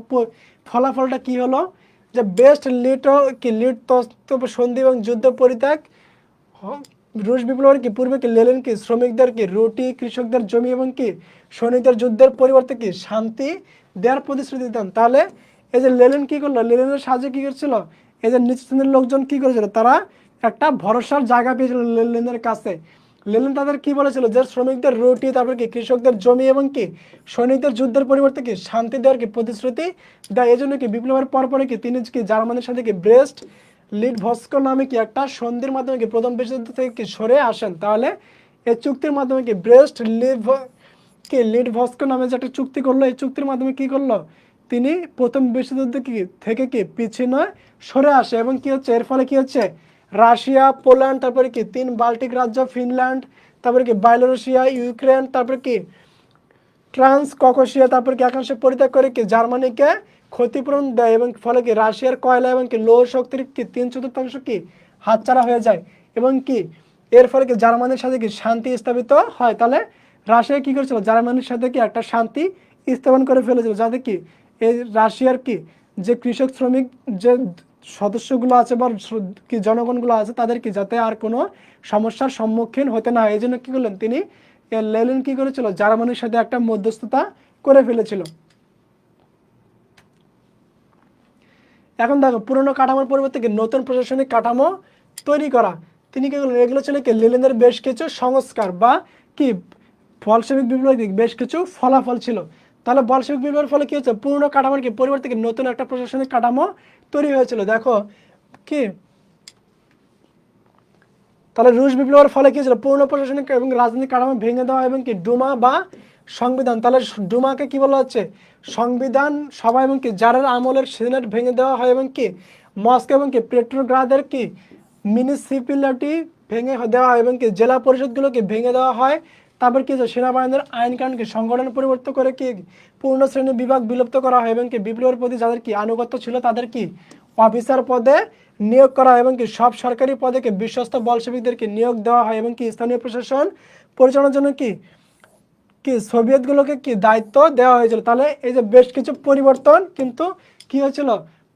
ফলাফলটা কি হলো, যে বেস্ট লিড কি লিড তত্ত্ব সন্ধি এবং যুদ্ধ পরিত্যাগ। রুশ বিপ্লবের কি পূর্বে কি লেনিন কি শ্রমিকদের কি রুটি, কৃষকদের জমি এবং কি সৈনিকদের যুদ্ধের পরিবর্তে কি শান্তি দেওয়ার প্রতিশ্রুতি দিতেন। তাহলে এই যে লেনিন কি করলো, লেনিনের সাহায্যে কি করছিল, এই যে নিচ শ্রেণীর লোকজন কি করেছিল, তারা একটা ভরসার জায়গা পেয়েছিল লেনিনের কাছে। লেনিন তাদের কি বলেছিল, যে শ্রমিকদের রুটি, তারপর কি কৃষকদের জমি এবং কি সৈনিকদের যুদ্ধের পরিবর্তে কি শান্তি দেওয়ার কি প্রতিশ্রুতি দেয়। এই জন্য কি বিপ্লবের পরপরে কি তিনি কি জার্মানির সাথে কি ব্রেস্ট লিড ভস্কো নামে কি একটা সন্ধির মাধ্যমে কি প্রথম বিশ্বযুদ্ধ থেকে কি সরে আসেন। তাহলে এই চুক্তির মাধ্যমে কি ব্রেস্ট লিড ভস্কো নামে যে একটা চুক্তি করলো, এই চুক্তির মাধ্যমে কি করলো, তিনি প্রথম বিশ্বযুদ্ধ কি থেকে কি পিছিয়ে নয় সরে আসে। এবং কি হচ্ছে এর ফলে কি হচ্ছে, রাশিয়া, পোল্যান্ড, তারপরে কি 3 বাল্টিক রাজ্য, ফিনল্যান্ড, তারপরে কি বেলারুশিয়া, ইউক্রেন, তারপরে কি ট্রান্স ককেশিয়া, তারপর কি একাংশ পরিত্যাগ করে কি জার্মানিকে ক্ষতিপূরণ দেয়। এবং ফলে কি রাশিয়ার কয়লা এবং কি লৌহ শক্তির কি 3/4 কি হাতছাড়া হয়ে যায়। এবং কি এর ফলে কি জার্মানির সাথে কি শান্তি স্থাপিত হয়। তাহলে রাশিয়া কি করেছিল, জার্মানির সাথে কি একটা শান্তি স্থাপন করে ফেলেছিল, যাতে কি এই রাশিয়ার কি যে কৃষক শ্রমিক যে সদস্যগুলো আছে বা কি জনগণগুলো আছে তাদের কি যাতে আর কোনো সমস্যার সম্মুখীন হতে না হয়। এই জন্য কি করলেন তিনি, লেনিন কি করেছিল, জার্মানির সাথে একটা মধ্যস্থতা করে ফেলেছিল। এখন দেখো পুরনো কাঠামোর পরিবর্তে কি নতুন প্রশাসনিক কাঠামো তৈরি করা। তিনি কি করলেন, এগুলো ছিল কি লেনিনের বেশ কিছু সংস্কার বা কি বলশেভিক বিপ্লবের বেশ কিছু ফলাফল ছিল। তাহলে বলশেভিক বিপ্লবের ফলে কি হচ্ছে, পুরনো কাঠামোর কি পরিবর্তে কি নতুন একটা প্রশাসনিক কাঠামো তৈরি হয়েছিল। দেখো কি তাহলে রুশ বিপ্লবের ফলে কি হয়েছিল, পুরনো প্রশাসনিক এবং রাজনৈতিক কাঠামো ভেঙে দেওয়া এবং কি ডুমা বা সংবিধান। তাহলে ডুমাকে কি বলা হচ্ছে, সংবিধান সভা এবং কি জারের আমলের সিনেট ভেঙে দেওয়া হয় এবং কি মস্কো এবং কি পেট্রোগ্রাদের কি মিউনিসিপ্যালিটি ভেঙে দেওয়া হয় এবং কি জেলা পরিষদগুলোকে ভেঙে দেওয়া হয়। তারপর কি সেনাবাহিনীর আইন কানুনকে সংগঠন পরিবর্তন করে কি পূর্ণ শ্রেণী বিভাগ বিলুপ্ত করা হয় এবং কি বিপ্লবের প্রতি যাদের কি আনুগত্য ছিল তাদের কি অফিসার পদে নিয়োগ করা হয় এবং কি সব সরকারি পদে কি বিশ্বস্ত বলশেভিকদেরকে নিয়োগ দেওয়া হয় এবং কি স্থানীয় প্রশাসন পরিচালনার জন্য কি কি সোভিয়েতগুলোকে কি দায়িত্ব দেওয়া হয়েছিল। তাহলে এই যে বেশ কিছু পরিবর্তন কিন্তু কি হয়েছিল,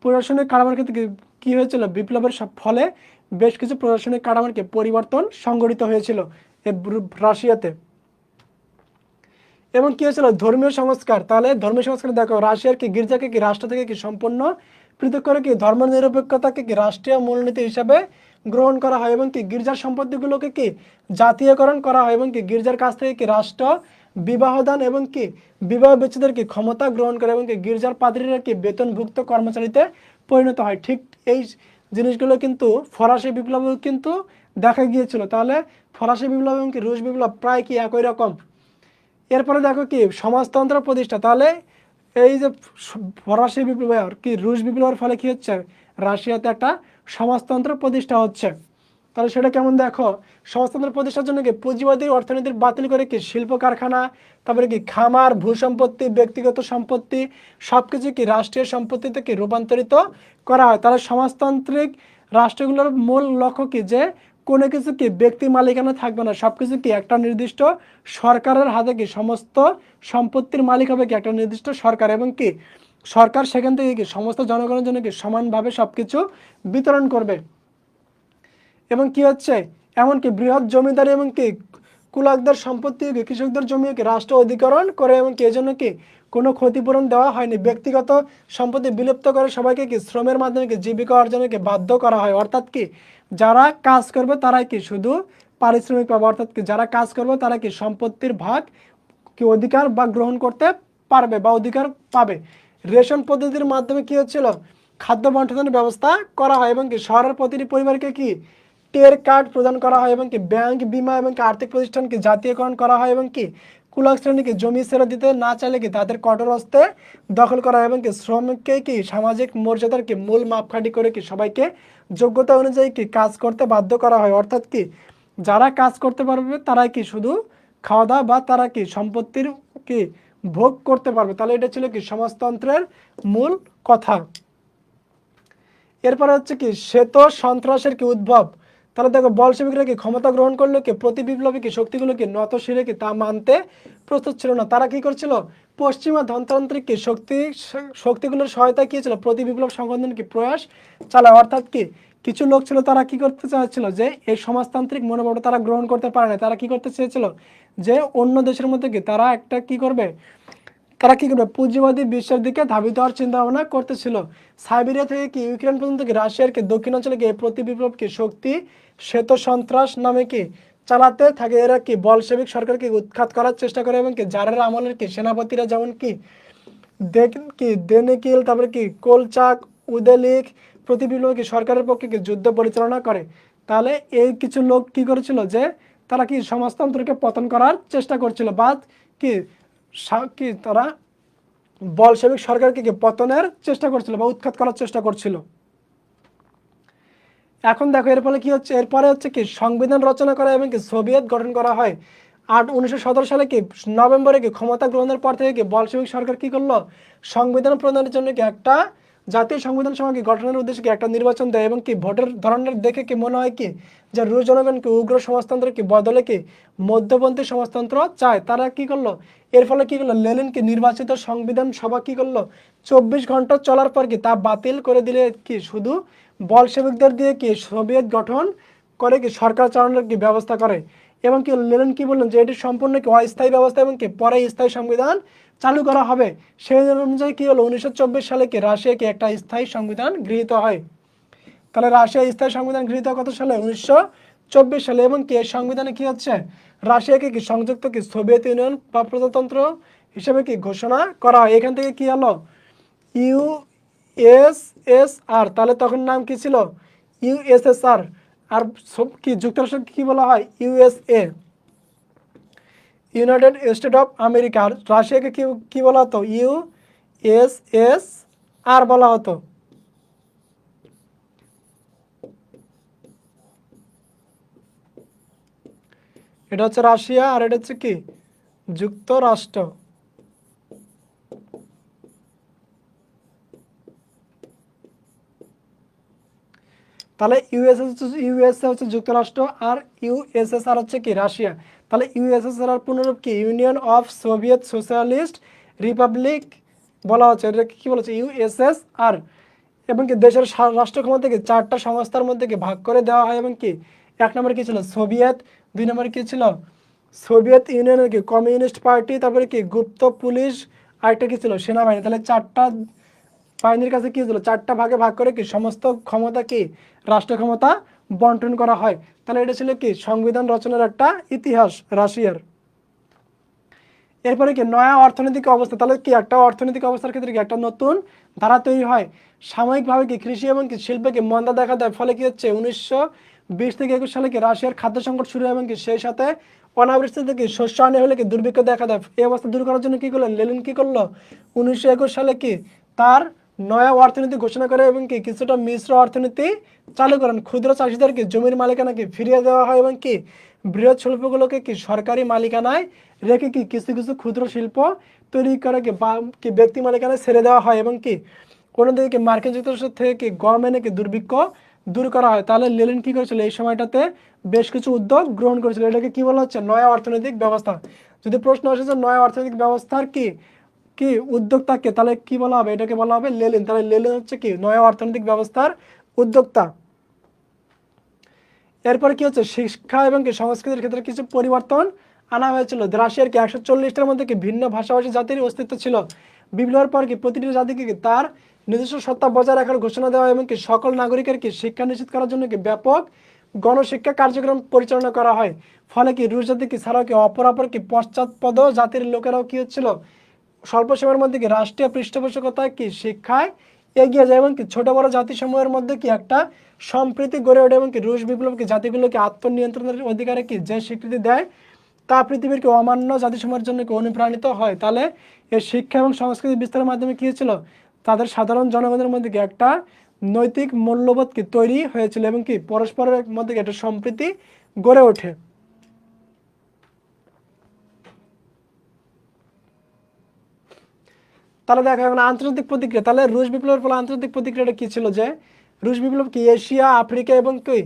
প্রশাসনিক কাঠামোর ক্ষেত্রে কি হয়েছিল, বিপ্লবের ফলে বেশ কিছু প্রশাসনিক কাঠামোর কি পরিবর্তন সংঘটিত হয়েছিল এই রাশিয়াতে। এবং কি হয়েছিল, ধর্মীয় সংস্কার। তাহলে ধর্মীয় সংস্কার দেখো রাশিয়ার কি গির্জাকে কি রাষ্ট্র থেকে কি সম্পূর্ণ পৃথক করে কি ধর্মনিরপেক্ষতাকে কি রাষ্ট্রীয় মূলনীতি হিসাবে গ্রহণ করা হয় এবং কি গির্জার সম্পত্তিগুলোকে কি জাতীয়করণ করা হয় এবং কি গির্জার কাছ থেকে কি রাষ্ট্র বিবাহদান এবং কি বিবাহ বিচ্ছেদের কি ক্ষমতা গ্রহণ করে এবং কি গির্জার পাদ্রীরা কি বেতনভুক্ত কর্মচারীতে পরিণত হয়। ঠিক এই জিনিসগুলো কিন্তু ফরাসি বিপ্লবে কিন্তু দেখা গিয়েছিল। তাহলে ফরাসি বিপ্লব এবং কি রুশ বিপ্লব প্রায় কি একই রকম। এরপরে দেখো কি সমাজতন্ত্র প্রতিষ্ঠা। তাহলে এই যে ফরাসি বিপ্লব কি রুশ বিপ্লবের ফলে কি হচ্ছে, রাশিয়াতে একটা সমাজতন্ত্র প্রতিষ্ঠা হচ্ছে। তাহলে সেটা কেমন দেখো, সমাজতন্ত্র প্রতিষ্ঠার জন্য কি পুঁজিবাদী অর্থনীতির বাতিল করে কি শিল্প কারখানা, তারপরে কি খামার, ভূসম্পত্তি, ব্যক্তিগত সম্পত্তি সবকিছু কি রাষ্ট্রীয় সম্পত্তিতে কি রূপান্তরিত করা হয়। তাহলে সমাজতান্ত্রিক রাষ্ট্রগুলোর মূল লক্ষ্য কি, যে কোনো কিছু কি ব্যক্তি মালিকানা থাকবে না, সবকিছু কি একটা নির্দিষ্ট সরকারের হাতে কি সমস্ত সম্পত্তির মালিক হবে কি একটা নির্দিষ্ট সরকার এবং কি সরকার সেখান থেকে কি সমস্ত জনগণের জন্য কি সমানভাবে সবকিছু বিতরণ করবে। এবং কি হচ্ছে, এমনকি বৃহৎ জমিদারি এবং কি কুলাকদের সম্পত্তি কৃষকদের জমি কি রাষ্ট্র অধিকরণ করে এবং কি এজন্য কি কোনো ক্ষতিপূরণ দেওয়া হয়নি। ব্যক্তিগত সম্পত্তি বিলুপ্ত করে সবাইকে কি শ্রমের মাধ্যমে কি জীবিকা অর্জনে কি বাধ্য করা হয়। অর্থাৎ কি যারা কাজ করবে তারাই কি শুধু পারিশ্রমিক পাবে, অর্থাৎ কি যারা কাজ করবে তারা কি সম্পত্তির ভাগ কি অধিকার বা গ্রহণ করতে পারবে বা অধিকার পাবে। রেশন পদ্ধতির মাধ্যমে কি হচ্ছিল, খাদ্য বন্টনের ব্যবস্থা করা হয় এবং কি শহরের প্রতিটি পরিবারকে কি টের কার্ড প্রদান করা হয় এবং কি ব্যাংক, বিমা এবং কি আর্থিক প্রতিষ্ঠানকে জাতীয়করণ করা হয় এবং কি কুলাক শ্রেণীকে জমি ছেড়ে দিতে না চাইলে কি তাদের কঠোর হস্তে দখল করা হয় এবং কি শ্রমিককে কি সামাজিক মর্যাদার কি মূল মাপকাঠি করে কি সবাইকে যোগ্যতা অনুযায়ী কি কাজ করতে বাধ্য করা হয়। অর্থাৎ কি যারা কাজ করতে পারবে তারাই কি শুধু খাওয়া দাওয়া বা তারা কি সম্পত্তির কি ভোগ করতে পারবে। তাহলে এটা ছিল কি সমাজতন্ত্রের মূল কথা। এরপরে হচ্ছে কি শ্বেত সন্ত্রাসের কি উদ্ভব। তাহলে দেখো বলশেবিকরা কি ক্ষমতা গ্রহণ করলো কি প্রতি বিপ্লবী কি শক্তিগুলো কি নত শিরে কি তা মানতে প্রস্তুত ছিল না। তারা কি করছিল, পশ্চিমা ধনতান্ত্রিক কি শক্তিগুলোর সহায়তা কি ছিল, প্রতি বিপ্লব সংগঠন কি প্রয়াস চালায়। অর্থাৎ কি কিছু লোক ছিল তারা কি করতে চাচ্ছিল, যে এই সমাজতান্ত্রিক মনোভাবটা তারা গ্রহণ করতে পারে না। তারা কি করতে চেয়েছিল, যে অন্য দেশের মধ্যে কি তারা একটা কি করবে, তারা কি করবে পুঁজিবাদী বিশ্বের দিকে ধাবিত হওয়ার চিন্তা ভাবনা করতেছিল। সাইবেরিয়া থেকে কি ইউক্রেন পর্যন্ত কি রাশিয়ার কি দক্ষিণাঞ্চলে কি প্রতি বিপ্লব কি শক্তি শ্বেত সন্ত্রাস নামে কি চালাতে থাকে। এরা কি বলশেবিক সরকারকে উৎখাত করার চেষ্টা করে এবং কি জারের আমলের কি সেনাপতিরা যেমন কি দেনিকিল, তারপরে কি কোলচাক, উদেলিক প্রতি বিপ্লব কি সরকারের পক্ষে কি যুদ্ধ পরিচালনা করে। তাহলে এই কিছু লোক কি করেছিল, যে তারা কি সমাজতন্ত্রকে পতন করার চেষ্টা করছিল বা কি কি তারা বলশেবিক সরকারকে কি পতনের চেষ্টা করছিল বা উৎখাত করার চেষ্টা করছিল। এখন দেখো এর ফলে কি হচ্ছে, এরপরে হচ্ছে কি সংবিধান রচনা করা এবং কি সোভিয়েত গঠন করা হয়। 1917 সালে কি নভেম্বরে কি ক্ষমতা গ্রহণের পর থেকে কি বলশেবিক সরকার কি করলো, সংবিধান প্রণয়নের জন্য কি একটা জাতীয় সংবিধান সভা কি গঠনের উদ্দেশ্যে কি একটা নির্বাচন দেয় এবং কি ভোটের ধরনের দেখে কি মনে হয় কি যে রুশ জনগণ কি উগ্র সমাজতন্ত্র কি বদলে কি মধ্যপন্থী সমাজতন্ত্র চায়। তারা কি করলো, এর ফলে কি করলো, লেনিন কি নির্বাচিত সংবিধান সভা কি করলো 24 ঘন্টা চলার পর কি তা বাতিল করে দিলে কি শুধু বলশেবিকদের দিয়ে কি সোভিয়েত গঠন করে কি সরকার চালানোর কি ব্যবস্থা করে। এবং কি লেনিন কি বললেন, যে এটি সম্পূর্ণ কি অস্থায়ী ব্যবস্থা এবং কি পরে স্থায়ী সংবিধান চালু করা হবে। সেই অনুযায়ী কি হলো 1924 সালে কি রাশিয়া কি একটা স্থায়ী সংবিধান গৃহীত হয়। তাহলে রাশিয়া স্থায়ী সংবিধান গৃহীত কত সালে, 1924 সালে। এবং কি এই সংবিধানে কি হচ্ছে, রাশিয়াকে কি সংযুক্ত কি সোভিয়েত ইউনিয়ন বা প্রজাতন্ত্র হিসেবে কি ঘোষণা করা হয়। এখান থেকে কি হলো ইউএসএসআর, তাহলে তখন নাম কি ছিল ইউএসএসআর। আর কি যুক্তরাষ্ট্র কি বলা হয় USA, United State of America. আর রাশিয়াকে কি কি বলা হতো ইউএসএসআর বলা হতো। এটা হচ্ছে রাশিয়া আর এটা হচ্ছে কি যুক্তরাষ্ট্র। তাহলে ইউএসএ হচ্ছে যুক্তরাষ্ট্র আর ইউএসএসআর হচ্ছে কি রাশিয়া। তাহলে ইউএসএসআর পুনরূপ কি union of Soviet socialist Republic বলা হচ্ছে, এটা কি বলা হচ্ছে ইউএসএসআর। এবং কি দেশের রাষ্ট্র ক্ষমতাকে 4টা সংস্থার মধ্যে কি ভাগ করে দেওয়া হয় এবং কি 1 নম্বর কি ছিল সোভিয়েত, 2 নম্বর কি ছিল সোভিয়েত ইউনিয়নের কি কমিউনিস্ট পার্টি, তারপরে কি গুপ্ত পুলিশ, আরেকটা কি ছিল সেনাবাহিনী। তাহলে 4টা বাহিনীর কাছে কি হয়েছিল, 4টা ভাগে ভাগ করে কি সমস্ত ক্ষমতা কি রাষ্ট্র ক্ষমতা বন্টন করা হয়। তাহলে এটা ছিল কি সংবিধান রচনার একটা ইতিহাস রাশিয়ার। এরপরে কি নয়া অর্থনৈতিক অবস্থা, তাহলে কি একটা অর্থনৈতিক অবস্থার ক্ষেত্রে কি একটা নতুন ধারা তৈরি হয়। সাময়িকভাবে কি কৃষি এবং কি শিল্পে কি মন্দা দেখা দেয়, ফলে কি হচ্ছে 1920 থেকে 21 সালে কি রাশিয়ার খাদ্য সংকট শুরু হয় এবং কি সেই সাথে অনাবৃষ্টিতে কি শস্য হানি হলে কি দুর্ভিক্ষ দেখা দেয়। এই অবস্থা দূর করার জন্য কি করলেন লেনিন, কি করলো 1921 সালে কি তার নয়া অর্থনীতি ঘোষণা করে এবং কি কিছুটা মিশ্র অর্থনীতি চালু করেন। ক্ষুদ্র চাষিদের কি জমির মালিকানা কি ফিরিয়ে দেওয়া হয় এবং কি বৃহৎ শিল্পগুলোকে কি সরকারি মালিকানায় রেখে কি কিছু কিছু ক্ষুদ্র শিল্প তৈরি করে কি বা কি ব্যক্তি মালিকানায় ছেড়ে দেওয়া হয় এবং কি অন্যদিকে কি মার্কিন যুক্তরাষ্ট্র থেকে কি গম এনে কি দুর্ভিক্ষ দূর করা হয়। তাহলে লেনিন কি করেছিল এই সময়টাতে বেশ কিছু উদ্যোগ গ্রহণ করেছিল। এটাকে কি বলা হচ্ছে নয়া অর্থনৈতিক ব্যবস্থা। যদি প্রশ্ন আসে যে নয়া অর্থনৈতিক ব্যবস্থার কি কি উদ্যোক্তাকে, তাহলে কি বলা হবে, এটাকে বলা হবে লেনিন। তাহলে লেনিন হচ্ছে কি নয়া অর্থনৈতিক ব্যবস্থার উদ্যোক্তা। এরপরে কি হচ্ছে শিক্ষা এবং কি সংস্কৃতির ক্ষেত্রে কিছু পরিবর্তন আনা হয়েছিল। রাশিয়ার কি 140টার মধ্যে কি ভিন্ন ভাষাভাষী জাতির অস্তিত্ব ছিল। বিপ্লবের পর কি প্রতিটি জাতিকে কি তার নিজস্ব সত্তা বজায় রাখার ঘোষণা দেওয়া এবং কি সকল নাগরিকের কি শিক্ষা নিশ্চিত করার জন্য কি ব্যাপক গণশিক্ষা কার্যক্রম পরিচালনা করা হয়। ফলে কি রুশ জাতি কি ছাড়াও কি অপরাপর কি পশ্চাৎপদ জাতির লোকেরাও কি হচ্ছিল স্বল্প সময়ের মধ্যে কি রাষ্ট্রীয় পৃষ্ঠপোষকতায় কি শিক্ষায় এগিয়ে যায় এবং কি ছোট বড় জাতিসমূহের মধ্যে কি একটা সম্প্রীতি গড়ে ওঠে এবং কি রুশ বিপ্লব কি জাতিগুলোকে আত্মনিয়ন্ত্রণের অধিকারে কি যে স্বীকৃতি দেয় তা পৃথিবীর কি অমান্য জাতিসমূহের জন্য কি অনুপ্রাণিত হয়। তাহলে এই শিক্ষা এবং সংস্কৃতি বিস্তারের মাধ্যমে কি হয়েছিল তাদের সাধারণ জনগণের মধ্যে কি একটা নৈতিক মূল্যবোধ কি তৈরি হয়েছিল এবং কি পরস্পরের মধ্যে কি একটা সম্প্রীতি গড়ে ওঠে। তাহলে দেখো এখন আন্তর্জাতিক প্রতিক্রিয়া, তাহলে রুশ বিপ্লবের ফলে আন্তর্জাতিক প্রতিক্রিয়াটা কি ছিল যে রুশ বিপ্লব কি এশিয়া আফ্রিকা এবং কি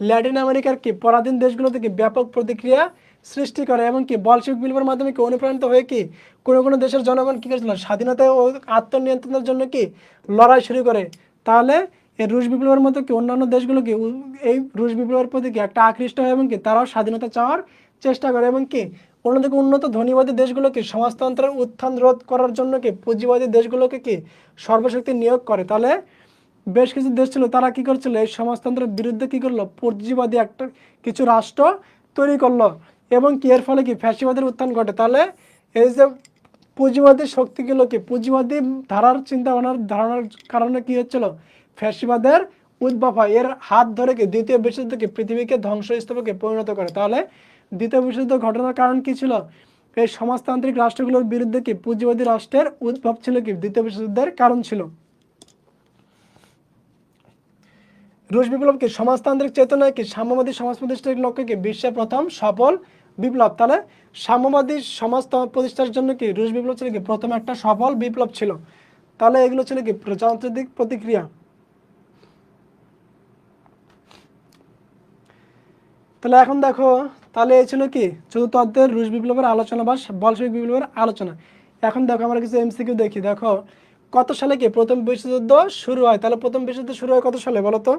ল্যাটিন আমেরিকার কি পরাধীন দেশগুলোতে কি ব্যাপক প্রতিক্রিয়া সৃষ্টি করে এবং কি বলশেভিক বিপ্লবের মাধ্যমে কি অনুপ্রাণিত হয়ে কি কোনো কোনো দেশের জনগণ কি করেছিল স্বাধীনতা ও আত্মনিয়ন্ত্রণের জন্য কি লড়াই শুরু করে। তাহলে এই রুশ বিপ্লবের মতো কি অন্যান্য দেশগুলো কি এই রুশ বিপ্লবের প্রতি কি একটা আকৃষ্ট হয় এবং কি তারাও স্বাধীনতা চাওয়ার চেষ্টা করে এবং কি অন্যদিকে উন্নত ধনীবাদী দেশগুলোকে সমাজতন্ত্রের উত্থান রোধ করার জন্য কি পুঁজিবাদী দেশগুলোকে কি সর্বশক্তি নিয়োগ করে। তাহলে বেশ কিছু দেশ ছিল তারা কি করছিল এই সমাজতন্ত্রের বিরুদ্ধে কি করলো পুঁজিবাদী একটা কিছু রাষ্ট্র তৈরি করলো এবং কি এর ফলে কি ফ্যাসিবাদের উত্থান ঘটে। তাহলে এই যে পুঁজিবাদী শক্তিগুলো কি পুঁজিবাদী ধারার চিন্তা ভাবনার ধারণার কারণে কি হচ্ছিল ফ্যাসিবাদের উদ্ভব হয়। এর হাত ধরে কি দ্বিতীয় বিশ্বযুদ্ধকে পৃথিবীকে ধ্বংসস্তূপে পরিণত করে। তাহলে দ্বিতীয় বিশ্বযুদ্ধ ঘটনার কারণ কি ছিল এই সমাজতান্ত্রিক রাষ্ট্রগুলোর বিরুদ্ধে কি পুঁজিবাদী রাষ্ট্রের উদ্ভব ছিল কি দ্বিতীয় বিশ্বযুদ্ধের কারণ ছিল। রুশ বিপ্লব কি সমাজতান্ত্রিক চেতনায় কি সাম্যবাদী সমাজ প্রতিষ্ঠার লক্ষ্যে কি বিশ্বের প্রথম সফল বিপ্লব। তাহলে সাম্যবাদী সমাজ প্রতিষ্ঠার জন্য কি রুশ বিপ্লব ছিল কি প্রথম একটা সফল বিপ্লব ছিল। তাহলে এগুলো ছিল কি প্রজাতান্ত্রিক প্রতিক্রিয়া। তাহলে এখন দেখো তাহলে এই ছিল কি চতুর্থ অধ্যায়ের রুশ বিপ্লবের আলোচনা বা বলশেভিক বিপ্লবের আলোচনা। এখন দেখো আমরা কিছু এমসিকিউ দেখি। দেখো কত সালে কি প্রথম বিশ্বযুদ্ধ শুরু হয়, তাহলে প্রথম বিশ্বযুদ্ধ শুরু হয় কত সালে বলো তো।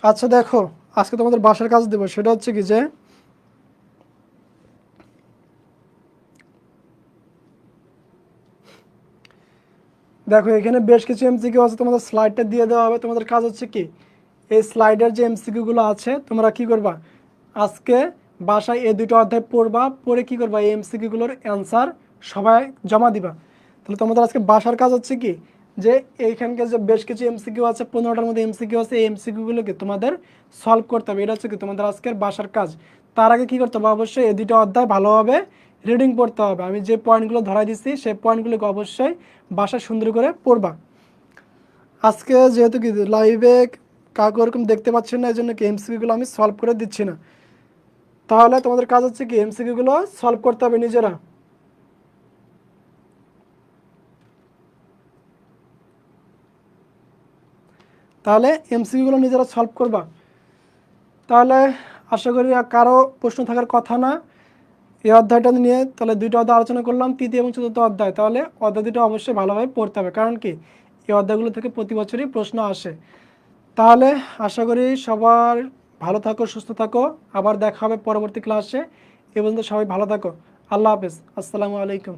আচ্ছা দেখো আজকে তোমাদের বাসার কাজ দেবো, সেটা হচ্ছে কি যে দেখো এখানে বেশ কিছু এমসিকিউ আছে, তোমাদের স্লাইডটা দিয়ে দেওয়া হবে। তোমাদের কাজ হচ্ছে কি এই স্লাইডের যে এমসিকিউগুলো আছে তোমরা কি করবা আজকে বাসায় এই দুটো অধ্যায় পড়বা, পড়ে কি করবা এই এমসিকিউগুলোর অ্যান্সার সবাই জমা দিবা। তাহলে তোমাদের আজকে বাসার কাজ হচ্ছে কি যে এইখানকার যে বেশ কিছু এমসিকিউ আছে 15টার মধ্যে এমসিকিউ আছে, এই এমসিকিউগুলোকে তোমাদের সলভ করতে হবে। এটা হচ্ছে কি তোমাদের আজকের বাসার কাজ। তার আগে কি করতে হবে অবশ্যই এই দুটো অধ্যায় ভালোভাবে রিডিং পড়তে হবে। আমি যে পয়েন্টগুলো ধরাই দিচ্ছি সেই পয়েন্টগুলোকে অবশ্যই বাসায় সুন্দর করে পড়বা। আজকে যেহেতু কি লাইভে কাউকে ওরকম দেখতে পাচ্ছি না, এই জন্য কি এমসিকিউগুলো আমি সলভ করে দিচ্ছি না। তাহলে তোমাদের কাজ হচ্ছে কি এমসিকিউগুলো সলভ করতে হবে নিজেরা। তাহলে এমসিকিউগুলো নিজেরা সলভ করবা। তাহলে আশা করি আর কারো প্রশ্ন থাকার কথা না এই অধ্যায়টা নিয়ে। তাহলে দুইটা অধ্যায় আলোচনা করলাম, তৃতীয় এবং চতুর্থ অধ্যায়। তাহলে অধ্যায় দুটো অবশ্যই ভালোভাবে পড়তে হবে, কারণ কি এই অধ্যায়গুলো থেকে প্রতি বছরই প্রশ্ন আসে। তাহলে আশা করি সবার ভালো থাকো, সুস্থ থাকো। আবার দেখা হবে পরবর্তী ক্লাসে। এ পর্যন্ত সবাই ভালো থাকো। আল্লাহ হাফেজ। আসসালামু আলাইকুম।